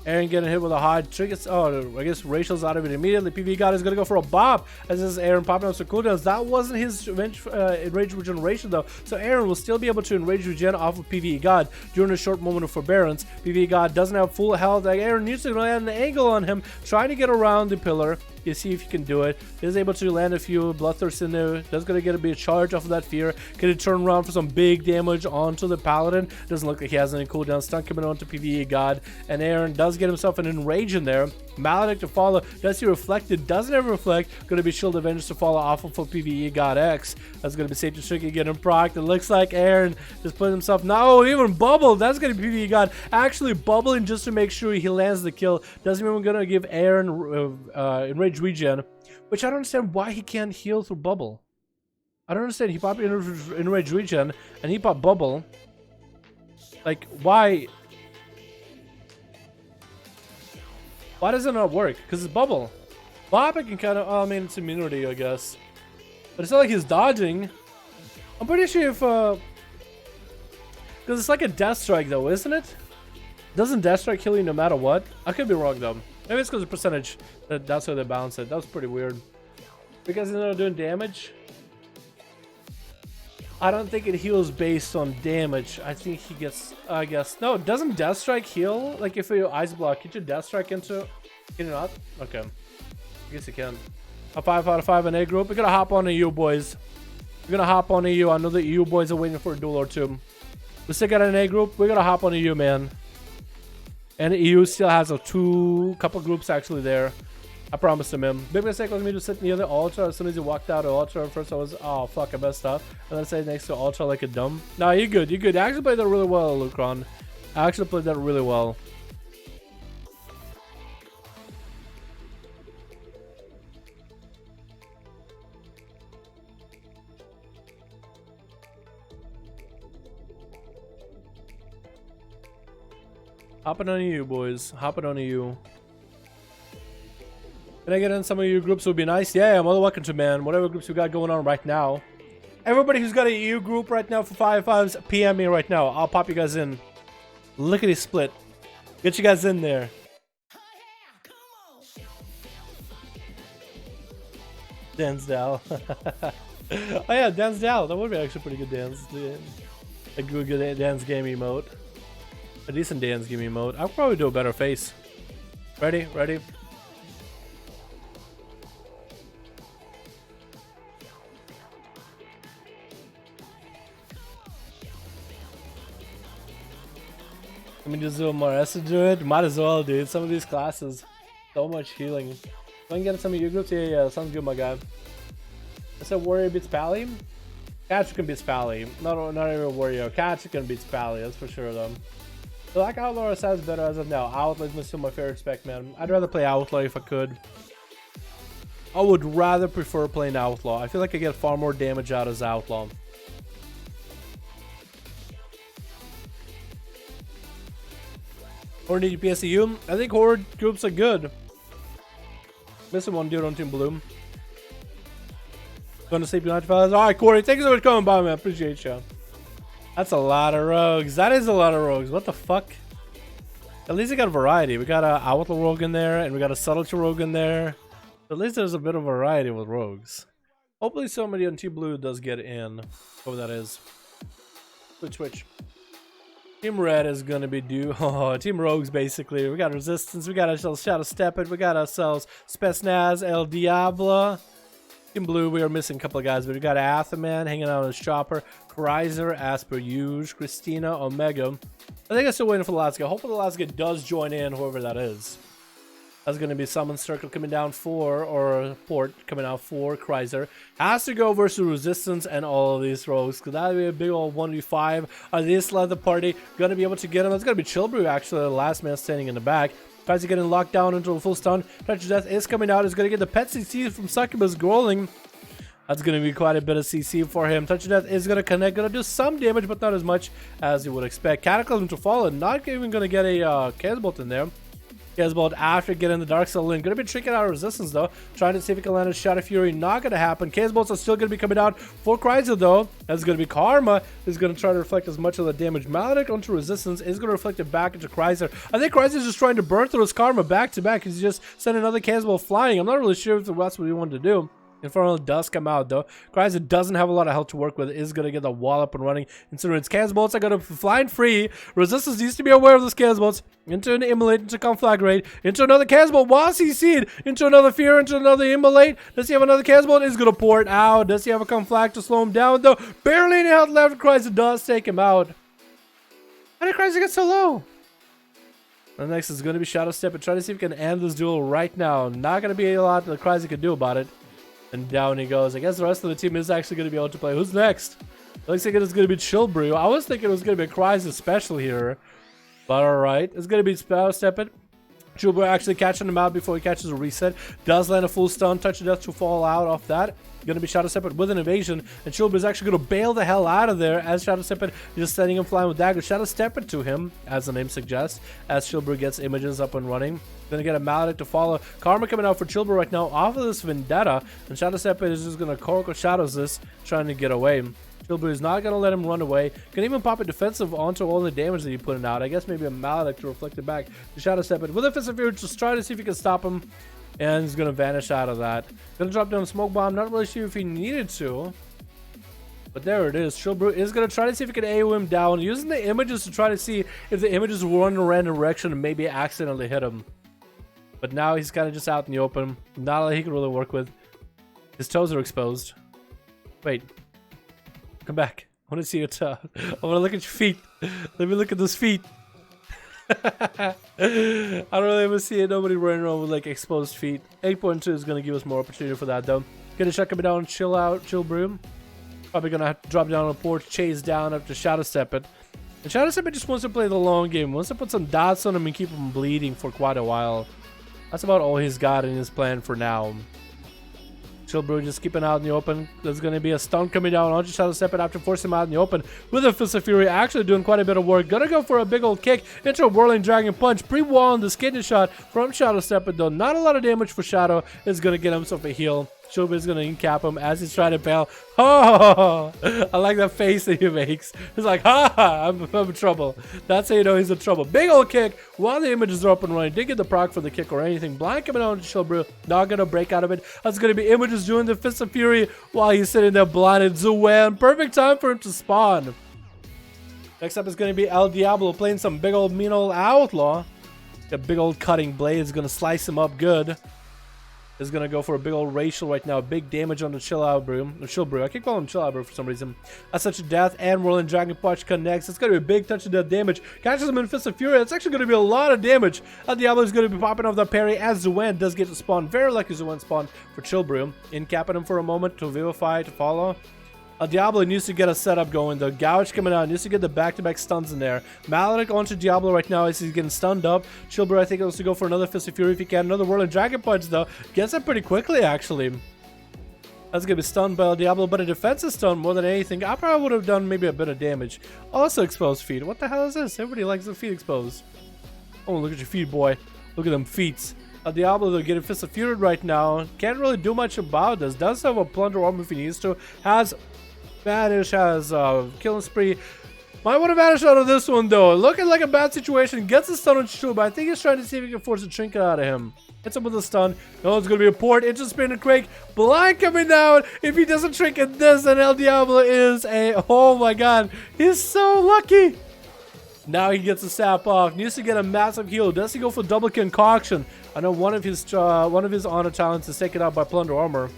Speaker 3: Aaron getting hit with a hard trigger. Oh, I guess Rachel's out of it immediately. PvE God is going to go for a bop. As this is Aaron popping up some cooldowns. That wasn't his enrage regeneration though. So Aaron will still be able to enrage regen off of PvE God during a short moment of forbearance. PvE God doesn't have full health. Like Aaron needs to land an angle on him, trying to get around the pillar. You see if you can do it. Is able to land a few bloodthirsts in there. That's gonna get a big charge off of that fear. Can he turn around for some big damage onto the paladin? Doesn't look like he has any cooldown. Stun coming onto PvE God, and Aaron does get himself an enrage in there. Maledict to follow. Does he reflected? Doesn't ever reflect. Gonna be shield avengers to follow off of for PvE God X. That's gonna be safe to tricky getting proc. It looks like Aaron just put himself. No, even bubble. That's gonna be PvE God actually bubbling just to make sure he lands the kill. Doesn't even gonna give Aaron enrage regen, which I don't understand why he can't heal through bubble. I don't understand. He popped enrage regen and he popped bubble. Like why? Why does it not work? Because it's bubble. Bop can kind of. Oh, I mean it's immunity, I guess. But it's not like he's dodging. I'm pretty sure if because it's like a death strike though, isn't it? Doesn't death strike kill you no matter what? I could be wrong though. Maybe it's because of percentage. That's how they balance it. That was pretty weird. Because they're not doing damage. I don't think it heals based on damage. I think he gets. I guess no. Doesn't Death Strike heal? Like if you ice block, get your Death Strike into. Can you not? Okay. I guess you can. A 5 out of 5 in A group. We're gonna hop on EU boys. We're gonna hop on EU. I know the EU boys are waiting for a duel or two. We still got an A group. We're gonna hop on EU, man. And EU still has a couple groups actually there. I promised him. Big mistake was me to sit near the altar. As soon as he walked out of the altar, first I was, oh fuck, I messed up. And then I stayed next to the altar like a dumb. Nah, you're good, you're good. I actually played that really well, Lucron. I actually played that really well. Hopping on you, boys. Hopping on you. Can I get in some of your groups? Would be nice. Yeah, I'm all welcome to, man. Whatever groups we got going on right now. Everybody who's got a EU group right now for 5-5s, PM me right now. I'll pop you guys in. Lickety split. Get you guys in there. Dansdale. Oh yeah, Dansdale. That would be actually a pretty good dance. A good dance game emote. A decent dance game emote. I'll probably do a better face. Ready? Ready? Let me just do more S to do it. Might as well, dude. Some of these classes, so much healing. If I can get some of your groups, yeah, sounds good, my guy. I said Warrior beats Pally. Catcher can beat Pally. Not even Warrior. Catcher can beat Pally. That's for sure, though. The Black Outlaw sounds better as of now. Outlaw is still my favorite spec, man. I'd rather play Outlaw if I could. I would rather prefer playing Outlaw. I feel like I get far more damage out as Outlaw. Horde PSU. I think Horde groups are good. Missing one dude on Team Blue. Going to sleep United fellas. Alright, Corey, thank you so much for coming by, man. Appreciate you. That's a lot of rogues. That is a lot of rogues. What the fuck? At least we got a variety. We got a Outlaw rogue in there, and we got a Subtlety rogue in there. At least there's a bit of variety with rogues. Hopefully somebody on Team Blue does get in. Whoever that is. Twitch. Team Red is gonna be Team Rogues basically. We got Resistance, we got ourselves Shadow Stepid, we got ourselves Spetsnaz, El Diablo. Team Blue, we are missing a couple of guys, but we got Athaman hanging out on his chopper, Kreiser, as per usual, Christina, Omega. I think I'm still waiting for the last guy. Hopefully the last guy does join in, whoever that is. That's going to be Summon Circle coming down 4, or Port coming out 4, Kreiser. Has to go versus Resistance and all of these rogues, because that would be a big old 1v5. Are these leather party going to be able to get him? It's going to be Chillbrew, actually, the last man standing in the back. Kreiser getting locked down into a full stun. Touch of Death is coming out. He's going to get the pet CC from Succubus Growling. That's going to be quite a bit of CC for him. Touch of Death is going to connect. Going to do some damage, but not as much as you would expect. Cataclysm to Fallen. Not even going to get a Chaos Bolt in there. Casebolt after getting the Dark Soul in. Gonna be tricking out resistance though. Trying to see if he can land a Shadow Fury. Not gonna happen. Casebolts are still gonna be coming out for Chrysler though. That's gonna be Karma. Is gonna try to reflect as much of the damage. Maledict onto resistance is gonna reflect it back into Chrysler. I think Chrysler's just trying to burn through his Karma back to back. He's just sent another Casebolt flying. I'm not really sure if that's what he wanted to do. Infernal does come out though. Chrysler doesn't have a lot of health to work with. Is going to get the wall up and running. Incinerates. Casbolts are going to flying free. Resistance needs to be aware of those Casbolts. Into an Immolate, into Conflagrate, into another Casbolt while CC'd, into another Fear, into another Immolate. Does he have another Casbolt? Is going to pour it out. Does he have a Conflag to slow him down though? Barely any health left. Chrysler does take him out. How did Chrysler get so low? The next is going to be Shadow Step and try to see if he can end this duel right now. Not going to be a lot that Chrysler can do about it. And down he goes. I guess the rest of the team is actually going to be able to play. Who's next? Looks like it's going to be Chillbrew. I was thinking it was going to be Chrysler special here. But alright. It's going to be Shadow Stepping. Chillbrew actually catching him out before he catches a reset. Does land a full stun. Touch of Death to fall out off that. Going to be Shadow Stepping with an evasion. And Chillbrew is actually going to bail the hell out of there as Shadow Stepping just sending him flying with dagger. Shadow Stepping to him, as the name suggests, as Chillbrew gets images up and running. Gonna get a Maledict to follow. Karma coming out for Chillbrew right now off of this Vendetta. And Shadow Stepping is just gonna Coracle Shadows this, trying to get away. Chillbrew is not gonna let him run away. Can even pop a defensive onto all the damage that he putting out. I guess maybe a Maledict to reflect it back to Shadow Stepping. With Offensive Fury, just try to see if he can stop him. And he's gonna vanish out of that. Gonna drop down a Smoke Bomb. Not really sure if he needed to. But there it is. Chillbrew is going to try to see if he can AO him down. Using the images to try to see if the images will run in a random direction and maybe accidentally hit him. But now he's kind of just out in the open. Not a lot he can really work with. His toes are exposed. Wait. Come back. I want to see your toe. I want to look at your feet. Let me look at those feet. I don't really ever see nobody running around with like exposed feet. 8.2 is going to give us more opportunity for that though. Gonna check him down, chill out, Chillbrew. Probably gonna have to drop down on the porch, chase down after Shadow Stepping. And Shadow Stepping just wants to play the long game. Wants to put some dots on him and keep him bleeding for quite a while. That's about all he's got in his plan for now. Chillbrew just keeping out in the open. There's going to be a stun coming down onto Shadow Stepping after forcing him out in the open. With a Fist of Fury actually doing quite a bit of work. Gonna go for a big old kick into a Whirling Dragon Punch. Pre-walling the kidney shot from Shadow Stepping though. Not a lot of damage for Shadow. Is going to get himself a heal. Chillbrew is going to incap him as he's trying to bail. Oh, I like that face that he makes. He's like, ha, I'm in trouble. That's how you know he's in trouble. Big old kick while the images are up and running. Didn't get the proc for the kick or anything. Blind coming out to Chillbrew. Not going to break out of it. That's going to be images doing the Fist of Fury while he's sitting there blinded. Zuan. Perfect time for him to spawn. Next up is going to be El Diablo playing some big old mean old outlaw. The big old cutting blade is going to slice him up good. Is going to go for a big old racial right now. Big damage on the Chillbrew. I keep calling him Chillbrew for some reason. That's Touch of Death and Whirling Dragon Punch connects. It's going to be a big Touch of Death damage. Catches him in Fist of Fury. It's actually going to be a lot of damage. El Diablo is going to be popping off the parry as Zuan does get to spawn. Very lucky Zuan spawn for Chillbrew. Incapping him for a moment to Vivify to follow. Diablo needs to get a setup going. The Gouge coming out needs to get the back-to-back stuns in there. Maledict onto Diablo right now as he's getting stunned up. Chillbrew, I think, wants to go for another Fist of Fury if he can. Another Whirling Dragon Punch, though. Gets it pretty quickly, actually. That's going to be stunned by El Diablo, but a defensive stun more than anything. I probably would have done maybe a bit of damage. Also exposed feet. What the hell is this? Everybody likes the feet exposed. Oh, look at your feet, boy. Look at them feet. El Diablo, they're getting Fist of Fury right now. Can't really do much about this. Does have a Plunder Arm if he needs to. Has Vanish, has Killing Spree. Might want to vanish out of this one though. Looking like a bad situation. Gets a stun on Chillbrew, but I think he's trying to see if he can force a trinket out of him. Hits him with a stun. No, it's going to be a port. Into Spin and Quake. Blind coming down. If he doesn't trinket this, then El Diablo is a... Oh my god. He's so lucky. Now he gets a sap off. Needs to get a massive heal. Does he go for double concoction? I know one of his honor talents is taken out by Plunder Armor.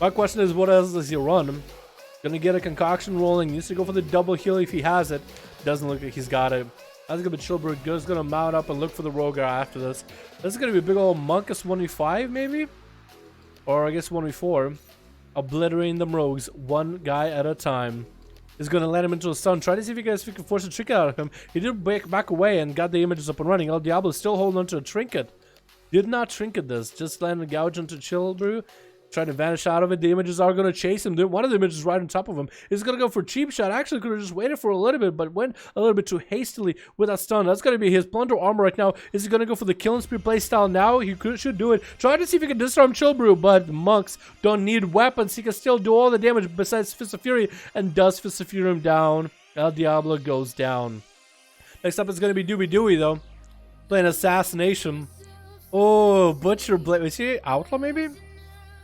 Speaker 3: My question is, what else does he run? Gonna get a concoction rolling. Needs to go for the double heal if he has it. Doesn't look like he's got it. That's gonna be Chillbrew. Just gonna mount up and look for the Rogar after this. This is gonna be a big old Monkus 1v5 maybe? Or I guess 1v4. Obliterating them rogues one guy at a time. Is gonna let him into a stun. Try to see if he can force a trinket out of him. He did back away and got the images up and running. El Diablo is still holding onto a trinket. Did not trinket this. Just landed a gouge onto Chillbrew. Trying to vanish out of it. The images are going to chase him. One of the images right on top of him is going to go for cheap shot. Actually, could have just waited for a little bit, but went a little bit too hastily with that stun. That's going to be his plunder armor right now. Is he going to go for the killing spree playstyle now? He should do it. Try to see if he can disarm Chillbrew, but monks don't need weapons. He can still do all the damage besides Fist of Fury, and does Fist of Fury him down. El Diablo goes down. Next up is going to be Doobie Dooey, though. Playing Assassination. Oh, Butcher Blade. Is he Outlaw, maybe?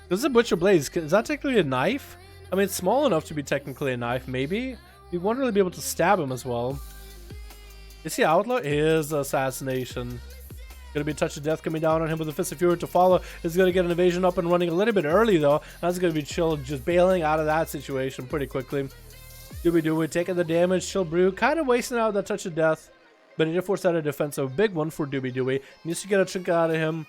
Speaker 3: This is a Butcher Blade. Is that technically a knife? I mean, it's small enough to be technically a knife, maybe. You won't really be able to stab him as well. Is he Outlaw? Is Assassination. Gonna be a touch of death coming down on him with the Fist of Fury to follow. Is gonna get an evasion up and running a little bit early, though. That's gonna be Chill just bailing out of that situation pretty quickly. Doobie Dooby taking the damage. Chillbrew kind of wasting out that touch of death. But he did force out a defensive big one for Doobie Dooby. Needs to get a trinket out of him.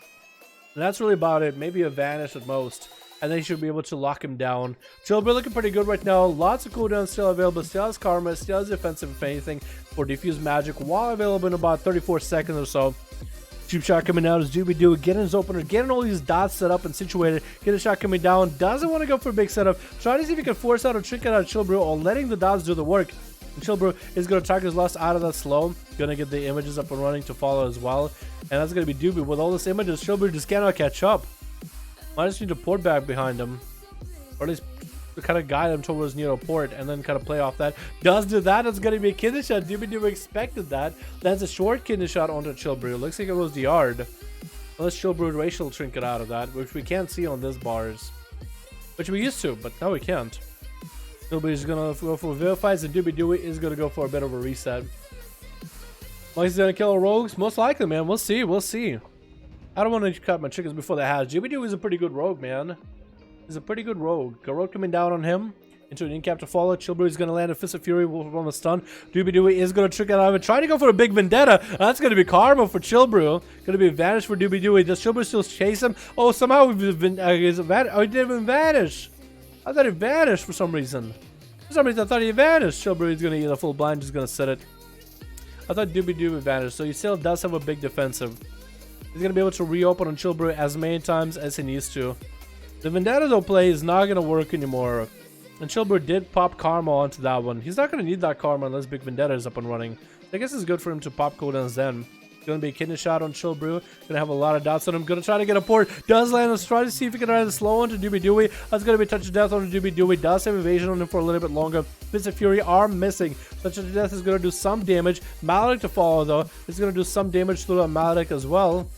Speaker 3: And that's really about it. Maybe a vanish at most. And then he should be able to lock him down. Chillbrew looking pretty good right now. Lots of cooldowns still available. Still has Karma. Still has defensive, if anything, for Diffuse Magic. While available in about 34 seconds or so. Cheap shot coming out as Doobie Dooby getting his opener. Getting all these dots set up and situated. Get a shot coming down. Doesn't want to go for a big setup. Trying to see if he can force out a trinket out of Chillbrew or letting the dots do the work. Chillbrew is going to target his lust out of that slow. Going to get the images up and running to follow as well. And that's going to be Doobie. With all this images, Chillbrew just cannot catch up. Might just need to port back behind him. Or at least kind of guide him towards near a port and then kind of play off that. Does do that. It's going to be a kidney shot. Doobie Dooby expected that. That's a short kidney shot onto Chillbrew. Looks like it was the yard. Unless Chillbrew racial trinket out of that, which we can't see on this bars. Which we used to, but now we can't. Nobody's gonna go for Vivifies, and Doobie Dooby is gonna go for a bit of a reset. Mike's gonna kill rogues? Most likely, man. We'll see. We'll see. I don't want to cut my chickens before they hatch. Doobie Dooby is a pretty good rogue, man. He's a pretty good rogue. Got rogue coming down on him. Into an incap to follow. Chillbrew is gonna land a Fist of Fury on the stun. Doobie Dooby is gonna trick it out of it. Trying to go for a big vendetta. That's gonna be karma for Chillbrew. Gonna be a vanish for Doobie Dooby. Does Chillbrew still chase him? Oh, somehow we've been. Oh, he didn't even vanish. I thought he vanished for some reason. For some reason, I thought he vanished. Chillbrew is going to get a full blind, just going to set it. I thought Doobie Dooby vanished, so he still does have a big defensive. He's going to be able to reopen on Chillbrew as many times as he needs to. The Vendetta, though, play is not going to work anymore. And Chillbrew did pop Karma onto that one. He's not going to need that Karma unless Big Vendetta is up and running. I guess it's good for him to pop cooldowns then. Gonna be a kidney shot on Chillbrew. Gonna have a lot of dots on him. Gonna try to get a port. Does land. Let's try to see if he can land a slow onto Doobie Dooby. That's gonna be a touch of death on Doobie Dooby. Does have evasion on him for a little bit longer. Fist of Fury are missing. Touch of death is gonna do some damage. Maledict to follow though. It's gonna do some damage through a Maledict as well.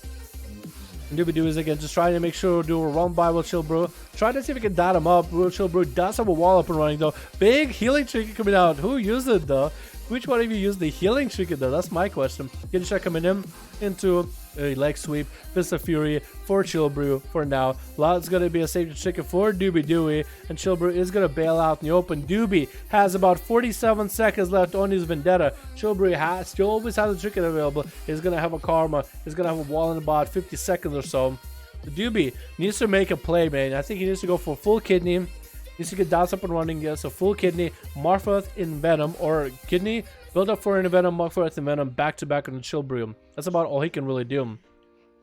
Speaker 3: And Doobie Dooby is again just trying to make sure to do a run by with Chillbrew. Trying to see if he can dot him up. Chillbrew does have a wall up and running though. Big healing trinket coming out. Who used it though? Which one of you used the healing trinket though? That's my question. Get a shot coming in into a leg sweep. Fist of Fury for Chillbrew for now. Loud's going to be a safety trinket for Doobie Dooby. And Chillbrew is going to bail out in the open. Doobie has about 47 seconds left on his Vendetta. Chillbrew still always has a trinket available. He's going to have a Karma. He's going to have a wall in about 50 seconds or so. The Doobie needs to make a play, man. I think he needs to go for full kidney. Needs to get dots up and running. Yes, a full kidney, Marfoth in Venom, or kidney, build up for in Venom, Marfoth in Venom, back to back on the Chillbrew. That's about all he can really do.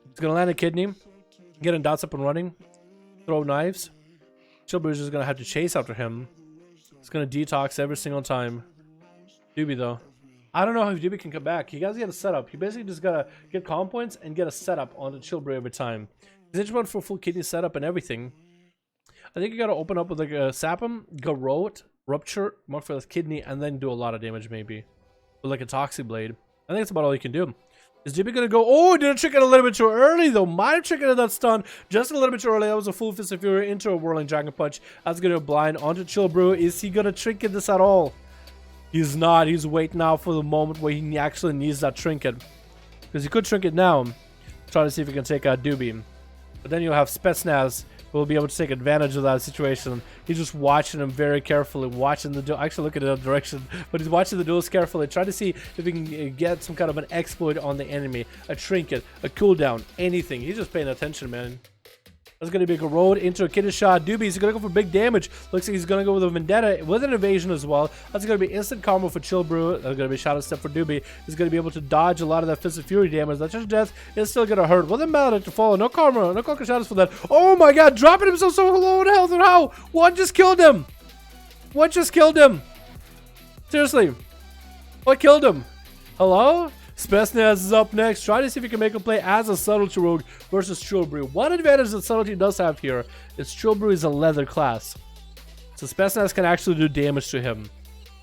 Speaker 3: He's gonna land a kidney, getting dots up and running, throw knives. Chillbrew's just gonna have to chase after him. He's gonna detox every single time. Doobie though, I don't know if Doobie can come back. He gotta get a setup. He basically just gotta get calm points and get a setup on the Chillbrew every time. He's just went for full kidney setup and everything. I think you gotta open up with like a Sapum, Garrote, Rupture, Morpheus Kidney, and then do a lot of damage maybe. With like a Toxic Blade. I think that's about all you can do. Is Doobie gonna go? Oh, did it trick it a little bit too early though. Might have triggered that stun just a little bit too early. That was a full Fist of Fury into a Whirling Dragon Punch. That's gonna blind onto Chillbrew. Is he gonna trinket this at all? He's not. He's waiting now for the moment where he actually needs that trinket. Because he could trinket now. Try to see if he can take out Doobie. But then you'll have Spetsnaz will be able to take advantage of that situation. He's just watching him very carefully, watching the duel. Actually, look at the direction, but he's watching the duels carefully, trying to see if he can get some kind of an exploit on the enemy, a trinket, a cooldown, anything. He's just paying attention, man. That's going to be a road into a kidney shot. Doobie, he's going to go for big damage. Looks like he's going to go with a vendetta with an evasion as well. That's going to be instant combo for Chill Brew. That's going to be shadow step for Doobie. He's going to be able to dodge a lot of that Fist of Fury damage. That just death is still going to hurt. With a mallet to follow. No karma. No Conquer Shadows for that. Oh my god. Dropping himself so low in health. And how? One just killed him. What just killed him? Seriously. What killed him? Hello? Spetsnaz is up next. Try to see if you can make a play as a Subtlety Rogue versus Chillbrew. One advantage that Subtlety does have here is Chillbrew is a leather class. So Spetsnaz can actually do damage to him.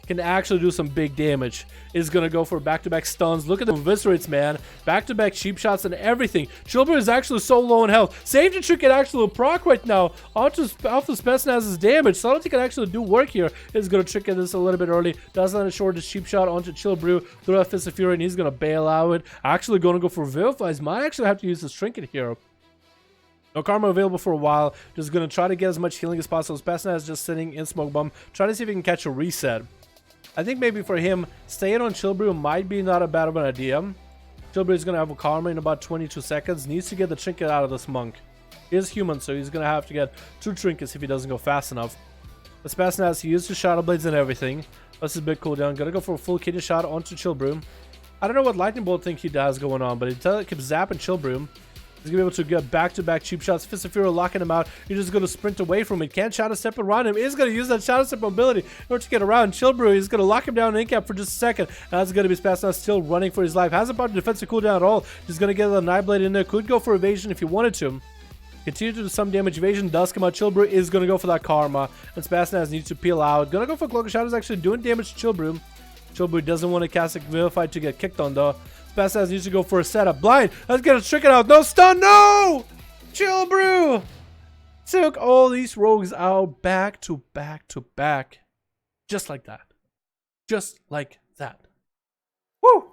Speaker 3: Can actually do some big damage. Is going to go for back-to-back stuns. Look at the eviscerates, man. Back-to-back cheap shots and everything. Chillbrew is actually so low in health. Save the trick can actually proc right now off of Spetsnaz's damage. Subtlety can actually do work here. Is going to trick at this a little bit early. Does land a short cheap shot onto Chillbrew through that Fist of Fury, and he's going to bail out. Actually going to go for Vivifies. Might actually have to use his trinket here. No karma available for a while. Just going to try to get as much healing as possible. Spetsnaz is just sitting in Smoke Bomb. Try to see if he can catch a reset. I think maybe for him, staying on Chillbrew might be not a bad of an idea. Chillbrew is going to have a karma in about 22 seconds. Needs to get the trinket out of this monk. He is human, so he's going to have to get 2 trinkets if he doesn't go fast enough. But Spetsnaz, he used his Shadow Blades and everything. That's his big cooldown. Going to go for a full kidney shot onto Chillbrew. I don't know what Lightning Bolt think he does going on, but he keeps zapping Chillbrew. He's going to be able to get back-to-back cheap shots. Fist of Fury locking him out. You're just going to sprint away from it. Can't Shadow Step around him. He's going to use that Shadow Step ability in order to get around. Chillbrew, he's going to lock him down in cap for just a second. And that's going to be Spetsnaz still running for his life. Hasn't popped a defensive cooldown at all. Just going to get the Nightblade in there. Could go for evasion if he wanted to. Continue to do some damage. Evasion does come out. Chillbrew is going to go for that karma. And Spetsnaz needs to peel out. Going to go for Cloak of Shadows, actually doing damage to Chillbrew. Chillbrew doesn't want to cast a Vivify to get kicked on though. Spetsnaz needs to go for a setup. Blind. Let's get a trick it out. No stun. No! Chillbrew took all these rogues out back to back to back. Just like that. Just like that. Woo!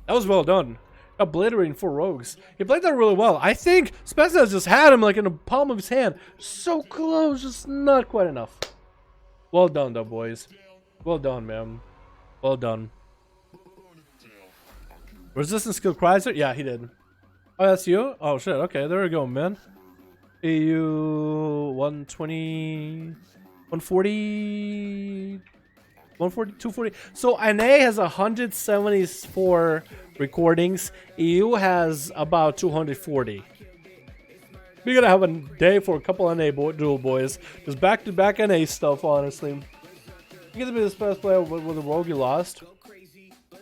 Speaker 3: That was well done. Obliterating 4 rogues. He played that really well. I think Spetsnaz just had him like in the palm of his hand. So close, just not quite enough. Well done though, boys. Well done, man. Well done. Resistance skill Chrysler? Yeah, he did. Oh, that's you? Oh, shit. Okay, there we go, man. EU 120... 140... 140, 240. So NA has 174 recordings. EU has about 240. We're gonna have a day for a couple NA duel boys. Just back-to-back NA stuff, honestly. You can be the best player with a rogue you lost.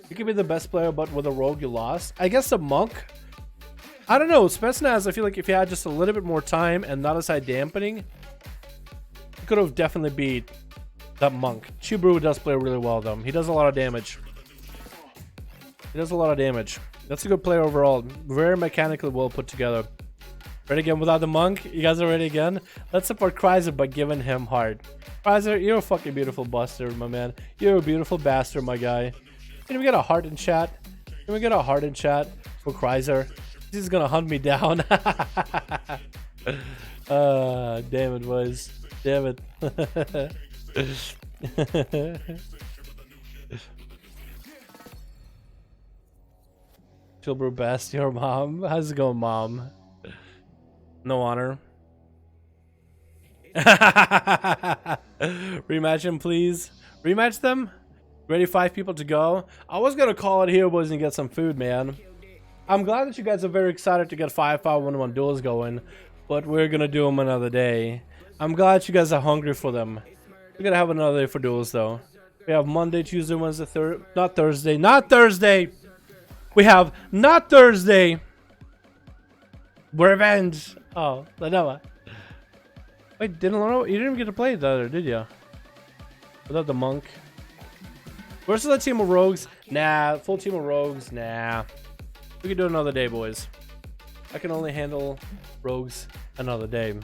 Speaker 3: You can be the best player, but with a rogue you lost. I guess a monk. I don't know. Spetsnaz, I feel like if he had just a little bit more time and not as high dampening, he could have definitely beat that monk. Chillbrew does play really well, though. He does a lot of damage. He does a lot of damage. That's a good player overall. Very mechanically well put together. Ready again without the monk? You guys are ready again? Let's support Chrysler by giving him heart. Chrysler, you're a fucking beautiful bastard, my man. You're a beautiful bastard, my guy. Can we get a heart in chat? Can we get a heart in chat for Chrysler? He's gonna hunt me down. Damn it, boys. Damn it. Chillbrew best, your mom. How's it going, mom? No honor. Rematch him, please. Rematch them? Ready, 5 people to go. I was gonna call it here, boys, and get some food, man. I'm glad that you guys are very excited to get 5-5-1-1 duels going, but we're gonna do them another day. I'm glad you guys are hungry for them. We're gonna have another day for duels, though. We have Monday, Tuesday, Wednesday, not Thursday. Not Thursday! We have not Thursday! Revenge! Oh, Lenoa. Wait, you didn't even get to play the other, did you? Without the monk. Versus a team of rogues? Nah. Full team of rogues? Nah. We can do another day, boys. I can only handle rogues another day.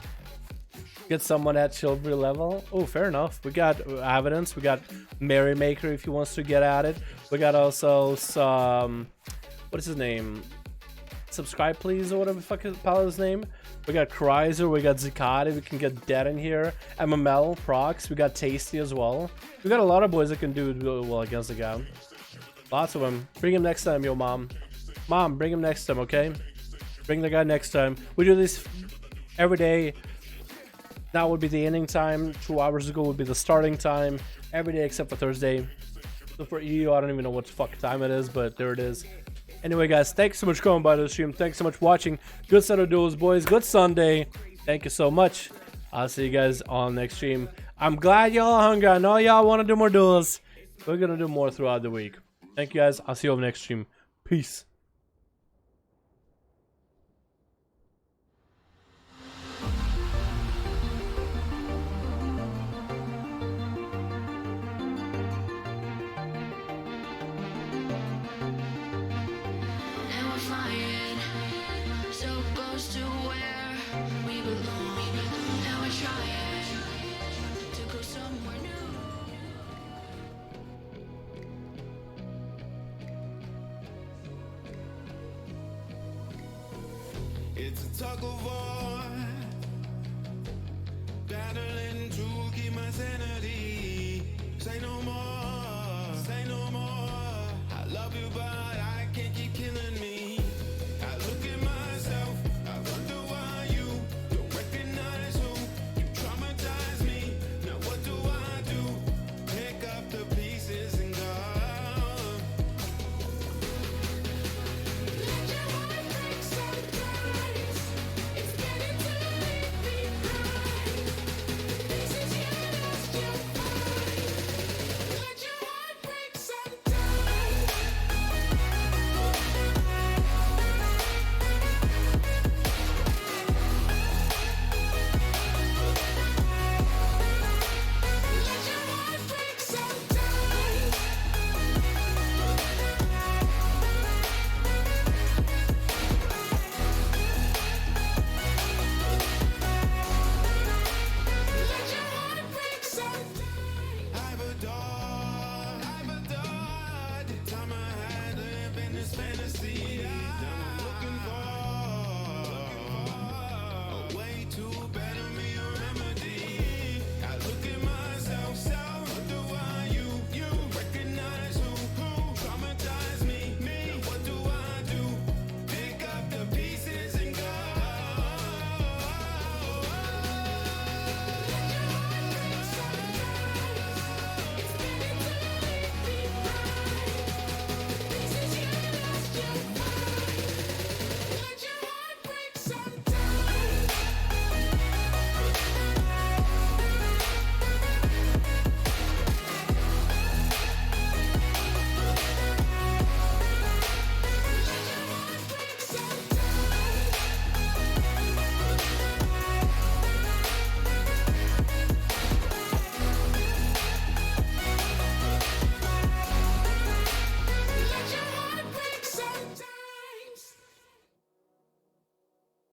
Speaker 3: Get someone at Chillbrew level. Oh, fair enough. We got Addons. We got Merrymaker if he wants to get at it. We got also some... What is his name? Subscribe please or whatever the fuck is Paladin's name. We got Chrysler, we got Zikati, we can get Dead in here. MML, Prox, we got Tasty as well. We got a lot of boys that can do really well against the guy. Lots of them. Bring him next time, yo mom. Mom, bring him next time, okay? Bring the guy next time. We do this every day. That would be the ending time. 2 hours ago would be the starting time. Every day except for Thursday. So for EU, I don't even know what the fuck time it is, but there it is. Anyway, guys, thanks so much for coming by the stream. Thanks so much for watching. Good set of duels, boys. Good Sunday. Thank you so much. I'll see you guys on next stream. I'm glad y'all are hungry. I know y'all want to do more duels. We're going to do more throughout the week. Thank you, guys. I'll see you on the next stream. Peace.
Speaker 1: And we're flying so close to where we belong. And we're trying to go somewhere new.
Speaker 2: It's a tug of war, battling to keep my sanity.